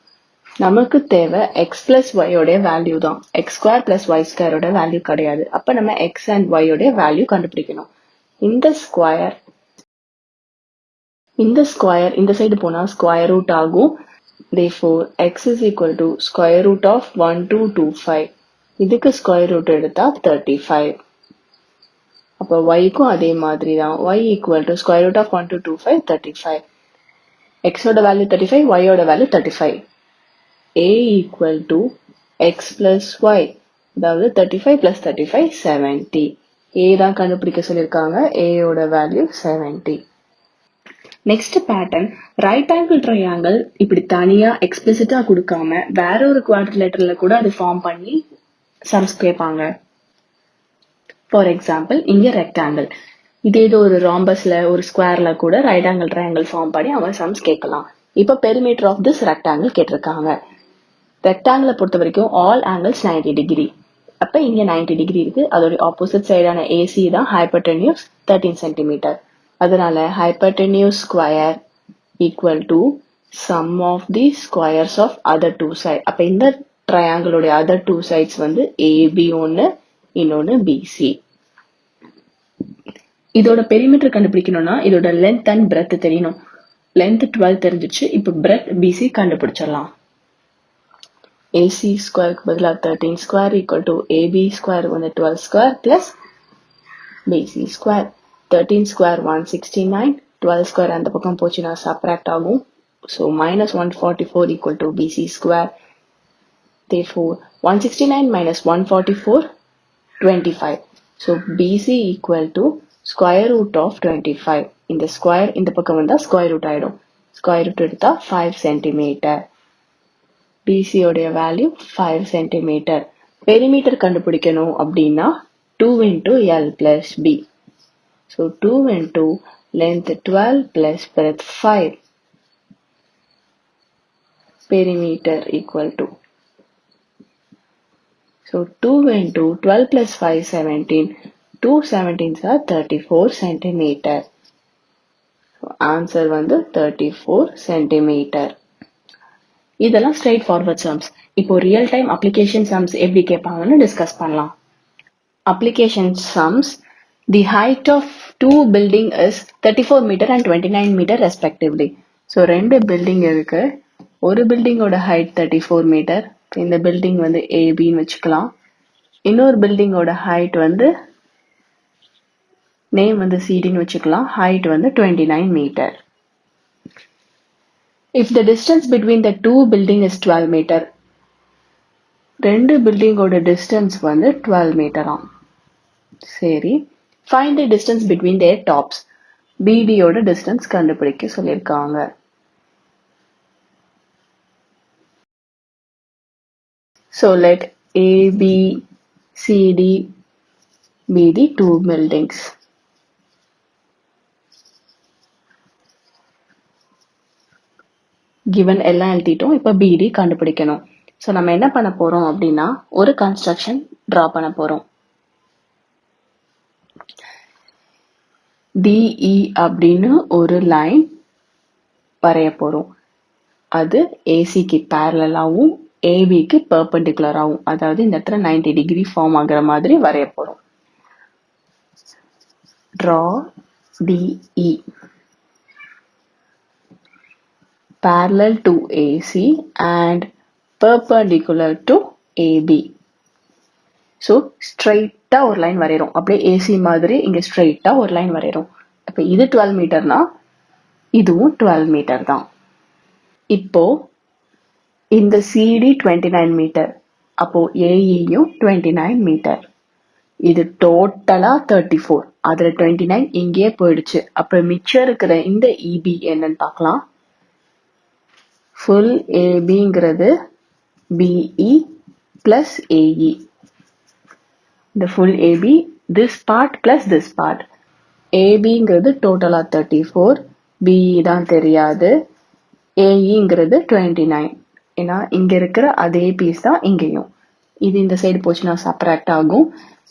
நமக்கு தேவை எக்ஸ் பிளஸ் ஒய்யோடைய வேல்யூ தான், எக்ஸ் ஸ்கொயர் பிளஸ் ஒய் ஸ்கொயரோட வேல்யூ கிடையாது. அப்போ நம்ம எக்ஸ் அண்ட் ஒய்யோடைய வேல்யூ கண்டுபிடிக்கணும். இந்த ஸ்கொயர் இந்த சைடு போனா ஸ்கொயர் ரூட் ஆகும். therefore x is equal to square root of 1225. இதுக்கு ஸ்கொயர் ரூட் எடுத்தா 35. அப்போ yக்கும் அதே மாதிரி தான், y equal to square root of 1225, 35. x ஓட வேல்யூ 35, y ஓட value 35. a equal to x plus y, அதாவது 35 plus 35 70. A தான் கண்டுபிடிக்க சொல்லியிருக்காங்க. A யோட value 70. Next pattern, right angle triangle இப்படி தனியா எக்ஸ்பிளிசிட்டா கொடுக்காம வேற ஒரு குவாட்ரிலேட்டரல்ல கூட அது ஃபார்ம் பண்ணி சம்ஸ் கேட்பாங்க. ஃபார் எக்ஸாம்பிள் இங்க ரெக்டாங்கிள், இதே ஏதோ ஒரு ராம்பஸ்ல ஒரு ஸ்கொயர்ல கூட ரைட் ஆங்கிள் ட்ரையாங்கிள் ஃபார்ம் பண்ணி அவங்க சம்ஸ் கேட்கலாம். இப்போ பெரிமீட்டர் ஆஃப் திஸ் ரெக்டாங்கிள் கேட்டிருக்காங்க. ரெக்டாங்கிளை பொறுத்த வரைக்கும் ஆல் ஆங்கிள்ஸ் 90 டிகிரி. அப்ப இங்க 90 டிகிரி இருக்கு. அதோட ஆப்போசிட் சைடான AC தான் ஹைப்போடென்யூஸ் 13 சென்டிமீட்டர். அதனால hypotenuse square equal to sum of the squares of other two side. அப்ப இந்த ட்ரையாங்கிளோட அதர் டூ சைட்ஸ் வந்து AB ஒன்னு, இன்னொன்னு BC. இதோட பெரிமீட்டர் கண்டுபிடிக்கணும்னா இதோட லென்த் அண்ட் பிரெத் தெரியணும். லென்த் 12 தெரிஞ்சிச்சு. இப்போ பிரெத் BC கண்டுபிடிச்சிடலாம். AC ஸ்கொயருக்கு பதிலாக 13 square equal to AB square வந்து 12 square plus BC square. 13 square 169, 12 square அந்த பக்கம் போச்சுன்னா சப்ராக்ட் ஆகும். So -144 equal to BC square. Therefore 169 minus 144 25. So BC equal to square root of 25. இந்த ஸ்கொயர் இந்த பக்கம் வந்தா ஸ்கொயர் ரூட் ஆயிடும். ஸ்கொயர் ரூட் எடுத்தா 5 சென்டிமீட்டர். BC உடைய வேல்யூ 5 சென்டிமீட்டர். பெரிமீட்டர் கண்டுபிடிக்கணும் அப்படின்னா 2 into L plus B. So 2 into length 12 plus breadth 5. Perimeter equal to. So 2 into 12 plus 5 17. 2 17s are 34 centimeter. So answer வந்து 34 centimeter. இதெல்லாம் ஸ்ட்ரெயிட் ஃபார்வர்ட் சம்ஸ். இப்போ real time application sums எப்படி கேட்பாங்கன்னு discuss பண்ணலாம். Application sums, the height of two building is 34 metre and 29 metre respectively. So ரெண்டு building இருக்கு. ஒரு பில்டிங்கோட ஹைட் 34 மீட்டர். இந்த பில்டிங் வந்து ஏபின்னு வச்சுக்கலாம். இன்னொரு பில்டிங்கோட ஹைட் வந்து நேம் வந்து சிடின்னு வச்சுக்கலாம். ஹைட் வந்து 29 metre. If the distance between the two building is 12 meter, ரெண்டு பில்டிங்கோட டிஸ்டன்ஸ் வந்து 12 மீட்டராம். சரி, find the distance between their tops. BDயோட டிஸ்டன்ஸ் கண்டுபிடிக்க சொல்லியிருக்காங்க. So let AB, CD be the two buildings. given எல்லாம் எழுதிட்டோம். இப்போ BD கண்டுபிடிக்கணும். ஸோ நம்ம என்ன பண்ண போறோம் அப்படின்னா ஒரு கன்ஸ்ட்ரக்ஷன் டிரா பண்ண போறோம். DE அப்படின்னு ஒரு லைன் வரைய போறோம். அது ஏசிக்கு பேரலாவும் ஏபிக்கு பெர்பெண்டிகுலராகவும், அதாவது இந்த இடத்துல 90 டிகிரி ஃபார்ம் ஆகுற மாதிரி வரைய போறோம். Draw DE parallel to AC and perpendicular to AB. So ஸ்ட்ரைட்டா ஒரு லைன் வரைகிறோம். அப்படியே ஏசி மாதிரி இங்க ஸ்ட்ரைட்டா ஒரு லைன் வரைகிறோம். அப்ப இது 12 மீட்டர்னா இதுவும் 12 மீட்டர் தான். இப்போ இந்த CD 29 மீட்டர், அப்போ ஏஇயும் 29 மீட்டர். இது டோட்டலா 34. அதுல 29 இங்கேயே போயிடுச்சு. அப்ப மிச்சம் இருக்கிற இந்த EB என்னன்னு பார்க்கலாம். ஃபுல் ஏபிங்கிறது BE plus AE. இந்த full AB, this part plus this part. ABங்கிறது டோட்டலா 34, BE தான் தெரியாது, AEங்கிறது 29. ஏன்னா இங்க இருக்கிற அதே பீஸ் தான் இங்கேயும். இது இந்த சைடு போச்சுன்னா சப்ராக்ட் ஆகும்.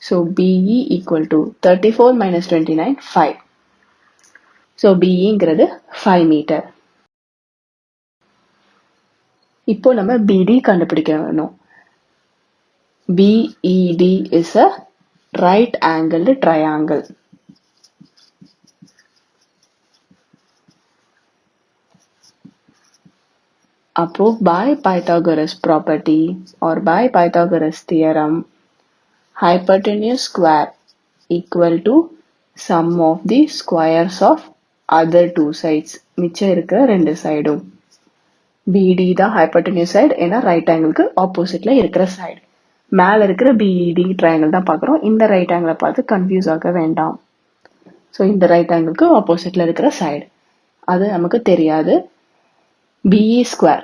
So BE equal to 34 minus 29, 5. So BEங்கிறது 5 மீட்டர். இப்போ நம்ம BD கண்டுபிடிக்க வேணும். BED is a right angled triangle. Approved by Pythagoras property or by Pythagoras theorem, hypotenuse square equal to sum of the squares of other two sides. மிச்சம் இருக்கிற ரெண்டு சைடும். BD தான் hypotenuse side, ஏன்னா ரைட் ஆங்கிளுக்கு ஆப்போசிட்ல இருக்கிற சைடு. மேலே இருக்கிற பிஇடி ட்ரையாங்கிள் தான் பார்க்குறோம். இந்த ரைட் ஆங்கிளை பார்த்து கன்ஃபியூஸ் ஆக வேண்டாம். ஸோ இந்த ரைட் ஆங்கிளுக்கு ஆப்போசிட்டில் இருக்கிற சைடு அது நமக்கு தெரியாது. BE square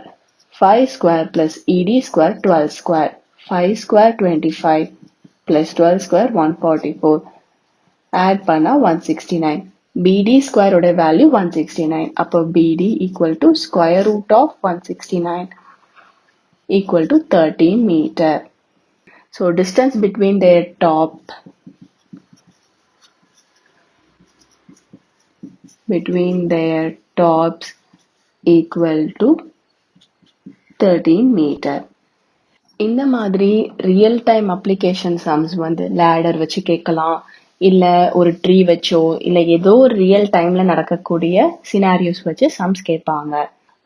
5 square plus ED square 12 square 5 square 25 plus 12 square 144 add பண்ணா 169. BD square ஓட value 169. அப்போ BD equal to square root of 169 equal to 13 meter. So distance between their tops equal to 13 meter. இந்த மாதிரி real time application sums வந்து ladder வச்சு கேட்கலாம், இல்ல ஒரு ட்ரீ வச்சோ, இல்ல ஏதோ ஒரு ரியல் டைம்ல நடக்கக்கூடிய சினாரியோஸ் வச்சு சம்ஸ் கேட்பாங்க.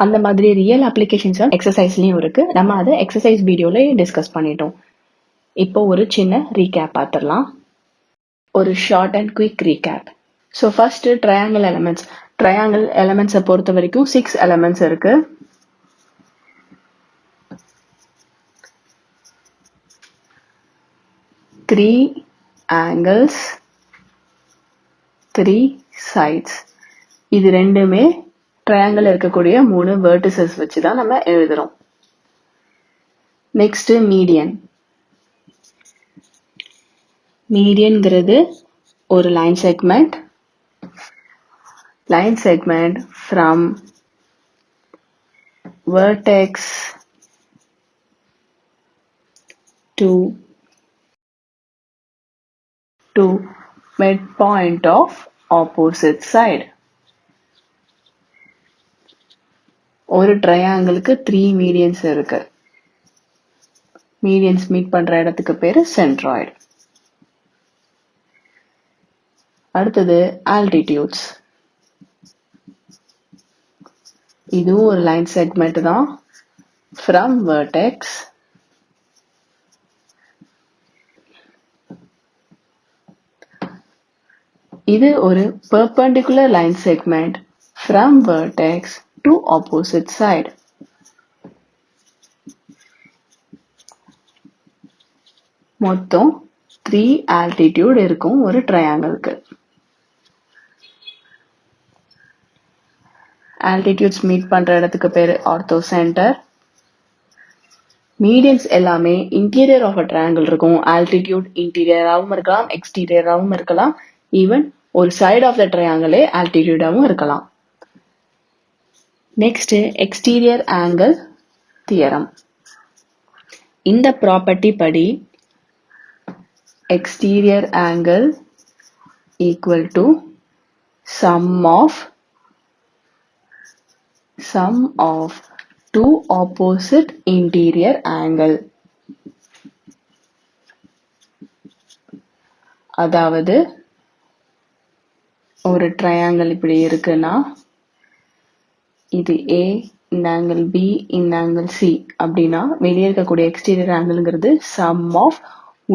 அந்த மாதிரி ரியல் அப்ளிகேஷன்ஸ் எக்ஸசைஸ்லயும் இருக்கு. நம்ம அதை எக்ஸசைஸ் வீடியோல டிஸ்கஸ் பண்ணிட்டோம். இப்போ ஒரு சின்ன ரீகேப் பார்த்துடலாம். ஒரு short and quick recap. So first triangle elements. Triangle எலமெண்ட்ஸை பொறுத்த வரைக்கும் 6 எலமெண்ட்ஸ் இருக்கு. Three angles, 3 sides. இது ரெண்டுமே ட்ரையாங்கிள் இருக்கக்கூடிய 3 vertices வச்சு தான் நம்ம எழுதுறோம். Next median. மீடியன்ங்கிறது ஒரு line segment from vertex to midpoint of opposite side. ஒரு ட்ரையாங்கிளுக்கு 3 மீடியன்ஸ் இருக்கு. மீடியன்ஸ் மீட் பண்ற இடத்துக்கு பேரு சென்ட்ராய்டு. அடுத்தது ஆல்டிடியூட்ஸ். இதுவும் ஒரு லைன் செக்மெண்ட் தான் from vertex இது ஒரு perpendicular line segment from vertex to opposite side. மொத்தம் 3 altitude இருக்கும் ஒரு ட்ரையாங்கிளுக்கு. altitudes மீட் பண்ற இடத்துக்கு பேரு ஆர்த்தோசென்டர். மீடியன்ஸ் எல்லாமே இன்டீரியர் ஆஃப் அ ட்ரையாங்கிள் இருக்கும். ஆல்டிடியூட் இன்டீரியராகவும் இருக்கலாம், எக்ஸ்டீரியராகவும் இருக்கலாம், ஈவன் ஒரு சைடு ஆஃப் த ட்ரையாங்கிளே ஆல்டிடியூடாகவும் இருக்கலாம். Next exterior angle theorem. இந்த ப்ராப்பர்ட்டி படி exterior angle equal to sum of two opposite interior angle. அதாவது ஒரு ட்ரையாங்கிள் இப்படி இருக்குன்னா இது A, இந்த ஆங்கிள் B, இந்த ஆங்கிள் C அப்படின்னா வெளியே இருக்கக்கூடிய எக்ஸ்டீரியர் ஆங்கிள்ங்கிறது சம் ஆஃப்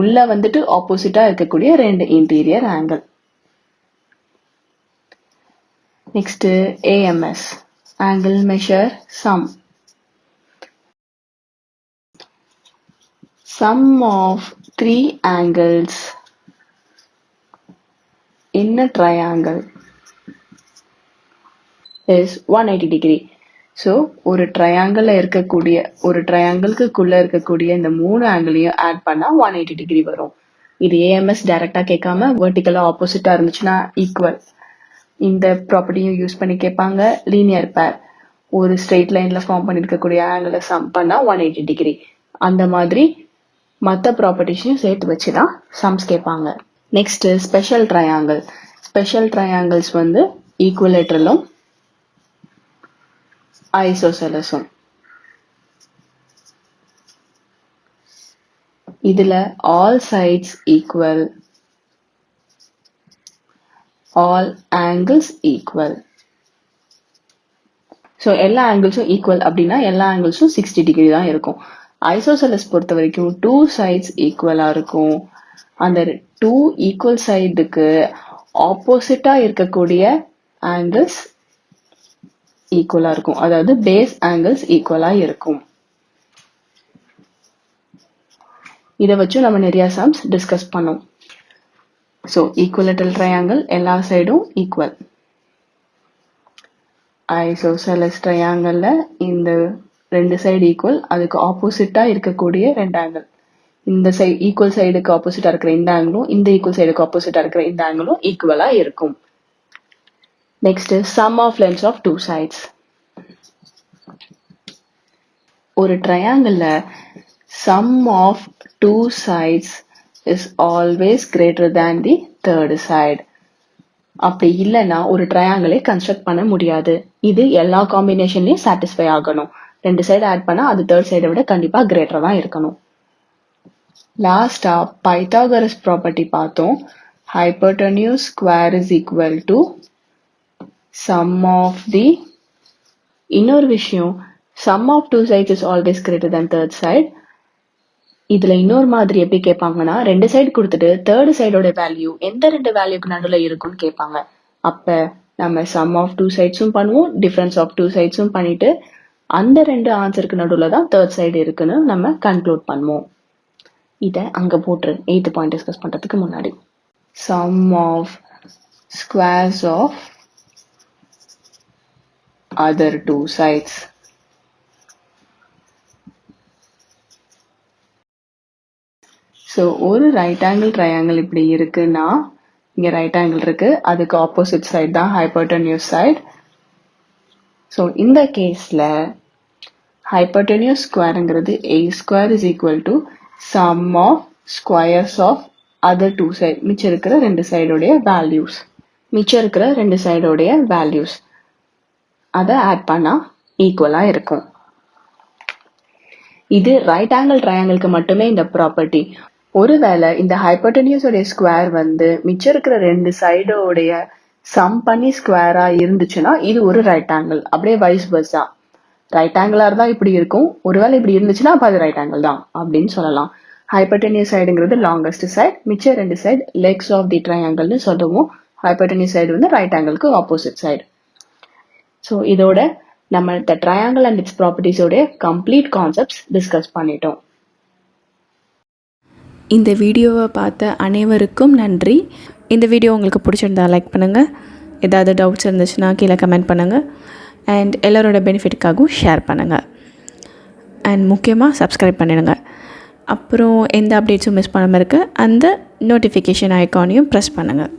உள்ள வந்துட்டு ஆப்போசிட்டா இருக்கக்கூடிய 2 interior angle. Next AMS, angle measure sum. Sum of 3 angles in a triangle is 180 degree. So ஒரு ட்ரையாங்கிள் இருக்கக்கூடிய ஒரு ட்ரையாங்கிள்குள்ள இருக்கக்கூடிய இந்த 3 ஆங்கிளையும் ஆட் பண்ணா 180 டிகிரி வரும். இது ஏஎம்எஸ் டைரக்டா கேட்காம வெர்டிகலா ஆப்போசிட்டா இருந்துச்சுன்னா ஈக்குவல், இந்த ப்ராப்பர்ட்டியும் யூஸ் பண்ணி கேட்பாங்க. லீனியர் பேர், ஒரு ஸ்ட்ரெயிட் லைன்ல ஃபார்ம் பண்ணிருக்கக்கூடிய ஆங்கிளை சம் பண்ணா 180 டிகிரி. அந்த மாதிரி மற்ற ப்ராப்பர்ட்டிஸையும் சேர்த்து வச்சுதான் சம்ஸ் கேட்பாங்க. Next special triangle. Special triangles வந்து ஈக்குவலேட்டரலும் ஐசோசெலஸும். இதுல all sides equal, all angles equal. So எல்லா ஆங்கிள்ஸும் ஈக்குவல் அப்படின்னா எல்லா ஆங்கிள்ஸும் 60 டிகிரி தான் இருக்கும். ஐசோசெலஸ் பொறுத்த வரைக்கும் 2 சைட்ஸ் ஈக்குவலா இருக்கும். அந்த 2 ஈக்குவல் சைடுக்கு ஆப்போசிட்டா இருக்கக்கூடிய ஆங்கிள்ஸ் ஈக்குவலா இருக்கும். அதாவது பேஸ் ஆங்கிள்ஸ் ஈக்குவலா இருக்கும். இதை வச்சும் நம்ம நிறைய சம்ஸ் டிஸ்கஸ் பண்ணோம். ஸோ ஈக்குவலேட்டரல் ட்ரையாங்கிள் எல்லா சைடும் ஈக்குவல். ஐசோசெலஸ் ட்ரையாங்கிளில் இந்த 2 சைடு ஈக்குவல், அதுக்கு ஆப்போசிட்டாக இருக்கக்கூடிய 2 ஆங்கிள், இந்த சைடு ஈக்குவல் சைடுக்கு ஆப்போசிட்டாக இருக்கிற இந்த ஆங்கிளும் இந்த ஈக்குவல் சைடுக்கு ஆப்போசிட்டாக இருக்கிற இந்த ஆங்கிளும் ஈக்குவலாக இருக்கும். Next sum of lengths of 2 sides. ஒரு ட்ரையாங்கிளில் sum of 2 sides is always greater than the third side. அப்படி இல்லைன்னா ஒரு ட்ரையாங்கிளை கன்ஸ்ட்ரக்ட் பண்ண முடியாது. இது எல்லா காம்பினேஷன்லையும் சாட்டிஸ்ஃபை ஆகணும். 2 சைடு ஆட் பண்ணா அது தேர்ட் சைடை விட கண்டிப்பா கிரேட்டரா தான் இருக்கணும். லாஸ்டா பைத்தாகரஸ் ப்ராப்பர்ட்டி பார்த்தோம். Hypotenuse square is equal to sum of the, இன்னொரு விஷயம், sum of 2 sides is always greater than third side. இதுல இன்னொரு மாதிரி எப்படி கேட்பாங்கன்னா, 2 சைடு கொடுத்துட்டு தேர்ட் சைடோட வேல்யூ எந்த 2 வேல்யூக்கு நடுவில் இருக்கும்னு கேட்பாங்க. அப்ப நம்ம சம் ஆஃப் 2 சைட்ஸும் பண்ணுவோம், டிஃபரன்ஸ் ஆஃப் 2 சைட்ஸும் பண்ணிட்டு அந்த 2 ஆன்சருக்கு நடுவில் தான் தேர்ட் சைடு இருக்குன்னு நம்ம கன்க்ளூட் பண்ணுவோம். இதை அங்க போட்டு 8th பாயிண்ட் டிஸ்கஸ் பண்றதுக்கு முன்னாடி, sum of squares of other 2 sides. So ஒரு ரைட் ஆங்கிள் ட்ரையாங்கிள் இப்படி இருக்குன்னா, இங்கே ரைட் ஆங்கிள் இருக்கு, அதுக்கு ஆப்போசிட் சைடு தான் ஹைப்போட்டென்யூஸ் சைடு. ஸோ இந்த கேஸில் ஹைப்போட்டென்யூஸ் ஸ்கொயருங்கிறது a square is equal to sum of squares of other 2 side, மிச்சம் இருக்கிற 2 சைடோடைய வேல்யூஸ், அதை ஆட் பண்ணால் ஈக்குவலாக இருக்கும். இது ரைட் ஆங்கிள் ட்ரையாங்கிளுக்கு மட்டுமே இந்த ப்ராப்பர்ட்டி. ஒருவேளை இந்த ஹைப்போட்டென்யூஸோடைய ஸ்கொயர் வந்து மிச்சம் இருக்கிற 2 சைடோடைய சம் பண்ணி ஸ்கொயரா இருந்துச்சுன்னா இது ஒரு ரைட் ஆங்கிள். அப்படியே வைஸ் வர்சா, ரைட் ஆங்கிளா இருந்தா இப்படி இருக்கும், ஒருவேளை இப்படி இருந்துச்சுன்னா அப்ப அது ரைட் ஆங்கிள் தான் அப்படின்னு சொல்லலாம். ஹைப்போட்டென்யூஸ் சைடுங்கிறது லாங்கஸ்ட் சைடு, மிச்சம் 2 சைடு லெக்ஸ் ஆஃப் தி ட்ரையாங்கிள்னு சொல்லுவோம். ஹைப்போட்டென்யூஸ் சைடு வந்து ரைட் ஆங்கிளுக்கு ஆப்போசிட் சைடு. ஸோ இதோட நம்ம இந்த ட்ரையாங்கிள் அண்ட் இட்ஸ் ப்ராப்பர்ட்டிஸோட கம்ப்ளீட் கான்செப்ட்ஸ் டிஸ்கஸ் பண்ணிட்டோம். இந்த வீடியோவை பார்த்த அனைவருக்கும் நன்றி. இந்த வீடியோ உங்களுக்கு பிடிச்சிருந்தா லைக் பண்ணுங்கள், ஏதாவது டவுட்ஸ் இருந்துச்சுன்னா கீழே கமெண்ட் பண்ணுங்கள், அண்ட் எல்லோரோட பெனிஃபிட்டுக்காகவும் ஷேர் பண்ணுங்கள், அண்ட் முக்கியமாக சப்ஸ்கிரைப் பண்ணிடுங்க. அப்புறம் எந்த அப்டேட்ஸும் மிஸ் பண்ணாமல் இருக்க அந்த நோட்டிஃபிகேஷன் ஐக்கானையும் ப்ரெஸ் பண்ணுங்கள்.